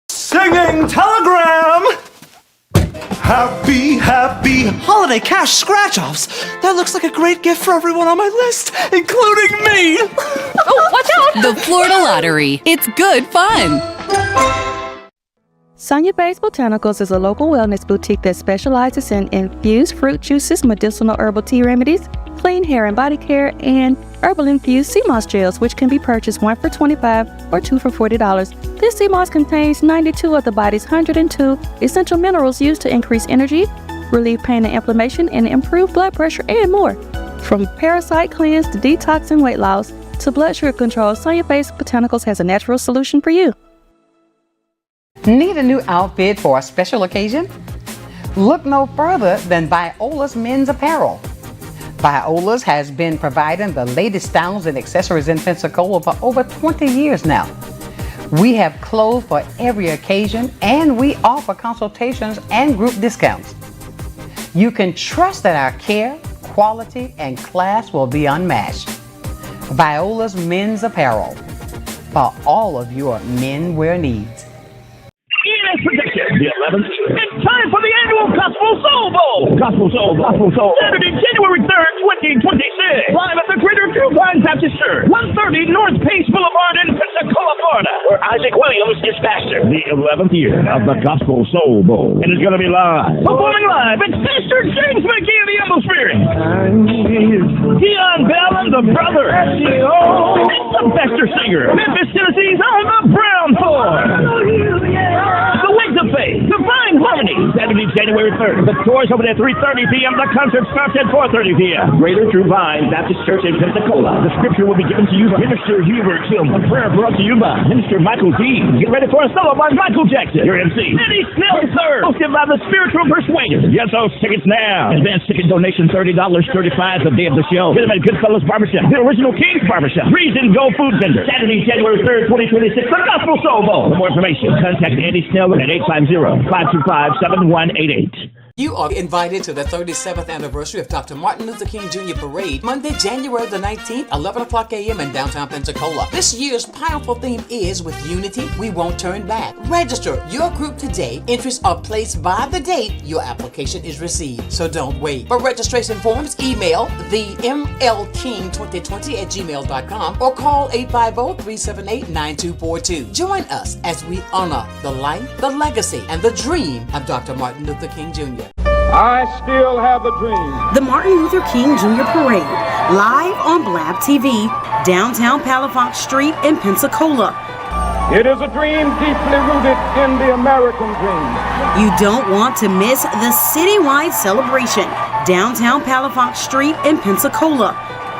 Singing telegram! Happy, happy holiday cash scratch-offs! That looks like a great gift for everyone on my list, including me! Oh, watch out! The Florida Lottery. It's good fun. Sonia Bay's Botanicals is a local wellness boutique that specializes in infused fruit juices, medicinal herbal tea remedies, clean hair and body care, and herbal infused sea moss gels, which can be purchased 1 for $25 or 2 for $40. This sea moss contains 92 of the body's 102 essential minerals used to increase energy, relieve pain and inflammation, and improve blood pressure and more. From parasite cleanse to detox and weight loss to blood sugar control, Sonia Bay's Botanicals has a natural solution for you. Need a new outfit for a special occasion? Look no further than Viola's Men's Apparel. Viola's has been providing the latest styles and accessories in Pensacola for over 20 years now. We have clothes for every occasion, and we offer consultations and group discounts. You can trust that our care, quality, and class will be unmatched. Viola's Men's Apparel, for all of your menwear needs. The 11th. It's time for the annual Gospel Soul Bowl. Gospel Soul, Gospel Soul. Saturday, January 3rd, 2026. Live at the Greater True Baptist Church, 130 North Pace Boulevard in Pensacola, Florida, where Isaac Williams is pastor. The 11th year of the Gospel Soul Bowl. And it's going to be live. Performing live, it's Pastor James McGee of the Humble Spirit. Dion Bell and the Brother. It's the Pastor Singer. Memphis, Tennessee's on the Brown Floor. The Wings of Faith. Divine Harmony. Saturday, January 3rd. The doors open at 3:30 p.m. The concert starts at 4:30 p.m. Greater True Vine Baptist Church in Pensacola. The scripture will be given to you by Minister Hubert Kim. A prayer brought to you by Minister Michael D. Get ready for a solo by Michael Jackson. Your MC. Eddie Snell III. Hosted by the Spiritual Persuader. Get those tickets now. Advance ticket donation $30, $35 the day of the show. Get them at Goodfellas Barbershop. The Original King's Barbershop. Reason Go Food Vendor. Saturday, January 3rd, 2026. The Gospel Soul Bowl. For more information, contact Eddie Snell at 850-525-7188. You are invited to the 37th anniversary of Dr. Martin Luther King Jr. Parade, Monday, January the 19th, 11 o'clock a.m. in downtown Pensacola. This year's powerful theme is With Unity, We Won't Turn Back. Register your group today. Entries are placed by the date your application is received, so don't wait. For registration forms, email the mlking2020@gmail.com or call 850-378-9242. Join us as we honor the life, the legacy, and the dream of Dr. Martin Luther King Jr. I still have a dream. The Martin Luther King Jr. Parade, live on Blab TV, downtown Palafox Street in Pensacola. It is a dream deeply rooted in the American dream. You don't want to miss the citywide celebration, downtown Palafox Street in Pensacola,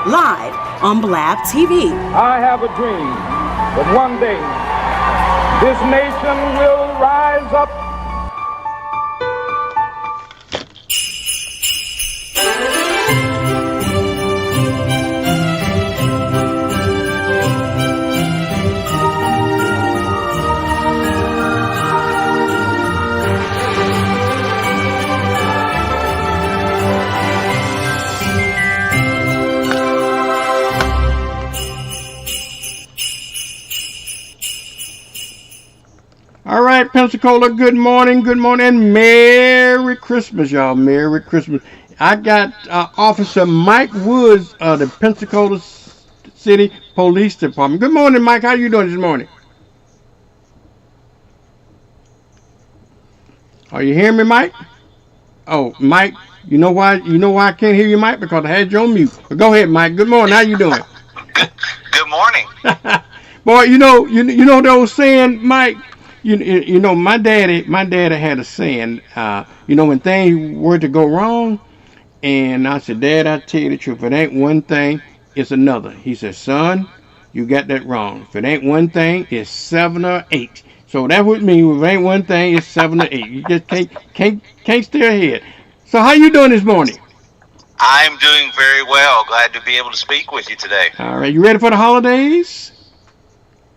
live on Blab TV. I have a dream that one day this nation will rise up. right, Pensacola, good morning, and Merry Christmas, y'all. Merry Christmas. I got Officer Mike Woods of the Pensacola City Police Department. Good morning, Mike. How you doing this morning? Are you hearing me, Mike? Oh, Mike, you know why I can't hear you, Mike? Because I had you on mute. But go ahead, Mike. Good morning. How you doing? Good morning. Boy, you know the old saying, Mike. You know my daddy had a saying. When things were to go wrong, and I said, Dad, I tell you the truth. If it ain't one thing, it's another. He said, Son, you got that wrong. If it ain't one thing, it's 7 or 8. So that would mean if it ain't one thing, it's 7 or 8. You just can't stay ahead. So how you doing this morning? I'm doing very well. Glad to be able to speak with you today. All right, you ready for the holidays?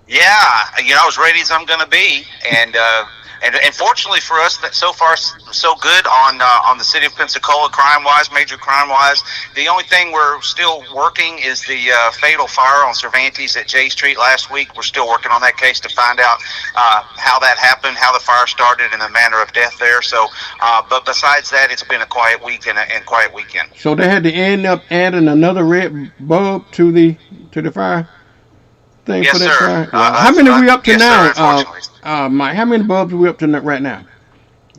Yeah, as ready as I'm going to be, and fortunately for us, that so far so good on the city of Pensacola, major crime-wise. The only thing we're still working is the fatal fire on Cervantes at J Street last week. We're still working on that case to find out how that happened, how the fire started, and the manner of death there. So, but besides that, it's been a quiet week and quiet weekend. So they had to end up adding another red bulb to the fire. Yes, for that sir. fire? How many are we up to yes, now, sir, Mike? How many bulbs are we up to right now?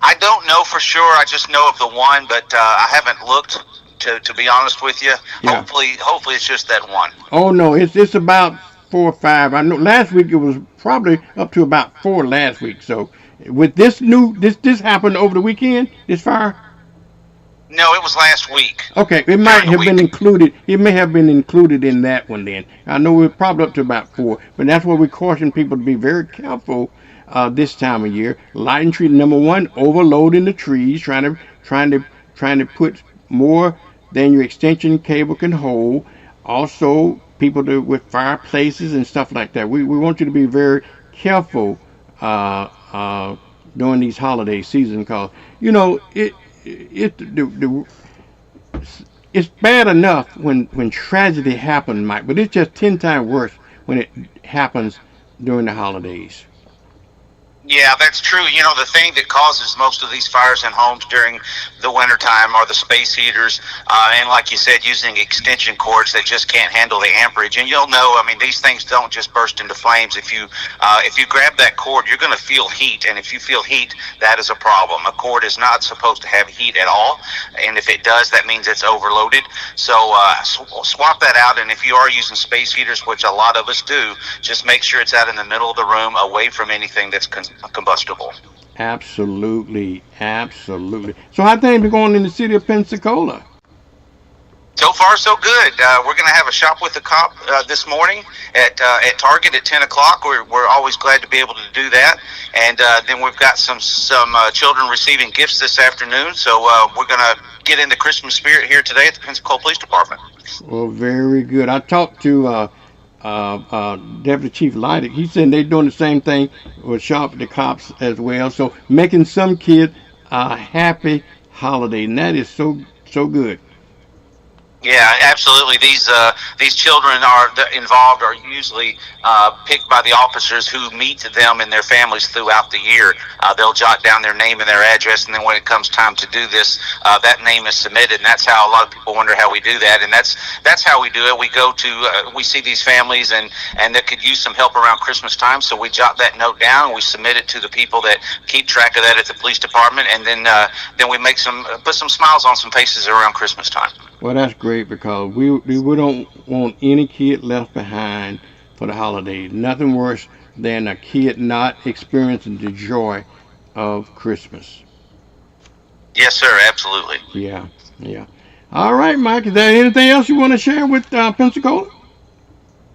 I don't know for sure. I just know of the one, but I haven't looked to be honest with you. Yeah. Hopefully it's just that one. Oh no, it's about 4 or 5. I know last week it was probably up to about 4 last week. So with this happened over the weekend, this fire. No, it was last week. Okay, it might have been included. It may have been included in that one then. I know we're probably up to about 4, but that's why we caution people to be very careful this time of year. Lighting tree, number one, overloading the trees, trying to put more than your extension cable can hold. Also, people with fireplaces and stuff like that. We want you to be very careful during these holiday season, because it's bad enough when tragedy happens, Mike, but it's just 10 times worse when it happens during the holidays. Yeah, that's true. The thing that causes most of these fires in homes during the wintertime are the space heaters, and like you said, using extension cords that just can't handle the amperage. And you'll know, these things don't just burst into flames. If you grab that cord, you're going to feel heat, and if you feel heat, that is a problem. A cord is not supposed to have heat at all, and if it does, that means it's overloaded. So swap that out, and if you are using space heaters, which a lot of us do, just make sure it's out in the middle of the room, away from anything that's combustible. Absolutely. So how things been going in the city of Pensacola? So far, so good. We're going to have a shop with the cop this morning at Target at 10 o'clock. We're always glad to be able to do that. And then we've got some children receiving gifts this afternoon. So we're going to get in the Christmas spirit here today at the Pensacola Police Department. Well, very good. I talked to Deputy Chief Leidick. He said they're doing the same thing with shop with the cops as well. So making some kids a happy holiday, and that is so good. Yeah, absolutely. These children are involved are usually picked by the officers who meet them and their families throughout the year. They'll jot down their name and their address, and then when it comes time to do this, that name is submitted, and that's how a lot of people wonder how we do that. And that's how we do it. We go to we see these families and that could use some help around Christmas time, so we jot that note down. We submit it to the people that keep track of that at the police department, and then we put some smiles on some faces around Christmas time. Well, that's great, because we don't want any kid left behind for the holidays. Nothing worse than a kid not experiencing the joy of Christmas. Yes, sir, absolutely. Yeah. All right, Mike, is there anything else you want to share with Pensacola?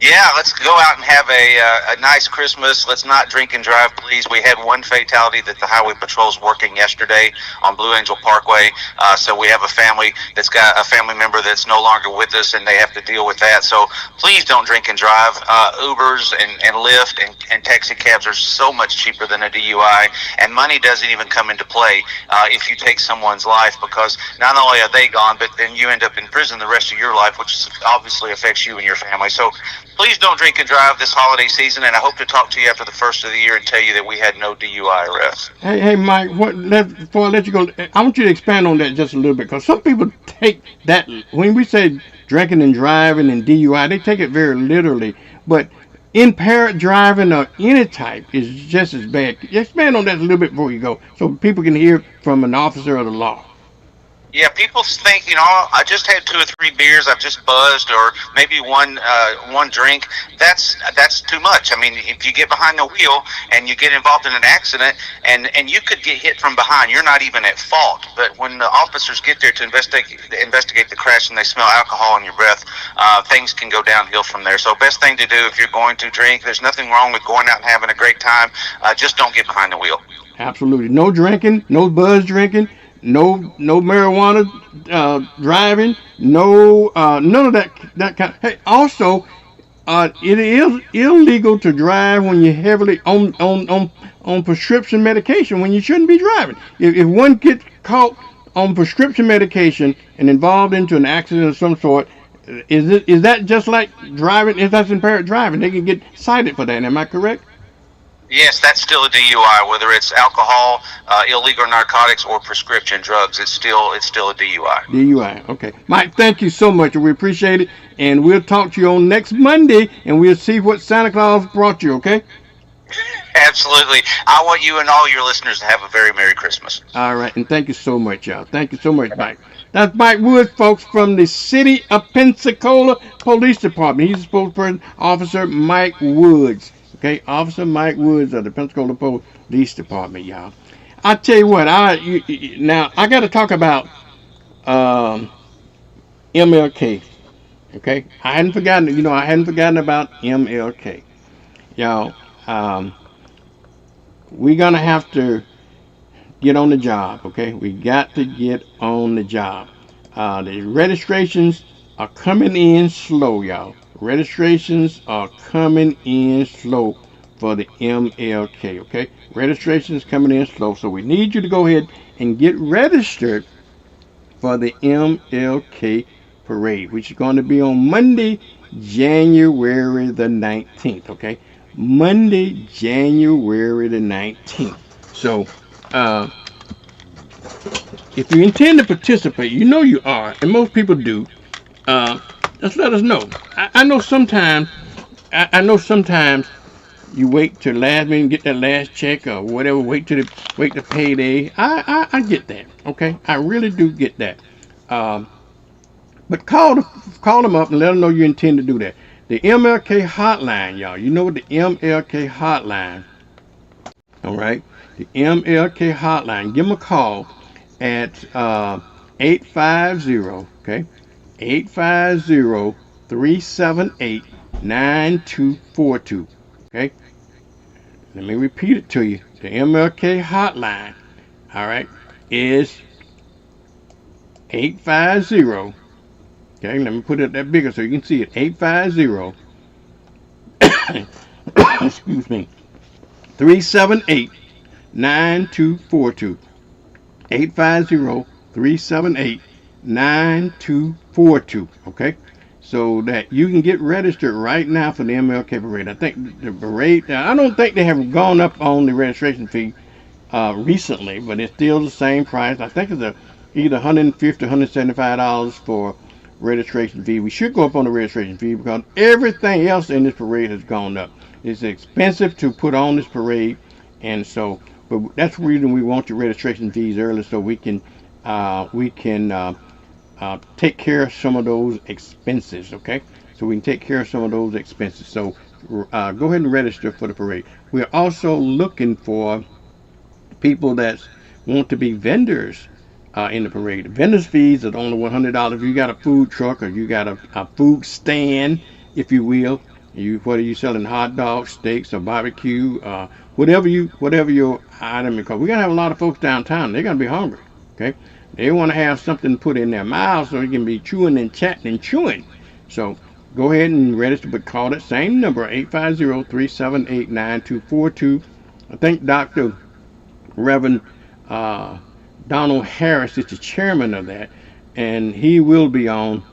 Yeah, let's go out and have a nice Christmas. Let's not drink and drive, please. We had one fatality that the Highway Patrol's working yesterday on Blue Angel Parkway. So we have a family that's got a family member that's no longer with us, and they have to deal with that. So please don't drink and drive. Ubers and Lyft and taxi cabs are so much cheaper than a DUI, and money doesn't even come into play if you take someone's life, because not only are they gone, but then you end up in prison the rest of your life, which obviously affects you and your family. So please don't drink and drive this holiday season, and I hope to talk to you after the first of the year and tell you that we had no DUI arrests. Hey, Mike. Before I let you go, I want you to expand on that just a little bit, because some people take that when we say drinking and driving and DUI, they take it very literally. But impaired driving of any type is just as bad. Expand on that a little bit before you go, so people can hear from an officer of the law. Yeah, people think, I just had 2 or 3 beers, I've just buzzed, or maybe one drink. That's too much. I mean, if you get behind the wheel and you get involved in an accident, and you could get hit from behind, you're not even at fault. But when the officers get there to investigate the crash and they smell alcohol in your breath, things can go downhill from there. So best thing to do if you're going to drink, there's nothing wrong with going out and having a great time. Just don't get behind the wheel. Absolutely. No drinking, no buzz drinking. No marijuana driving. No none of that kind. Hey, also, it is illegal to drive when you're heavily on prescription medication when you shouldn't be driving. If one gets caught on prescription medication and involved into an accident of some sort, is that just like driving? If that's impaired driving, they can get cited for that. Am I correct? Yes, that's still a DUI, whether it's alcohol, illegal narcotics, or prescription drugs. It's still a DUI. DUI. Okay, Mike. Thank you so much. We appreciate it, and we'll talk to you on next Monday, and we'll see what Santa Claus brought you. Okay. Absolutely. I want you and all your listeners to have a very Merry Christmas. All right, and thank you so much, y'all. Thank you so much, Mike. That's Mike Woods, folks, from the City of Pensacola Police Department. He's the spokesperson, Officer Mike Woods. Okay, Officer Mike Woods of the Pensacola Police Department, y'all. I tell you what, now I got to talk about MLK. Okay, I hadn't forgotten about MLK, y'all. We're gonna have to get on the job. Okay, we got to get on the job. The registrations are coming in slow, y'all. Registrations are coming in slow for the MLK, okay? Registrations coming in slow, so we need you to go ahead and get registered for the MLK parade, which is going to be on Monday, January the 19th, okay? Monday, January the 19th. So, if you intend to participate, you know you are, and most people do. Just let us know. I know sometimes you wait till last minute and get that last check or whatever. Wait to payday. I get that. Okay, I really do get that. But call them up and let them know you intend to do that. The MLK hotline, y'all. You know the MLK hotline. All right, the MLK hotline. Give them a call at 850. Okay. 850-378-9242. Okay? Let me repeat it to you. The MLK hotline, all right, is 850. Okay, let me put it that bigger so you can see it. 850 excuse me, 378-9242. 850-378-9242. Okay, so that you can get registered right now for the MLK parade. I think the parade, I don't think they have gone up on the registration fee recently, but it's still the same price. I think it's either $150 or $175 for registration fee. We should go up on the registration fee because everything else in this parade has gone up. It's expensive to put on this parade, and so, but that's the reason we want your registration fees early, so we can take care of some of those expenses. Okay, so we can take care of some of those expenses. So go ahead and register for the parade. We're also looking for people that want to be vendors in the parade. The vendors fees are only $100. If you got a food truck or you got a food stand, if you will, whether you're selling hot dogs, steaks, or barbecue, whatever your item is called. We're gonna have a lot of folks downtown. They're gonna be hungry. Okay, they want to have something put in their mouths so they can be chewing and chatting and chewing. So go ahead and register, but call that same number, 850-378-9242. I think Dr. Reverend Donald Harris is the chairman of that, and he will be on.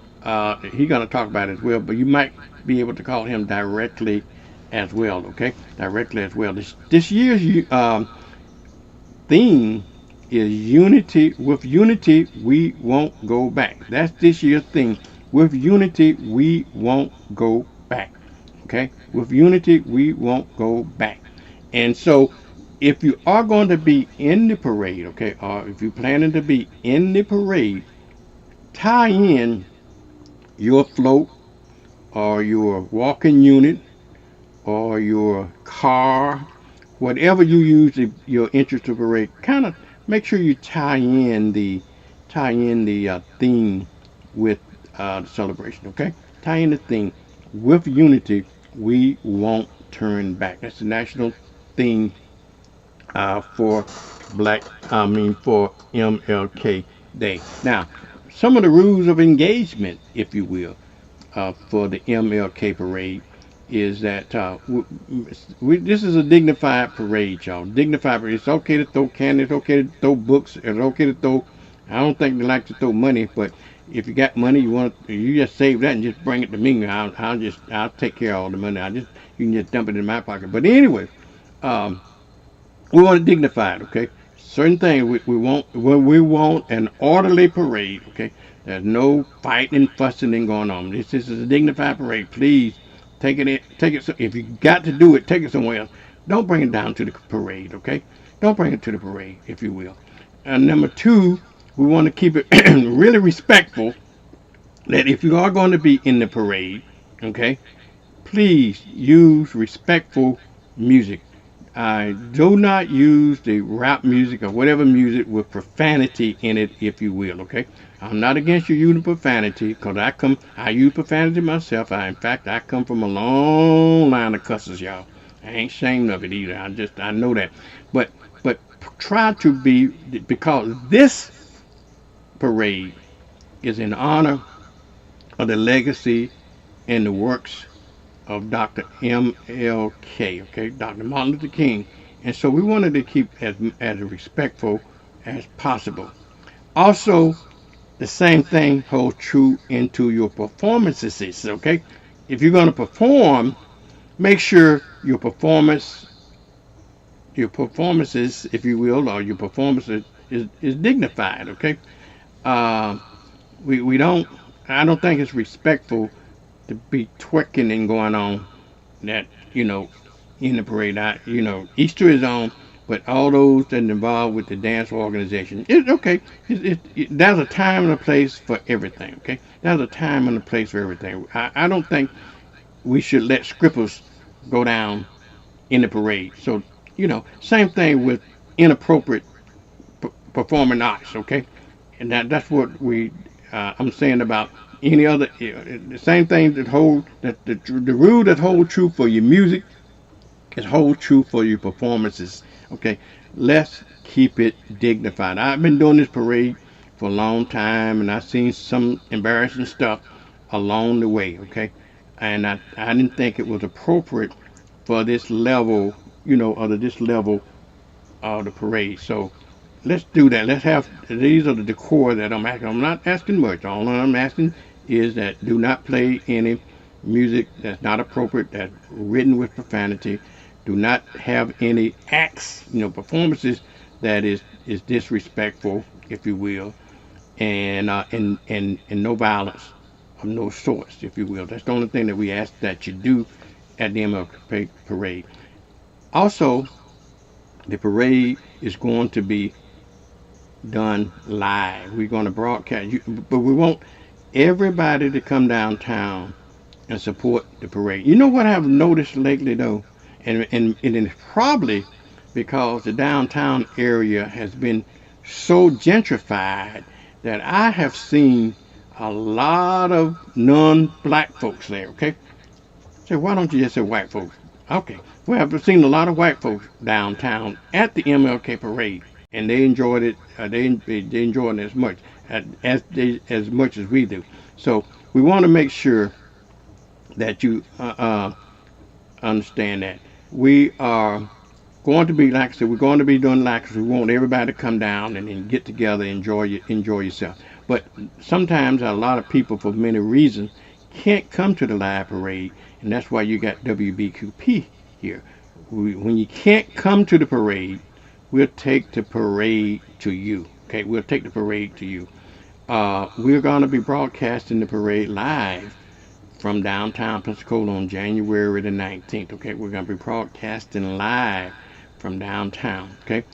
He's going to talk about it as well, but you might be able to call him directly as well. Okay, directly as well. This year's theme is unity. With unity, we won't go back. That's this year's theme. With unity, we won't go back. Okay, with unity, we won't go back. And so, if you are going to be in the parade, okay, or if you're planning to be in the parade, tie in your float or your walking unit or your car, whatever you use your entrance to parade. Kind of make sure you tie in the theme with the celebration. Okay, tie in the theme with unity. We won't turn back. That's the national theme for for MLK Day. Now, some of the rules of engagement, if you will, for the MLK parade is that this is a dignified parade, y'all. Dignified parade. It's okay to throw candy. It's okay to throw books. It's okay to throw. I don't think they like to throw money, but if you got money, you just save that and just bring it to me. I'll take care of all the money. You can just dump it in my pocket. But anyway, we want it dignified, okay? Certain things we want an orderly parade, okay? There's no fighting and fussing and going on. This is a dignified parade. Please take it. So if you got to do it, take it somewhere else. Don't bring it down to the parade, okay? Don't bring it to the parade, if you will. And number two, we want to keep it really respectful. That if you are going to be in the parade, okay, please use respectful music. Do not use the rap music or whatever music with profanity in it, if you will, okay? I'm not against you using profanity, because I use profanity myself. In fact, I come from a long line of cusses, y'all. I ain't ashamed of it either. I know that. But try to be, because this parade is in honor of the legacy and the works of Dr. MLK, okay, Dr. Martin Luther King, and so we wanted to keep as respectful as possible. Also, the same thing holds true into your performances, okay? If you're going to perform, make sure your performances, if you will, or your performance is dignified, okay? We don't. I don't think it's respectful to be twerking and going on that, in the parade. Easter is on, but all those that are involved with the dance organization, it's okay. There's a time and a place for everything, okay? There's a time and a place for everything. I don't think we should let scribbles go down in the parade. So, same thing with inappropriate performing arts, okay? And that's what I'm saying about any other, the same thing that the rule that hold true for your music is hold true for your performances. Okay, let's keep it dignified. I've been doing this parade for a long time, and I've seen some embarrassing stuff along the way. Okay, and I didn't think it was appropriate for this level, this level of the parade. So let's do that. Let's have, these are the decor that I'm asking. I'm not asking much. All I'm asking is that do not play any music that's not appropriate, that's written with profanity. Do not have any acts, performances that is disrespectful, if you will, and no violence of no sorts, if you will. That's the only thing that we ask that you do at the MLK parade. Also, the parade is going to be done live. We're going to broadcast, but we want everybody to come downtown and support the parade. You know what I've noticed lately, though, and it's probably because the downtown area has been so gentrified that I have seen a lot of non-black folks there. Okay, so why don't you just say white folks? Okay, well, I've seen a lot of white folks downtown at the MLK parade, and they enjoyed it. They enjoyed it as much as we do. So we want to make sure that you understand that we are going to be, like I said, we're going to be doing like we want everybody to come down and then get together, enjoy yourself. But sometimes a lot of people, for many reasons, can't come to the live parade, and that's why you got WBQP here. When you can't come to the parade, we'll take the parade to you. Okay, we'll take the parade to you. We're going to be broadcasting the parade live from downtown Pensacola on January the 19th. Okay, we're going to be broadcasting live from downtown. Okay,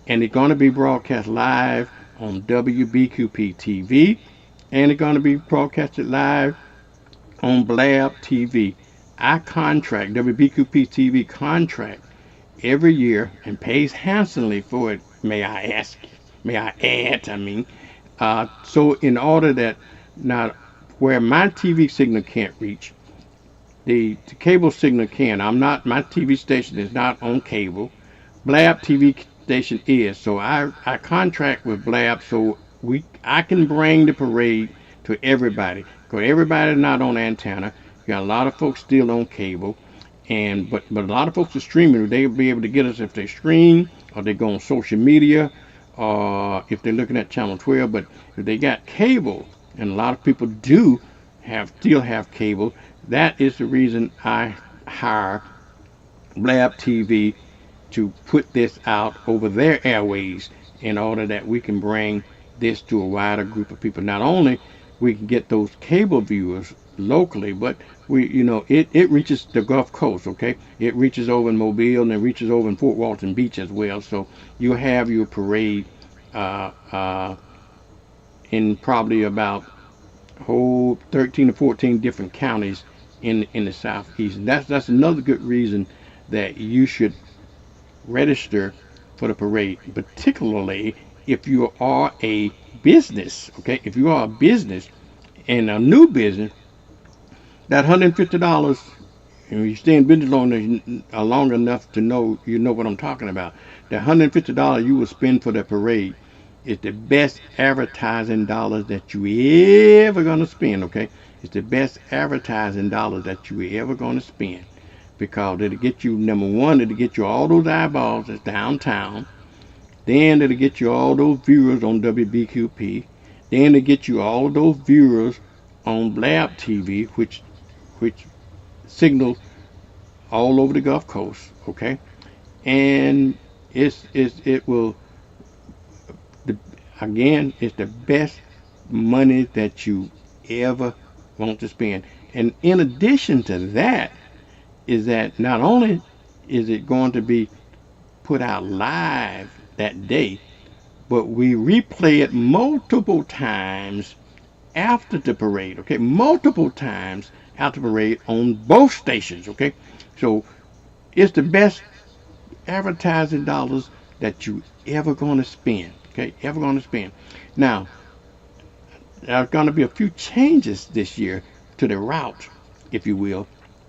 and it's going to be broadcast live on WBQP TV, and it's going to be broadcasted live on Blab TV. I contract, WBQP TV contract every year and pays handsomely for it, may I add, so in order that now where my TV signal can't reach, the cable signal can. My TV station is not on cable. Blab TV station is, so I contract with Blab so I can bring the parade to everybody. Because everybody's not on antenna. You got a lot of folks still on cable, but a lot of folks are streaming. They'll be able to get us if they stream or they go on social media or if they're looking at channel 12. But if they got cable, and a lot of people do still have cable, that is the reason I hire Blab TV to put this out over their airways in order that we can bring this to a wider group of people. Not only we can get those cable viewers locally, but it reaches the Gulf Coast. Okay, it reaches over in Mobile and it reaches over in Fort Walton Beach as well. So you have your parade in probably about 13 or 14 different counties in the southeast. And that's another good reason that you should register for the parade, particularly if you are a business. Okay, if you are a business and a new business, that $150, and you stay in business long enough to know what I'm talking about. The $150 you will spend for the parade is the best advertising dollars that you ever gonna spend. Okay, it's the best advertising dollars that you ever gonna spend, because it'll get you, number one, it'll get you all those eyeballs that's downtown. Then it'll get you all those viewers on WBQP. Then it'll get you all those viewers on Blab TV, which signals all over the Gulf Coast. Okay, and it's the best money that you ever want to spend. And in addition to that, is that not only is it going to be put out live that day, but we replay it multiple times after the parade. Okay, multiple times after the parade on both stations. Okay, so it's the best advertising dollars that you ever going to spend. Okay, ever going to spend. Now, there's going to be a few changes this year to the route, if you will,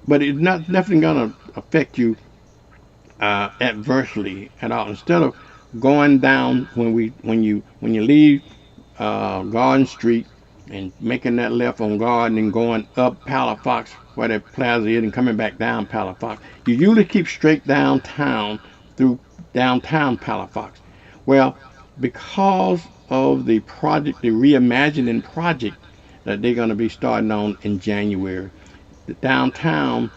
but it's definitely going to affect you adversely at all. Instead of going down when you leave Garden Street and making that left on Garden and going up Palafox where that plaza is and coming back down Palafox, you usually keep straight downtown through downtown Palafox. Well, because of the project, the reimagining project that they're going to be starting on in January, the downtown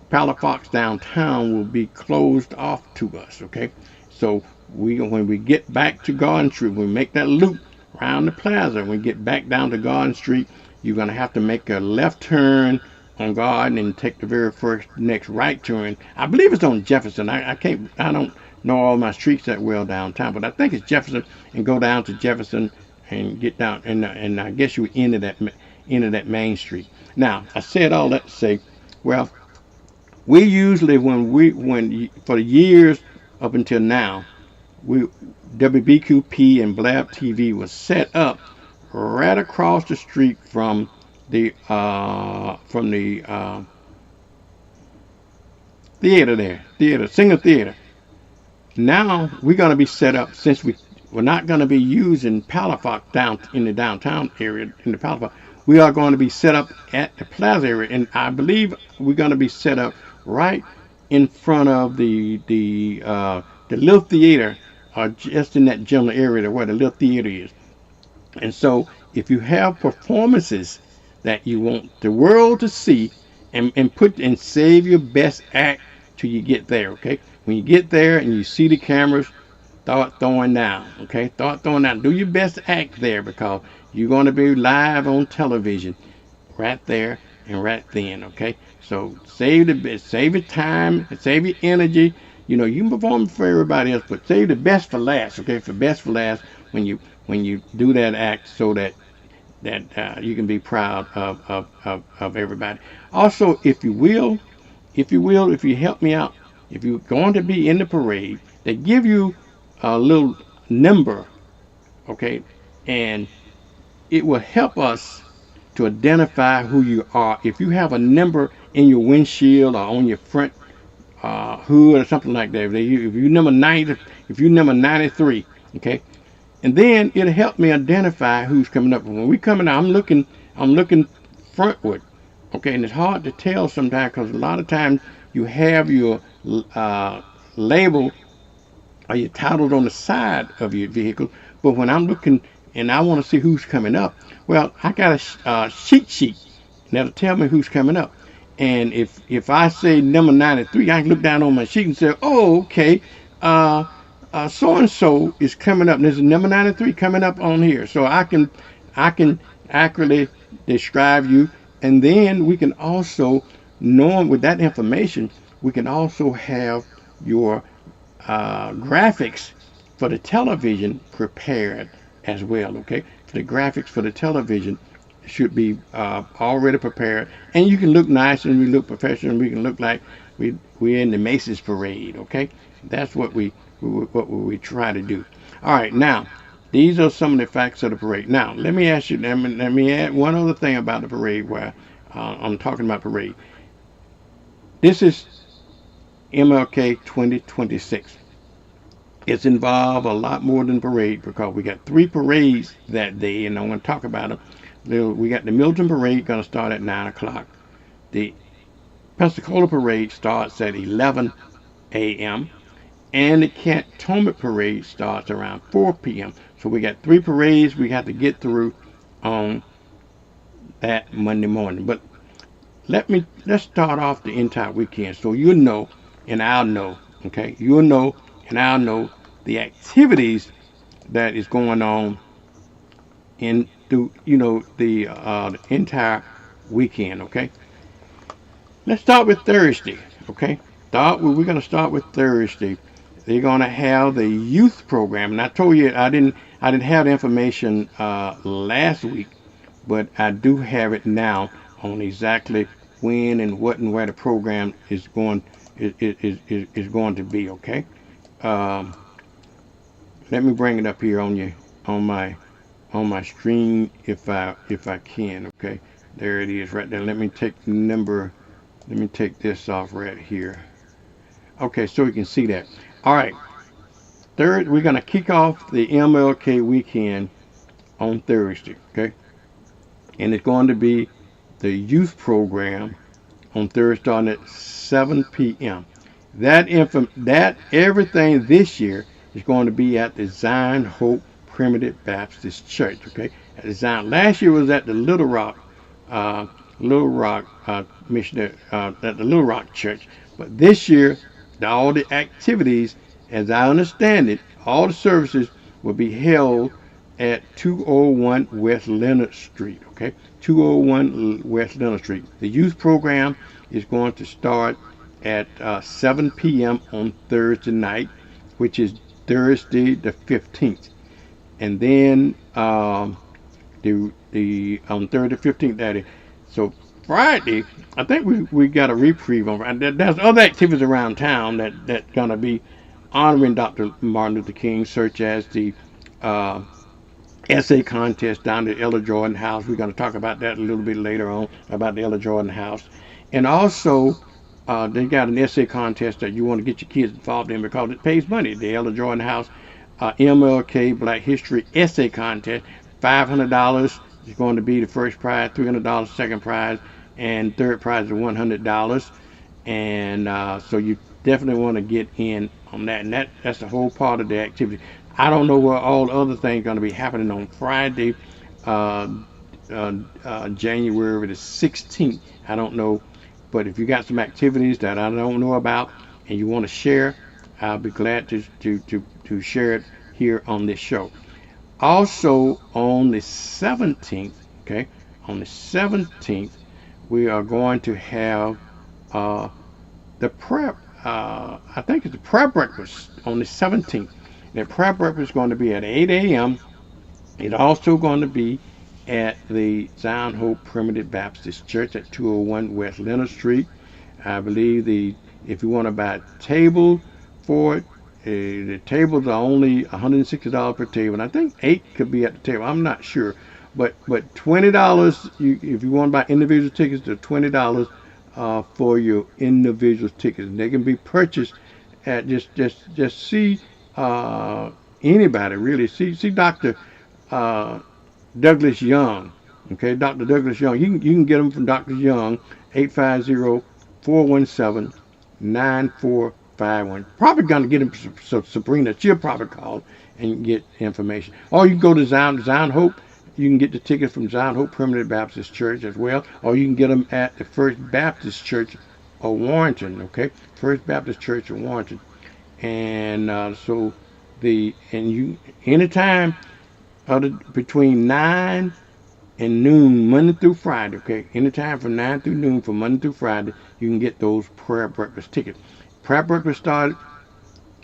Palafox downtown will be closed off to us. Okay, so when we get back to Garden Street, we make that loop around the plaza. When we get back down to Garden Street, you're going to have to make a left turn on Garden and take the very next right turn. I believe it's on Jefferson. I don't know all my streets that well downtown, but I think it's Jefferson, and go down to Jefferson and get down, and I guess you into that main street. Now, I said all that to say, well, we usually for the years up until now, WBQP and Blab TV was set up right across the street from the Singer Theater. Now we're going to be set up, since we're not going to be using Palafox down in the downtown area in the Palafox. We are going to be set up at the plaza area, and I believe we're going to be set up right in front of the little theater, or just in that general area where the little theater is. And so if you have performances that you want the world to see, and put and save your best act till you get there, okay? When you get there and you see the cameras, start throwing down, okay? Start throwing down. Do your best act there, because you're going to be live on television right there and right then, okay? So save your time, save your energy. You know, you can perform for everybody else, but save the best for last, okay? For best for last when you do that act, so that you can be proud of everybody. Also, if you help me out, if you're going to be in the parade, they give you a little number, okay, and it will help us to identify who you are. If you have a number in your windshield or on your front hood or something like that, if you number 90, if you number 93, okay, and then it'll help me identify who's coming up. When we coming out, I'm looking frontward, okay, and it's hard to tell sometimes, because a lot of times you have your label or your titles on the side of your vehicle, but when I'm looking and I want to see who's coming up, well, I got a cheat sheet that'll tell me who's coming up. And if I say number 93, I can look down on my sheet and say, oh, okay, so and so is coming up. There's a number 93 coming up on here, so I can accurately describe you. And then we can also, knowing with that information, we can also have your graphics for the television prepared as well, okay? For the graphics for the television should be already prepared, and you can look nice and we look professional, and we can look like we're in the Macy's parade, okay? That's what we try to do. All right, now these are some of the facts of the parade. Now let me ask you, let me add one other thing about the parade while I'm talking about parade. This is MLK 2026. It's involved a lot more than parade, because we got 3 parades that day, and I want to talk about them. We got the Milton Parade going to start at 9 o'clock. The Pensacola Parade starts at 11 a.m. and the Cantonment Parade starts around 4 p.m. So we got 3 parades we have to get through on that Monday morning. But let's start off the entire weekend, so you'll know and I'll know, okay? You'll know and I'll know the activities that is going on in the entire weekend, okay? Let's start with Thursday, okay? We're going to start with Thursday. They're going to have the youth program, and I told you I didn't have the information last week, but I do have it now on exactly when and what and where the program is going to be, okay? Let me bring it up here on my screen if I can, okay? There it is right there. Let me take this off right here. Okay, so you can see that. All right. Third, we're going to kick off the MLK weekend on Thursday, okay? And it's going to be the youth program on Thursday starting at 7 p.m. That everything this year is going to be at the Zion Hope Primitive Baptist Church, okay? At the Zion. Last year was at the Little Rock Missionary, at the Little Rock Church. But this year, all the activities, as I understand it, all the services will be held at 201 West Leonard Street, okay? 201 West Leonard Street. The youth program is going to start at 7 p.m. on Thursday night, which is Thursday the 15th. And then on Thursday the 15th, that is. So Friday, I think we got a reprieve on Friday. There's other activities around town that's gonna be honoring Dr. Martin Luther King, such as the essay contest down at Ella Jordan House. We're going to talk about that a little bit later on, about the Ella Jordan House. And also, they got an essay contest that you want to get your kids involved in, because it pays money. The Ella Jordan House MLK Black History Essay Contest, $500 is going to be the first prize, $300 second prize, and third prize is $100. And so you definitely want to get in on that. And that's the whole part of the activity. I don't know what all the other things going to be happening on Friday. January the 16th. I don't know, but if you got some activities that I don't know about and you want to share, I'll be glad to share it here on this show. Also on the 17th, okay, on the 17th, we are going to have uh, the prep. I think it's the prayer breakfast on the 17th. The prayer breakfast is going to be at 8 a.m. It's also going to be at the Zion Hope Primitive Baptist Church at 201 West Leonard Street. I believe if you want to buy a table for it, the tables are only $160 per table, and I think 8 could be at the table. I'm not sure, but $20 if you want to buy individual tickets, they're $20 for your individual tickets. And they can be purchased at just see anybody really see Dr. Douglas Young. Okay, Dr. Douglas Young. You can get them from Dr. Young, 850-417-9451. Probably going to get them so Sabrina. She'll probably call and get information. Or you can go to Zion Hope. You can get the tickets from Zion Hope Primitive Baptist Church as well. Or you can get them at the First Baptist Church of Warrenton. Okay, First Baptist Church of Warrenton. And anytime between 9 and noon, Monday through Friday, okay? Anytime from 9 through noon, from Monday through Friday, you can get those prayer breakfast tickets. Prayer breakfast started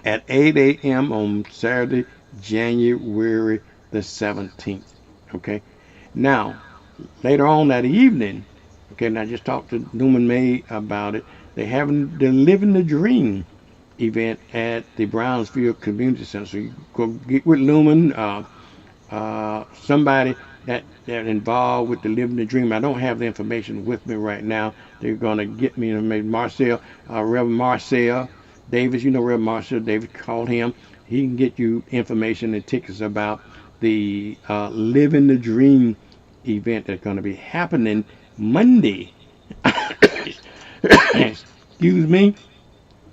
at 8 a.m. on Saturday, January the 17th, okay? Now, later on that evening, okay, and I just talked to Newman May about it, they're having the Living the Dream event at the Brownsville Community Center. So you go get with Lumen, somebody that involved with the Living the Dream. I don't have the information with me right now. They're going to get me, maybe Marcel, Reverend Marcel Davis. You know Reverend Marcel Davis, call him. He can get you information and tickets about the Living the Dream event that's going to be happening Monday. Excuse me.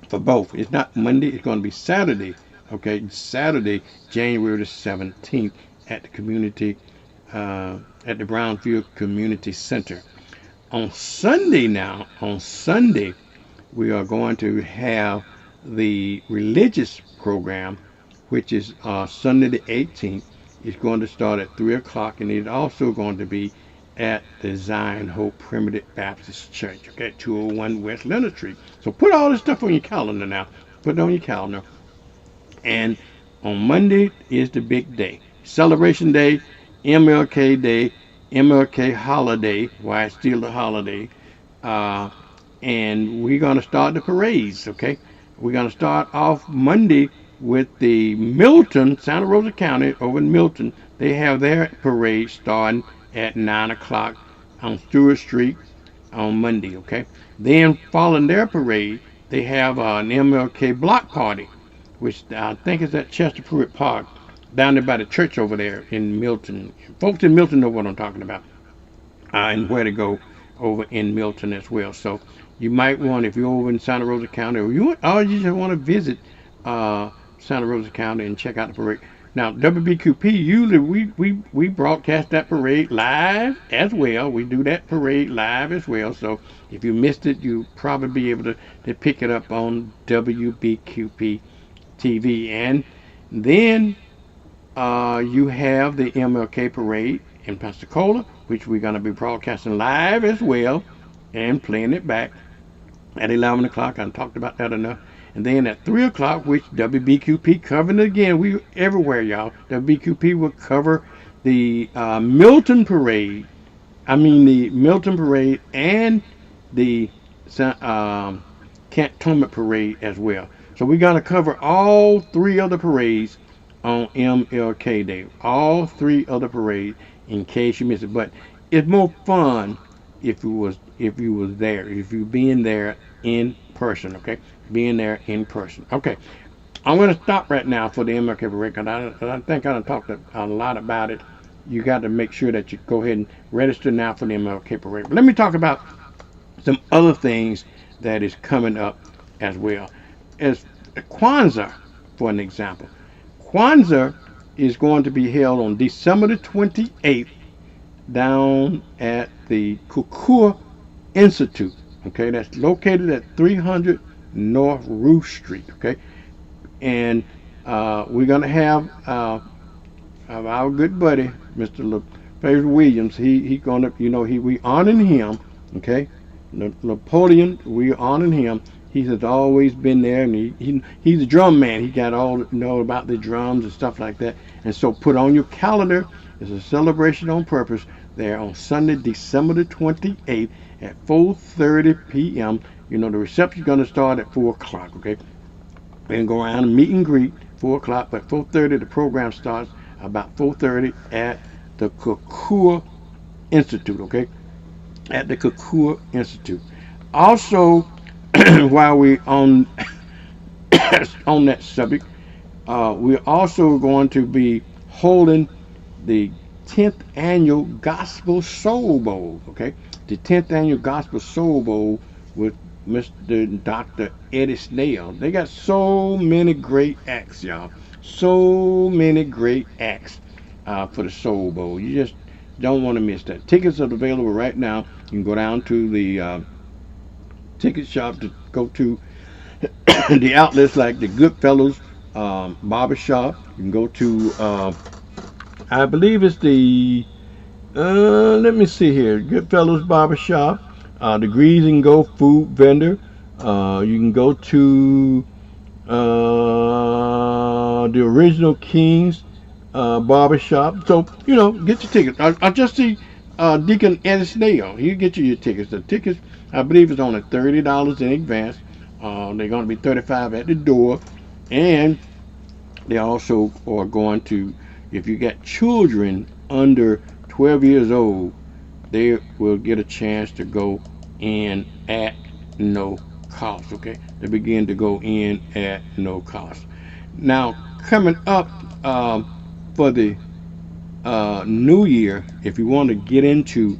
For both. It's not Monday, it's going to be Saturday. Okay, Saturday, January the 17th at the community, at the Brownfield Community Center. On Sunday, we are going to have the religious program, which is Sunday the 18th. It's going to start at 3 o'clock, and it's also going to be at the Zion Hope Primitive Baptist Church, okay, 201 West Leonard Street. So put all this stuff on your calendar now. Put it on your calendar. And on Monday is the big day. Celebration Day, MLK Day, MLK holiday, why it's still a holiday. And we're going to start the parades, okay? We're going to start off Monday with the Milton, Santa Rosa County, over in Milton. They have their parade starting at 9 o'clock on Stewart Street on Monday, okay? Then following their parade, they have an MLK block party, which I think is at Chester Pruitt Park, down there by the church over there in Milton. Folks in Milton know what I'm talking about, and where to go over in Milton as well. So you might want, if you're over in Santa Rosa County, or you just want to visit Santa Rosa County and check out the parade. Now, WBQP, usually we broadcast that parade live as well. We do that parade live as well. So if you missed it, you'll probably be able to pick it up on WBQP TV. And then you have the MLK parade in Pensacola, which we're going to be broadcasting live as well and playing it back at 11 o'clock. I talked about that enough. And then at 3 o'clock, which WBQP covering it again, we everywhere, y'all. WBQP will cover the Milton Parade. I mean the Milton Parade and the Cantonment Parade as well. So we're going to cover all three other parades on MLK Day. All three other parades, in case you missed it. But it's more fun if you was there, if you being there in person, okay? Being there in person. Okay, I'm going to stop right now for the MLK Parade, because I think I done talked a lot about it. You got to make sure that you go ahead and register now for the MLK Parade. But let me talk about some other things that is coming up as well. As Kwanzaa, for an example. Kwanzaa is going to be held on December the 28th down at the Kukua Institute. Okay, that's located at 300 North Roof Street. Okay, and we're gonna have our good buddy, Mr. LaFavor Williams. He gonna, we honoring him. Okay, Napoleon, we honoring him. He has always been there, and he's a drum man. He got all about the drums and stuff like that. And so put on your calendar. It's a celebration on purpose there on Sunday, December the 28th at 4:30 p.m. The reception's going to start at 4 o'clock, okay? We're going to go around and meet and greet 4 o'clock, but 4:30 the program starts about 4:30 at the Kukua Institute, okay? At the Kukua Institute. Also, while we're on that subject, we're also going to be holding the 10th annual Gospel Soul Bowl, okay? The 10th annual Gospel Soul Bowl with Mr. Dr. Eddie Snell. They got so many great acts, y'all. So many great acts for the Soul Bowl. You just don't want to miss that. Tickets are available right now. You can go down to the ticket shop to go to the outlets like the Goodfellows Barber Shop. You can go to I believe it's the let me see here, Goodfellows Barber Shop, the Grease and Go Food Vendor. You can go to the Original Kings Barber Shop. So get your tickets. I just see Deacon Eddie Snell. He'll get you your tickets. The tickets, I believe, is only $30 in advance. They're going to be $35 at the door, and they also are going to, if you got children under 12 years old, they will get a chance to go in at no cost. Okay, they begin to go in at no cost. Now, coming up for the new year, if you want to get into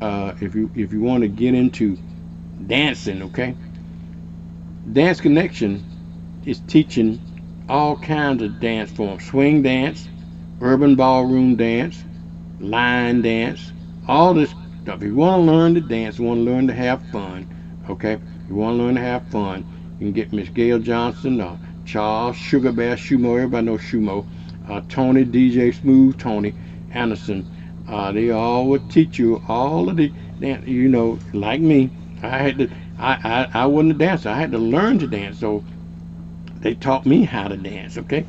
if you want to get into dancing, okay, Dance Connection is teaching all kinds of dance forms: swing dance, urban ballroom dance, line dance, all this stuff. If you want to learn to dance, you want to learn to have fun, okay, you want to learn to have fun, you can get Miss Gail Johnson, Charles Sugar Bear Shumo, everybody knows Shumo, Tony DJ Smooth Tony Anderson. They all will teach you all of the dance. Like me, I wasn't a dancer. I had to learn to dance, so they taught me how to dance, okay?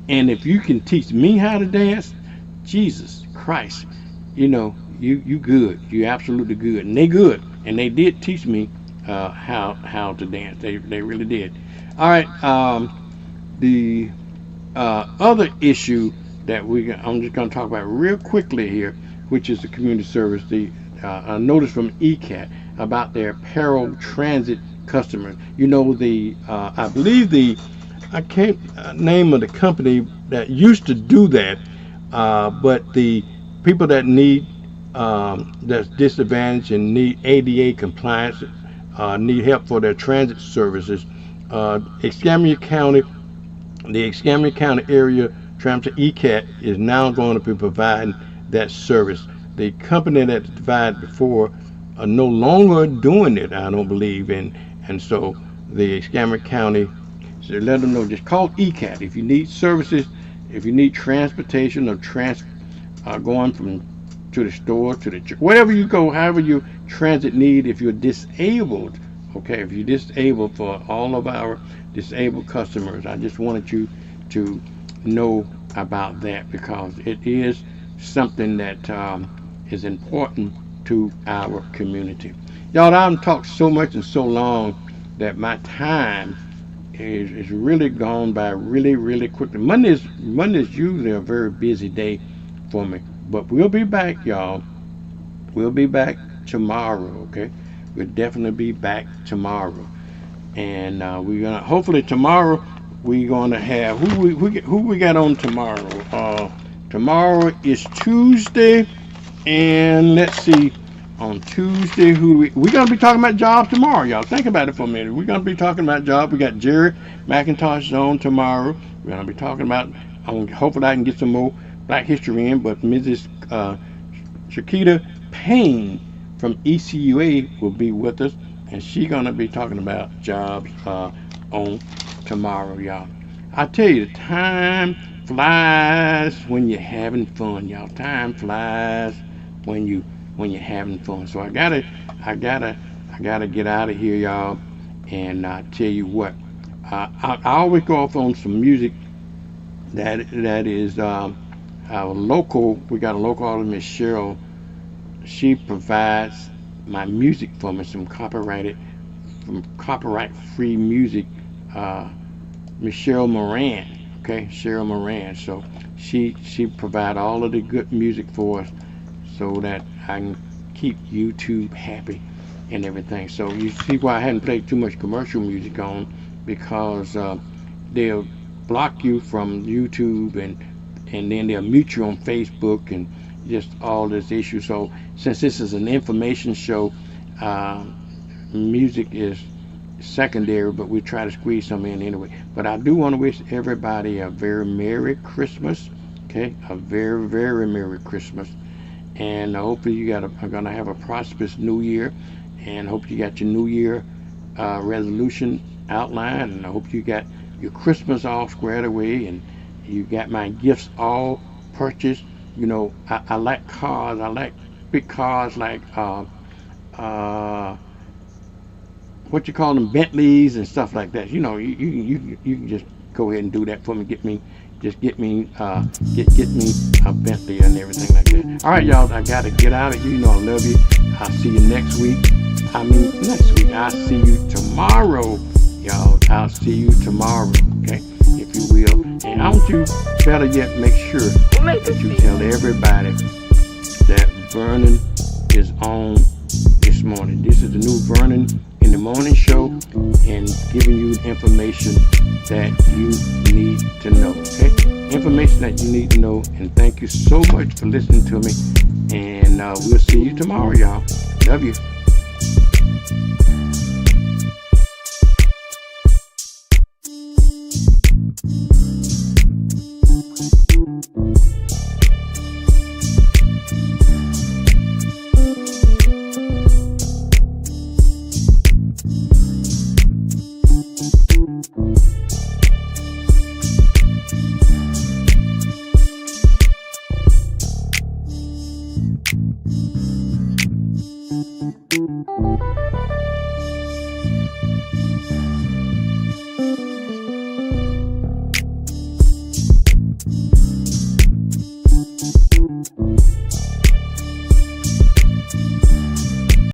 And if you can teach me how to dance, Jesus Christ, you good. You absolutely good. And they good. And they did teach me how to dance. They really did. All right. The other issue that I'm just going to talk about real quickly here, which is the community service. A notice from ECAT about their Peril Transit customers. I believe I can't name of the company that used to do that, but the people that need that's disadvantaged and need ADA compliance, need help for their transit services. Escambia County, the Escambia County Area Transit ECAT is now going to be providing that service. The company that provided before are no longer doing it, I don't believe, and so the Escambia County, so let them know, just call ECAT if you need services, if you need transportation or going from to the store, to the church, wherever you go, however you transit need, if you're disabled, okay, if you're disabled, for all of our disabled customers, I just wanted you to know about that, because it is something that is important to our community. Y'all, I've talked so much and so long that my time is really gone by really, really quickly. Monday's usually a very busy day for me, but we'll be back, y'all. We'll be back tomorrow, okay? We'll definitely be back tomorrow, and we're gonna, hopefully tomorrow we're gonna have who we got on tomorrow. Tomorrow is Tuesday, and let's see, on Tuesday, we're going to be talking about jobs tomorrow, y'all. Think about it for a minute. We're going to be talking about jobs. We got Jerry McIntosh on tomorrow. We're going to be talking about, hopefully I can get some more Black History in, but Mrs. Chiquita Payne from ECUA will be with us, and she's gonna be talking about jobs on tomorrow, y'all. I tell you, time flies when you're having fun, y'all. Time flies when you're having fun. So I gotta get out of here, y'all. And tell you what, I always go off on some music that is our local. We got a local artist, Miss Cheryl. She provides my music for me, some copyright-free music. Miss Cheryl Moran, okay, Cheryl Moran. So she provide all of the good music for us, so that I can keep YouTube happy and everything. So you see why I hadn't played too much commercial music on, because they'll block you from YouTube, and then they'll mute you on Facebook, and just all this issue. So since this is an information show, music is secondary, but we try to squeeze some in anyway. But I do want to wish everybody a very Merry Christmas, okay? A very, very Merry Christmas. And hopefully you are gonna have a prosperous New Year, and hope you got your New Year resolution outlined, and I hope you got your Christmas all squared away, and you got my gifts all purchased. You know, I like cars. I like big cars, like what you call them, Bentleys and stuff like that. You know, you can just go ahead and do that for me. Get me a Bentley and everything like that. All right, y'all, I gotta get out of here. You know I love you. I'll see you next week. Next week. I'll see you tomorrow, y'all. I'll see you tomorrow, okay? If you will. And I want you, better yet, make sure that you tell everybody that Vernon is on this morning. This is the new Vernon in the Morning Show, and giving you information that you need to know, okay? Information that you need to know. And thank you so much for listening to me. And we'll see you tomorrow, y'all. Love you. Thank you.